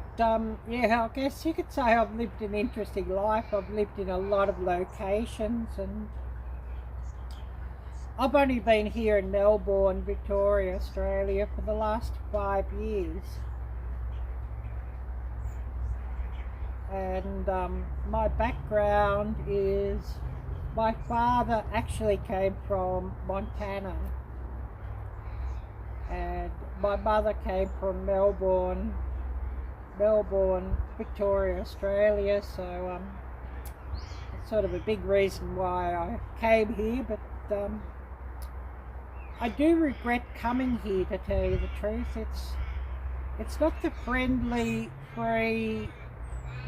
S1: yeah, I guess you could say I've lived an interesting life. I've lived in a lot of locations, and I've only been here in Melbourne, Victoria, Australia for the last 5 years. And my background is, my father actually came from Montana, and my mother came from Melbourne, Victoria, Australia. So it's sort of a big reason why I came here. But I do regret coming here, to tell you the truth. It's not the friendly, free,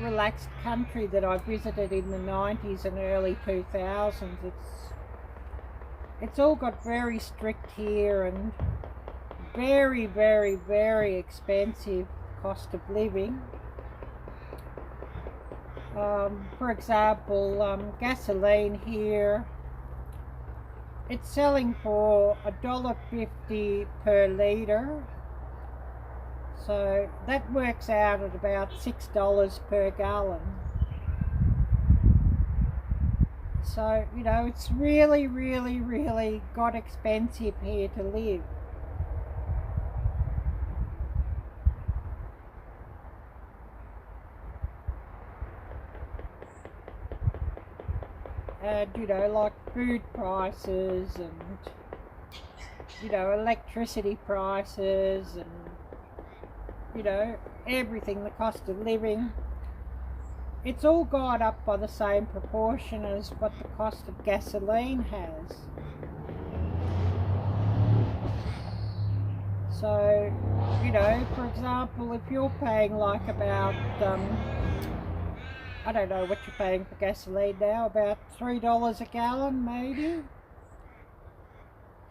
S1: relaxed country that I visited in the 90s and early 2000s. It's all got very strict here, and very, very, very expensive cost of living. For example, gasoline here, it's selling for $1.50 per litre. So that works out at about $6 per gallon. So, you know, it's really, really, really got expensive here to live. And, you know, like food prices, and, you know, electricity prices, and, you know, everything, the cost of living, it's all gone up by the same proportion as what the cost of gasoline has. So, you know, for example, if you're paying like about, I don't know what you're paying for gasoline now, about $3 a gallon maybe.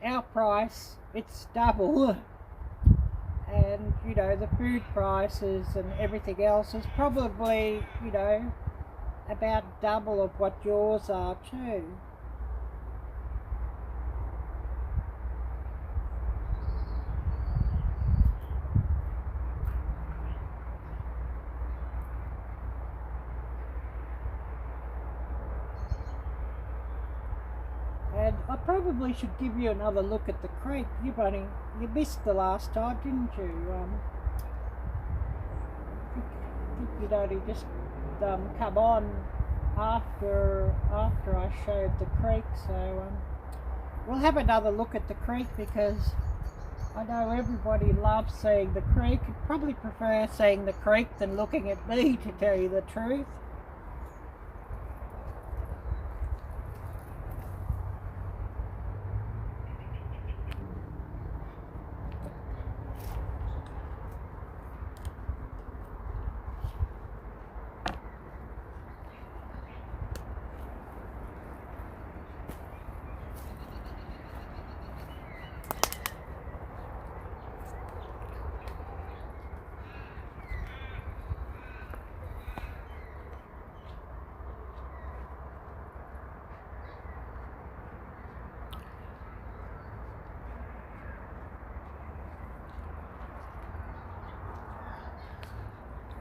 S1: Our price, it's double. And, you know, the food prices and everything else is probably, you know, about double of what yours are too. probably should give you another look at the creek. You missed the last time, didn't you? I think you'd only just come on after I showed the creek. So we'll have another look at the creek, because I know everybody loves seeing the creek. You'd probably prefer seeing the creek than looking at me, to tell you the truth.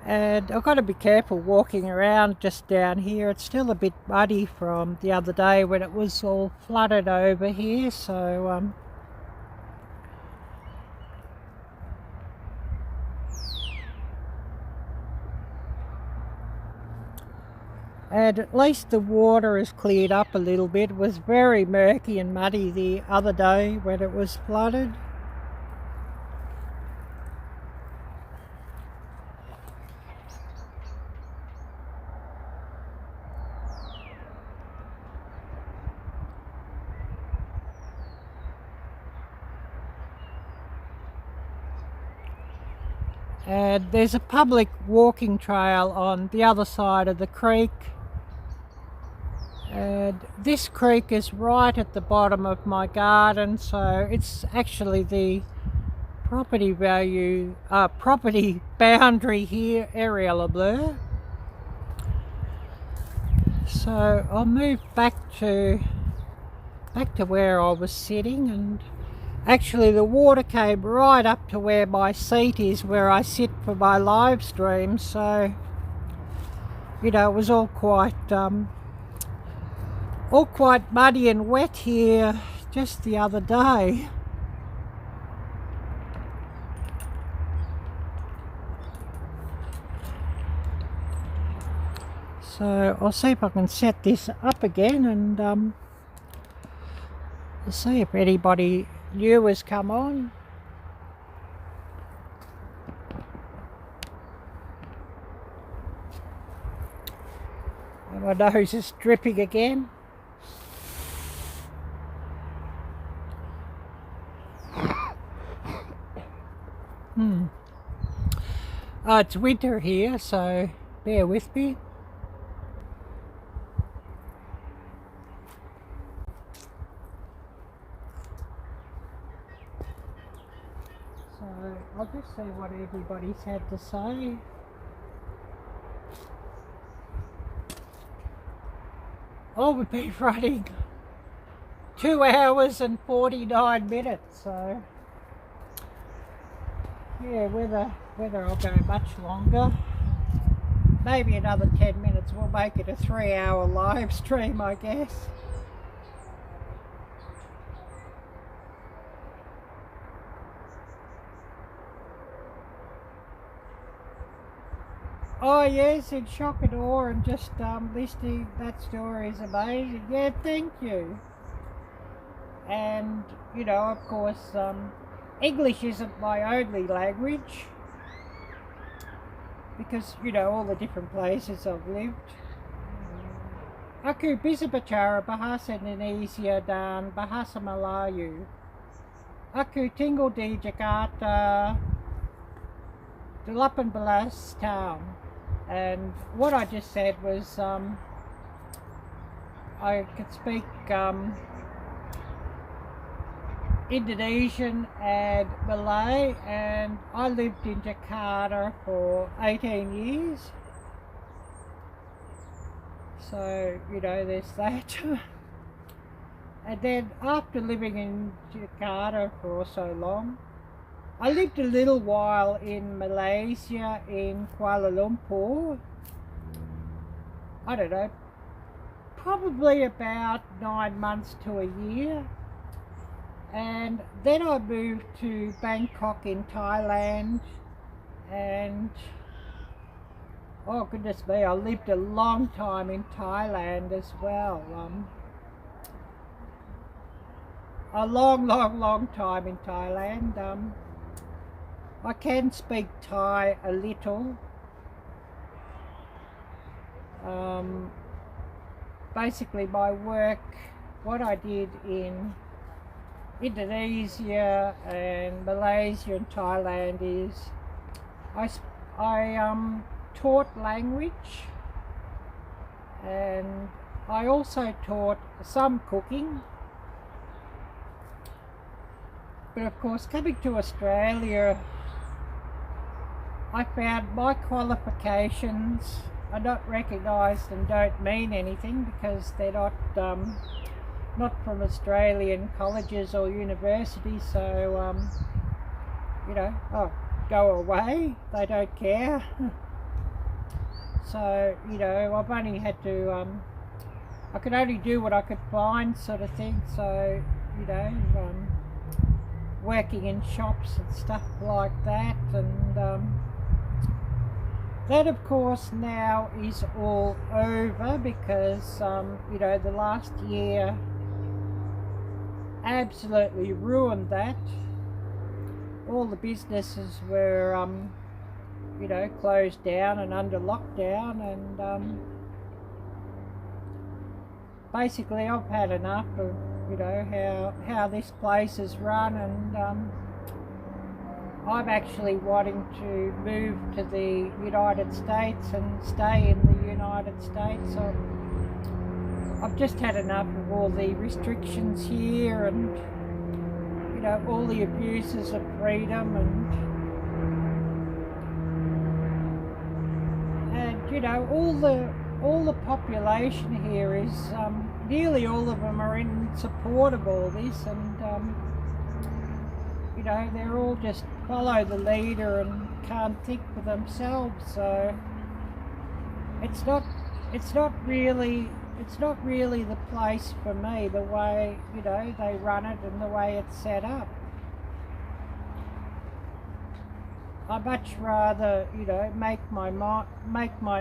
S1: And I've got to be careful walking around just down here. It's still a bit muddy from the other day when it was all flooded over here. So and at least the water has cleared up a little bit. It was very murky and muddy the other day when it was flooded. And there's a public walking trail on the other side of the creek. And this creek is right at the bottom of my garden, so it's actually the property boundary here, Arielle-Viking. So I'll move back to where I was sitting, and actually the water came right up to where my seat is, where I sit for my live stream. So, you know, it was all quite muddy and wet here just the other day. So I'll see if I can set this up again, and I'll see if anybody new has come on. And my nose is dripping again. It's winter here, so bear with me. So I'll just see what everybody's had to say. Oh, we've been running 2 hours and 49 minutes, so yeah, whether I'll go much longer, maybe another 10 minutes, we'll make it a 3-hour live stream, I guess. Oh yes, in shock and awe, and just listening, that story is amazing. Yeah, thank you. And, you know, of course, English isn't my only language, because, you know, all the different places I've lived. Aku bisa bicara bahasa Indonesia dan bahasa Melayu. Aku tinggal di Jakarta 18 tahun. And what I just said was I could speak Indonesian and Malay, and I lived in Jakarta for 18 years. So, you know, there's that. And then after living in Jakarta for so long, I lived a little while in Malaysia, in Kuala Lumpur. I don't know, probably about 9 months to a year. And then I moved to Bangkok in Thailand, and oh goodness me, I lived a long time in Thailand as well. A long time in Thailand. I can speak Thai a little. Basically my work, what I did in Indonesia and Malaysia and Thailand is I taught language, and I also taught some cooking. But of course, coming to Australia, I found my qualifications are not recognised and don't mean anything because they're not from Australian colleges or universities. So you know, go away. They don't care. So you know, I've only had to. I could only do what I could find, sort of thing. So you know. Working in shops and stuff like that, and that of course now is all over because you know, the last year absolutely ruined that. All the businesses were you know, closed down and under lockdown, and basically I've had enough of, you know, how this place is run, and I'm actually wanting to move to the United States and stay in the United States. So I've just had enough of all the restrictions here, and you know, all the abuses of freedom, and you know, all the population here is nearly all of them are in support of all this, and you know, they're all just follow the leader and can't think for themselves. So it's not really the place for me, the way, you know, they run it and the way it's set up. I'd much rather, you know, make my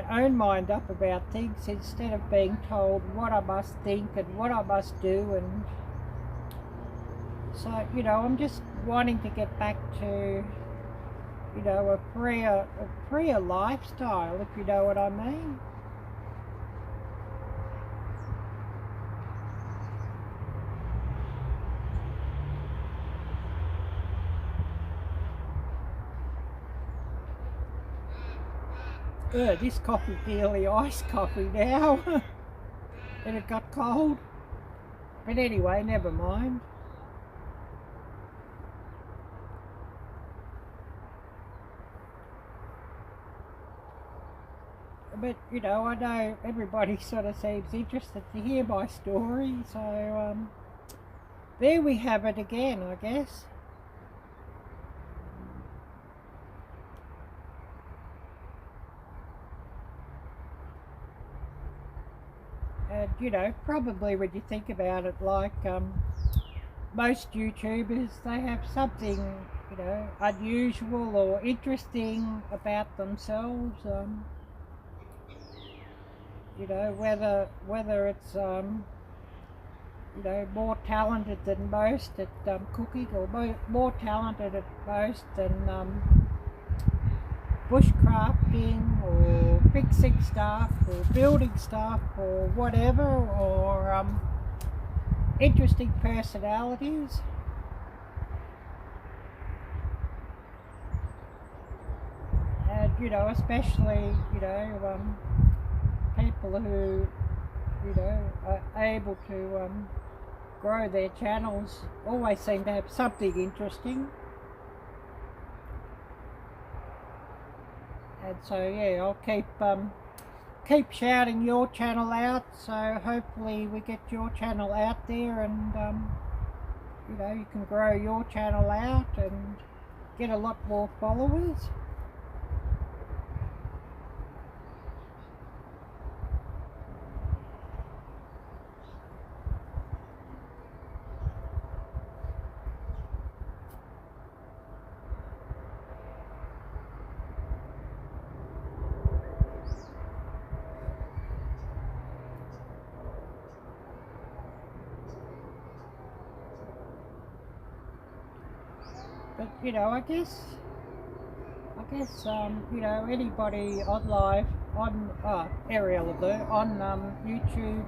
S1: own mind up about things instead of being told what I must think and what I must do. And so, you know, I'm just wanting to get back to, you know, a freer lifestyle, if you know what I mean. This coffee nearly iced coffee now. And it got cold. But anyway, never mind. But you know, I know everybody sort of seems interested to hear my story, so there we have it again, I guess. And you know, probably when you think about it, like most YouTubers, they have something, you know, unusual or interesting about themselves. You know, whether it's you know, more talented than most at cooking, or more talented at most than bushcrafting, or fixing stuff, or building stuff, or whatever, or interesting personalities. And you know, especially, you know, people who, you know, are able to grow their channels always seem to have something interesting. And so yeah, I'll keep shouting your channel out, so hopefully we get your channel out there, and you know, you can grow your channel out and get a lot more followers. you know, I guess, you know, anybody on live, on, Arielle-Viking, on YouTube,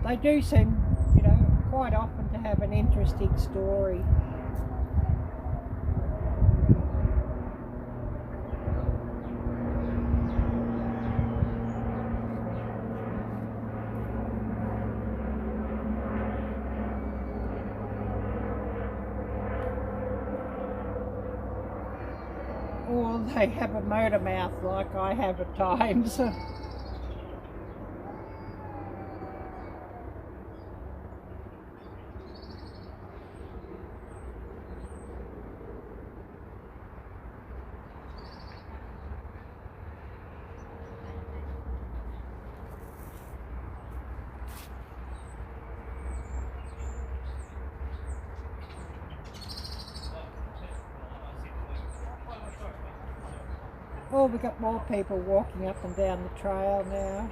S1: they do seem, you know, quite often to have an interesting story. Or they have a motor mouth like I have at times. Oh, we've got more people walking up and down the trail now.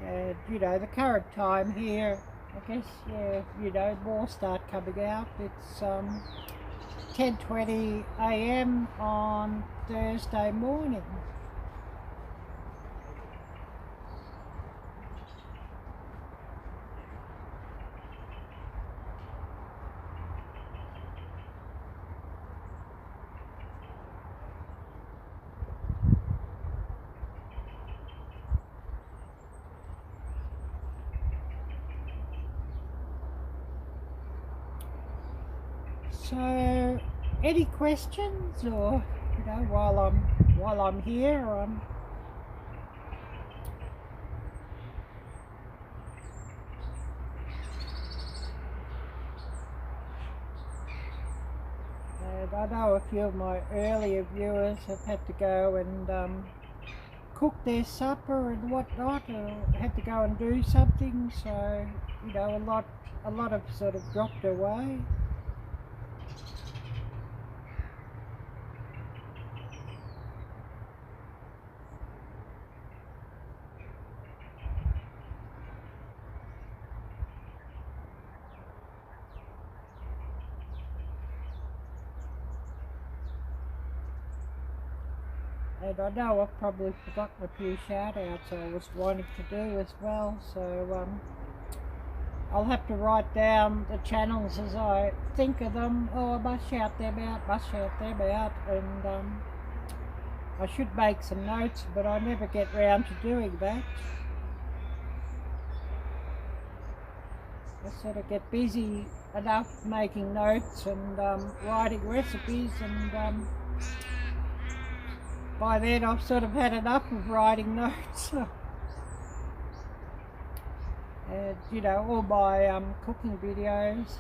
S1: And, you know, the current time here, I guess, yeah, you know, more start coming out. It's 10:20 a.m. on Thursday morning. So, any questions, or, you know, while I'm here, and I know a few of my earlier viewers have had to go and cook their supper and whatnot, or had to go and do something. So, you know, a lot have sort of dropped away. And I know I've probably forgotten a few shout-outs I was wanting to do as well, so I'll have to write down the channels as I think of them. Oh, I must shout them out, and I should make some notes, but I never get round to doing that. I sort of get busy enough making notes and writing recipes, and by then I've sort of had enough of writing notes. And, you know, all my cooking videos,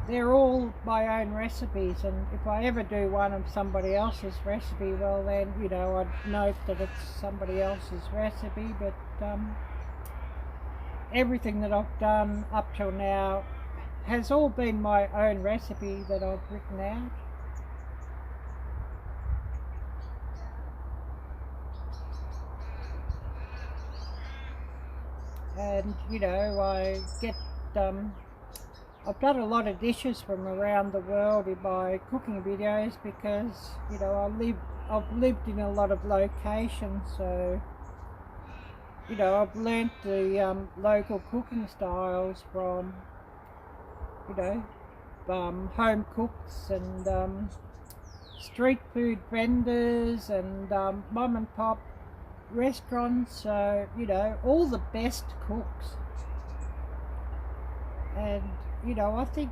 S1: they're all my own recipes, and if I ever do one of somebody else's recipe, well then, you know, I'd note that it's somebody else's recipe, but everything that I've done up till now has all been my own recipe that I've written out. And, you know, I get, I've done a lot of dishes from around the world in my cooking videos because, you know, I've lived in a lot of locations, so, you know, I've learnt the local cooking styles from, you know, home cooks and street food vendors and mom and pop restaurants, so, you know, all the best cooks. And, you know, I think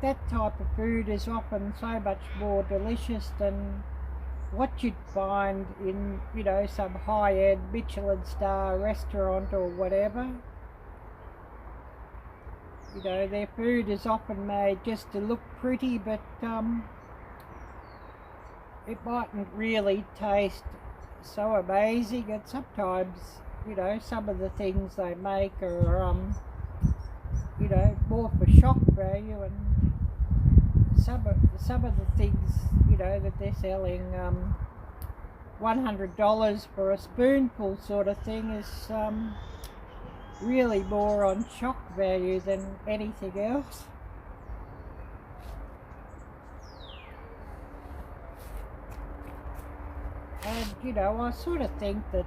S1: that type of food is often so much more delicious than what you'd find in, you know, some high-end Michelin star restaurant or whatever. You know, their food is often made just to look pretty, but it mightn't really taste so amazing, and sometimes, you know, some of the things they make are you know, more for shock value, and some of the things, you know, that they're selling $100 for a spoonful sort of thing is really more on shock value than anything else. And you know, I sort of think that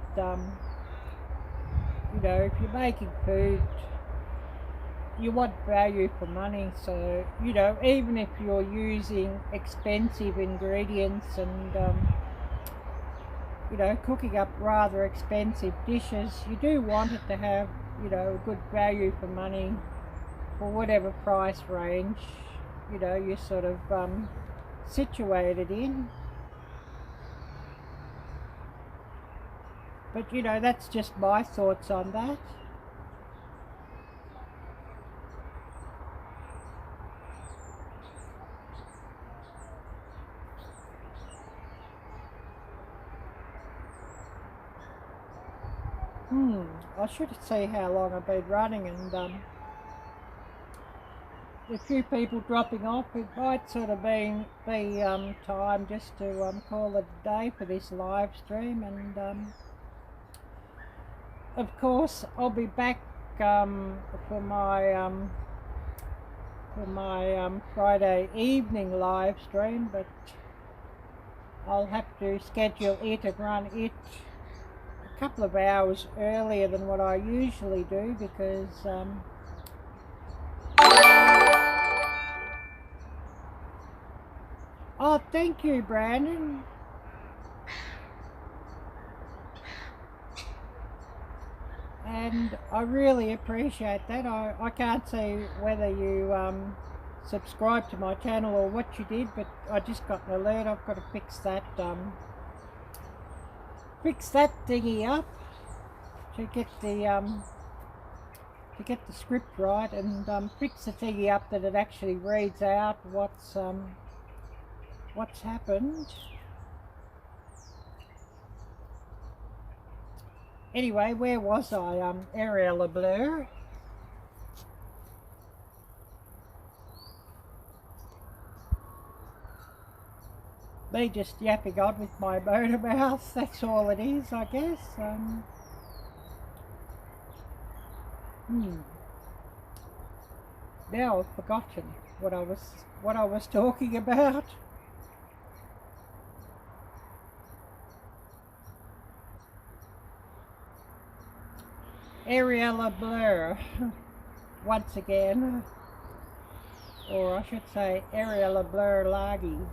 S1: you know, if you're making food, you want value for money. So you know, even if you're using expensive ingredients and you know, cooking up rather expensive dishes, you do want it to have, you know, good value for money for whatever price range, you know, you're sort of situated in. But you know, that's just my thoughts on that. I should see how long I've been running, and a few people dropping off, it might sort of be time just to call it a day for this live stream. And of course I'll be back for my Friday evening live stream, but I'll have to schedule it and run it a couple of hours earlier than what I usually do, because oh, thank you, Brandon. And I really appreciate that. I can't see whether you subscribed to my channel or what you did, but I just got an alert. I've got to fix that thingy up to get the script right, and fix the thingy up that it actually reads out what's happened. Anyway, where was I? Arielle-Viking. Me just yapping on with my motor mouth, that's all it is, I guess. Now I've forgotten what I was talking about. Arielle-Viking once again, or I should say Arielle-Viking,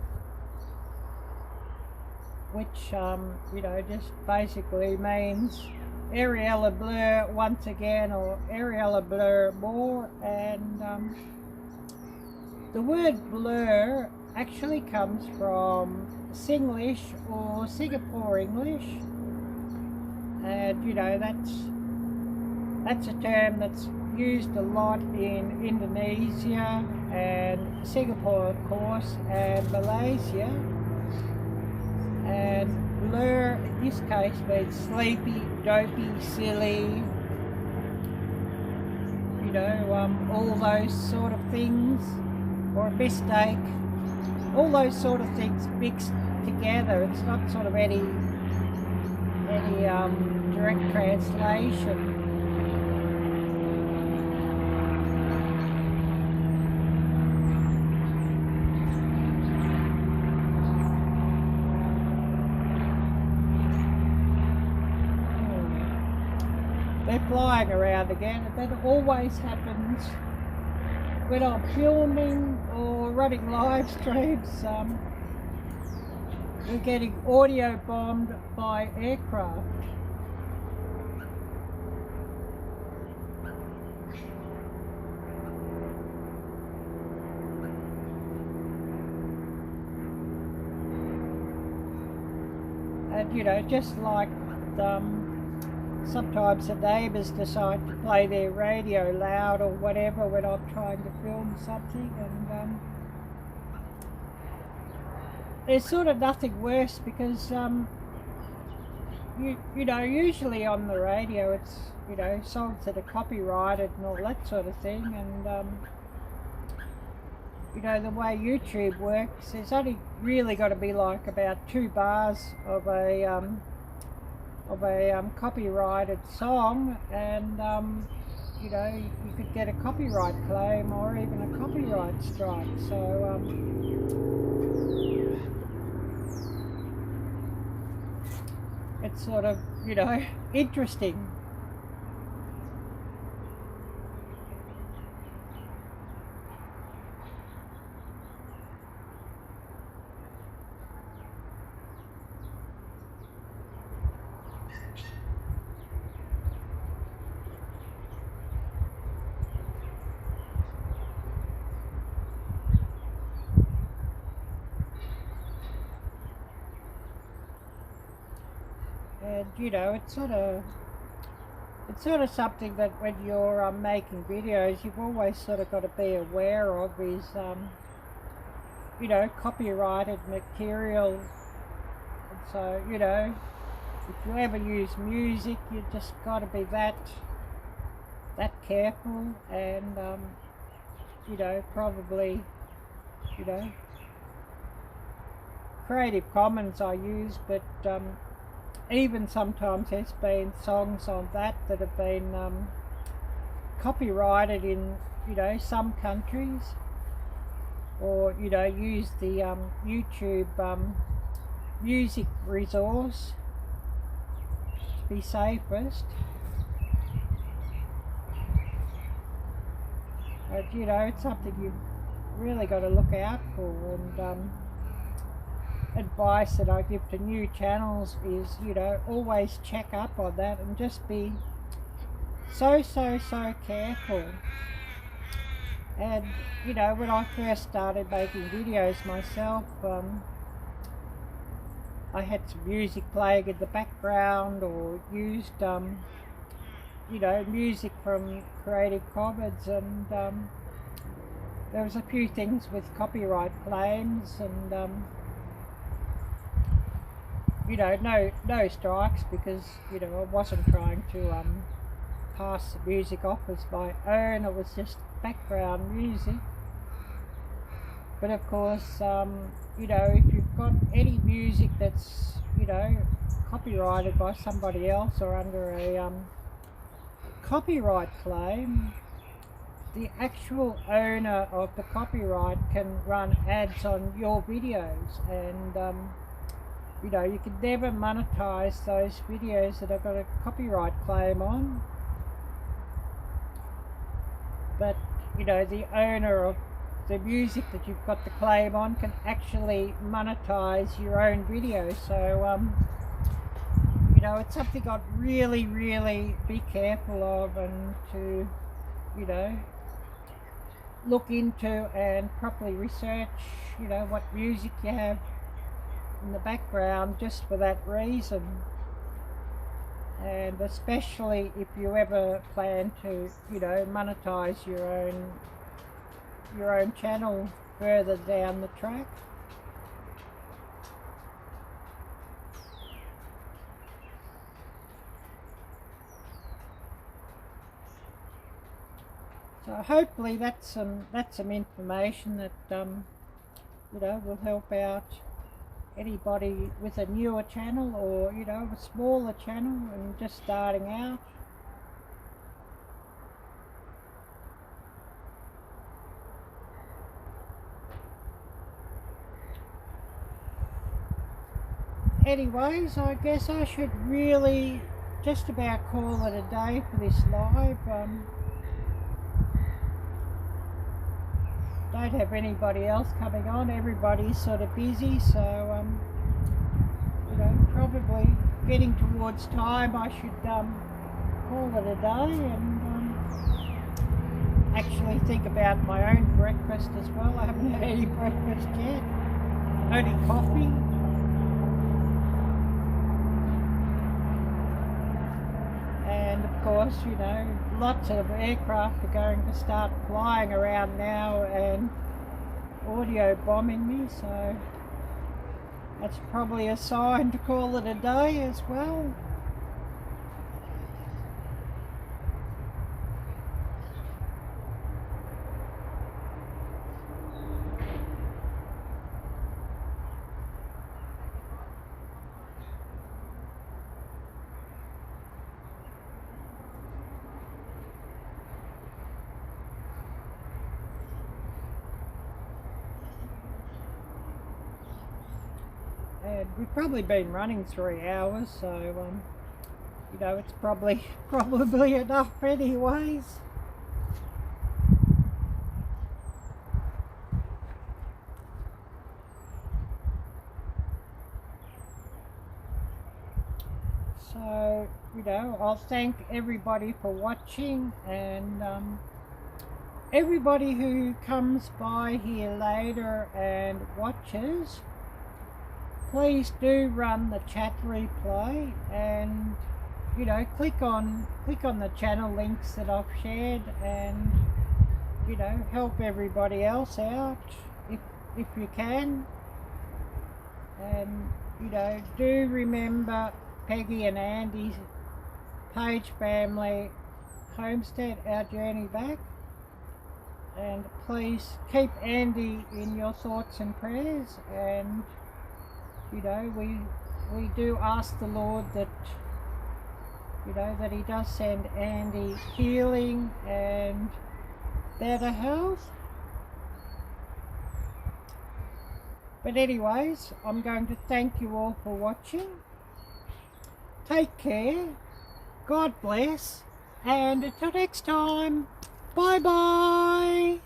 S1: which you know, just basically means Arielle-Viking once again, or Arielle-Viking more. And the word blur actually comes from Singlish or Singapore English, and you know, that's a term that's used a lot in Indonesia and Singapore, of course, and Malaysia. And blur in this case means sleepy, dopey, silly, you know, all those sort of things, or a mistake, all those sort of things mixed together. It's not sort of any direct translation. They're flying around again. That always happens when I'm filming or running live streams. We're getting audio bombed by aircraft. And you know, just like sometimes the neighbours decide to play their radio loud or whatever when I'm trying to film something, and there's sort of nothing worse, because you know, usually on the radio it's, you know, songs that are copyrighted and all that sort of thing, and you know, the way YouTube works, there's only really got to be like about 2 bars of a copyrighted song, and you know, you could get a copyright claim or even a copyright strike. So it's sort of, you know, interesting. And you know, it's sort of something that when you're making videos, you've always sort of got to be aware of is, you know, copyrighted material. And so, you know, if you ever use music, you just got to be that careful, and you know, probably, you know, Creative Commons I use, but even sometimes there's been songs on that have been copyrighted in, you know, some countries, or, you know, use the YouTube music resource to be safest. But, you know, it's something you've really got to look out for, and advice that I give to new channels is, you know, always check up on that and just be so careful. And, you know, when I first started making videos myself, I had some music playing in the background, or used, you know, music from Creative Commons, and there was a few things with copyright claims, and you know, no strikes, because, you know, I wasn't trying to pass the music off as my own. It was just background music. But of course, you know, if you've got any music that's, you know, copyrighted by somebody else or under a copyright claim, the actual owner of the copyright can run ads on your videos, and you know, you can never monetize those videos that have got a copyright claim on. But, you know, the owner of the music that you've got the claim on can actually monetize your own video. So, you know, it's something I'd really be careful of, and to, you know, look into and properly research, you know, what music you have in the background, just for that reason. And especially if you ever plan to, you know, monetize your own channel further down the track. So hopefully that's some information that you know, will help out anybody with a newer channel, or, you know, a smaller channel and just starting out. Anyways, I guess I should really just about call it a day for this live. Don't have anybody else coming on. Everybody's sort of busy, so you know, probably getting towards time. I should call it a day, and actually think about my own breakfast as well. I haven't had any breakfast yet, only coffee. And of course, you know, lots of aircraft are going to start flying around now and audio bombing me, so that's probably a sign to call it a day as well. And we've probably been running 3 hours, so you know, it's probably enough anyways. So, you know, I'll thank everybody for watching, and everybody who comes by here later and watches, please do run the chat replay, and you know, click on the channel links that I've shared, and you know, help everybody else out if you can. And you know, do remember Peggy and Andy's Page Family Homestead, Our Journey Back, and please keep Andy in your thoughts and prayers. And you know, we do ask the Lord that, you know, that he does send Andy healing and better health. But anyways, I'm going to thank you all for watching. Take care, God bless, and until next time, bye bye.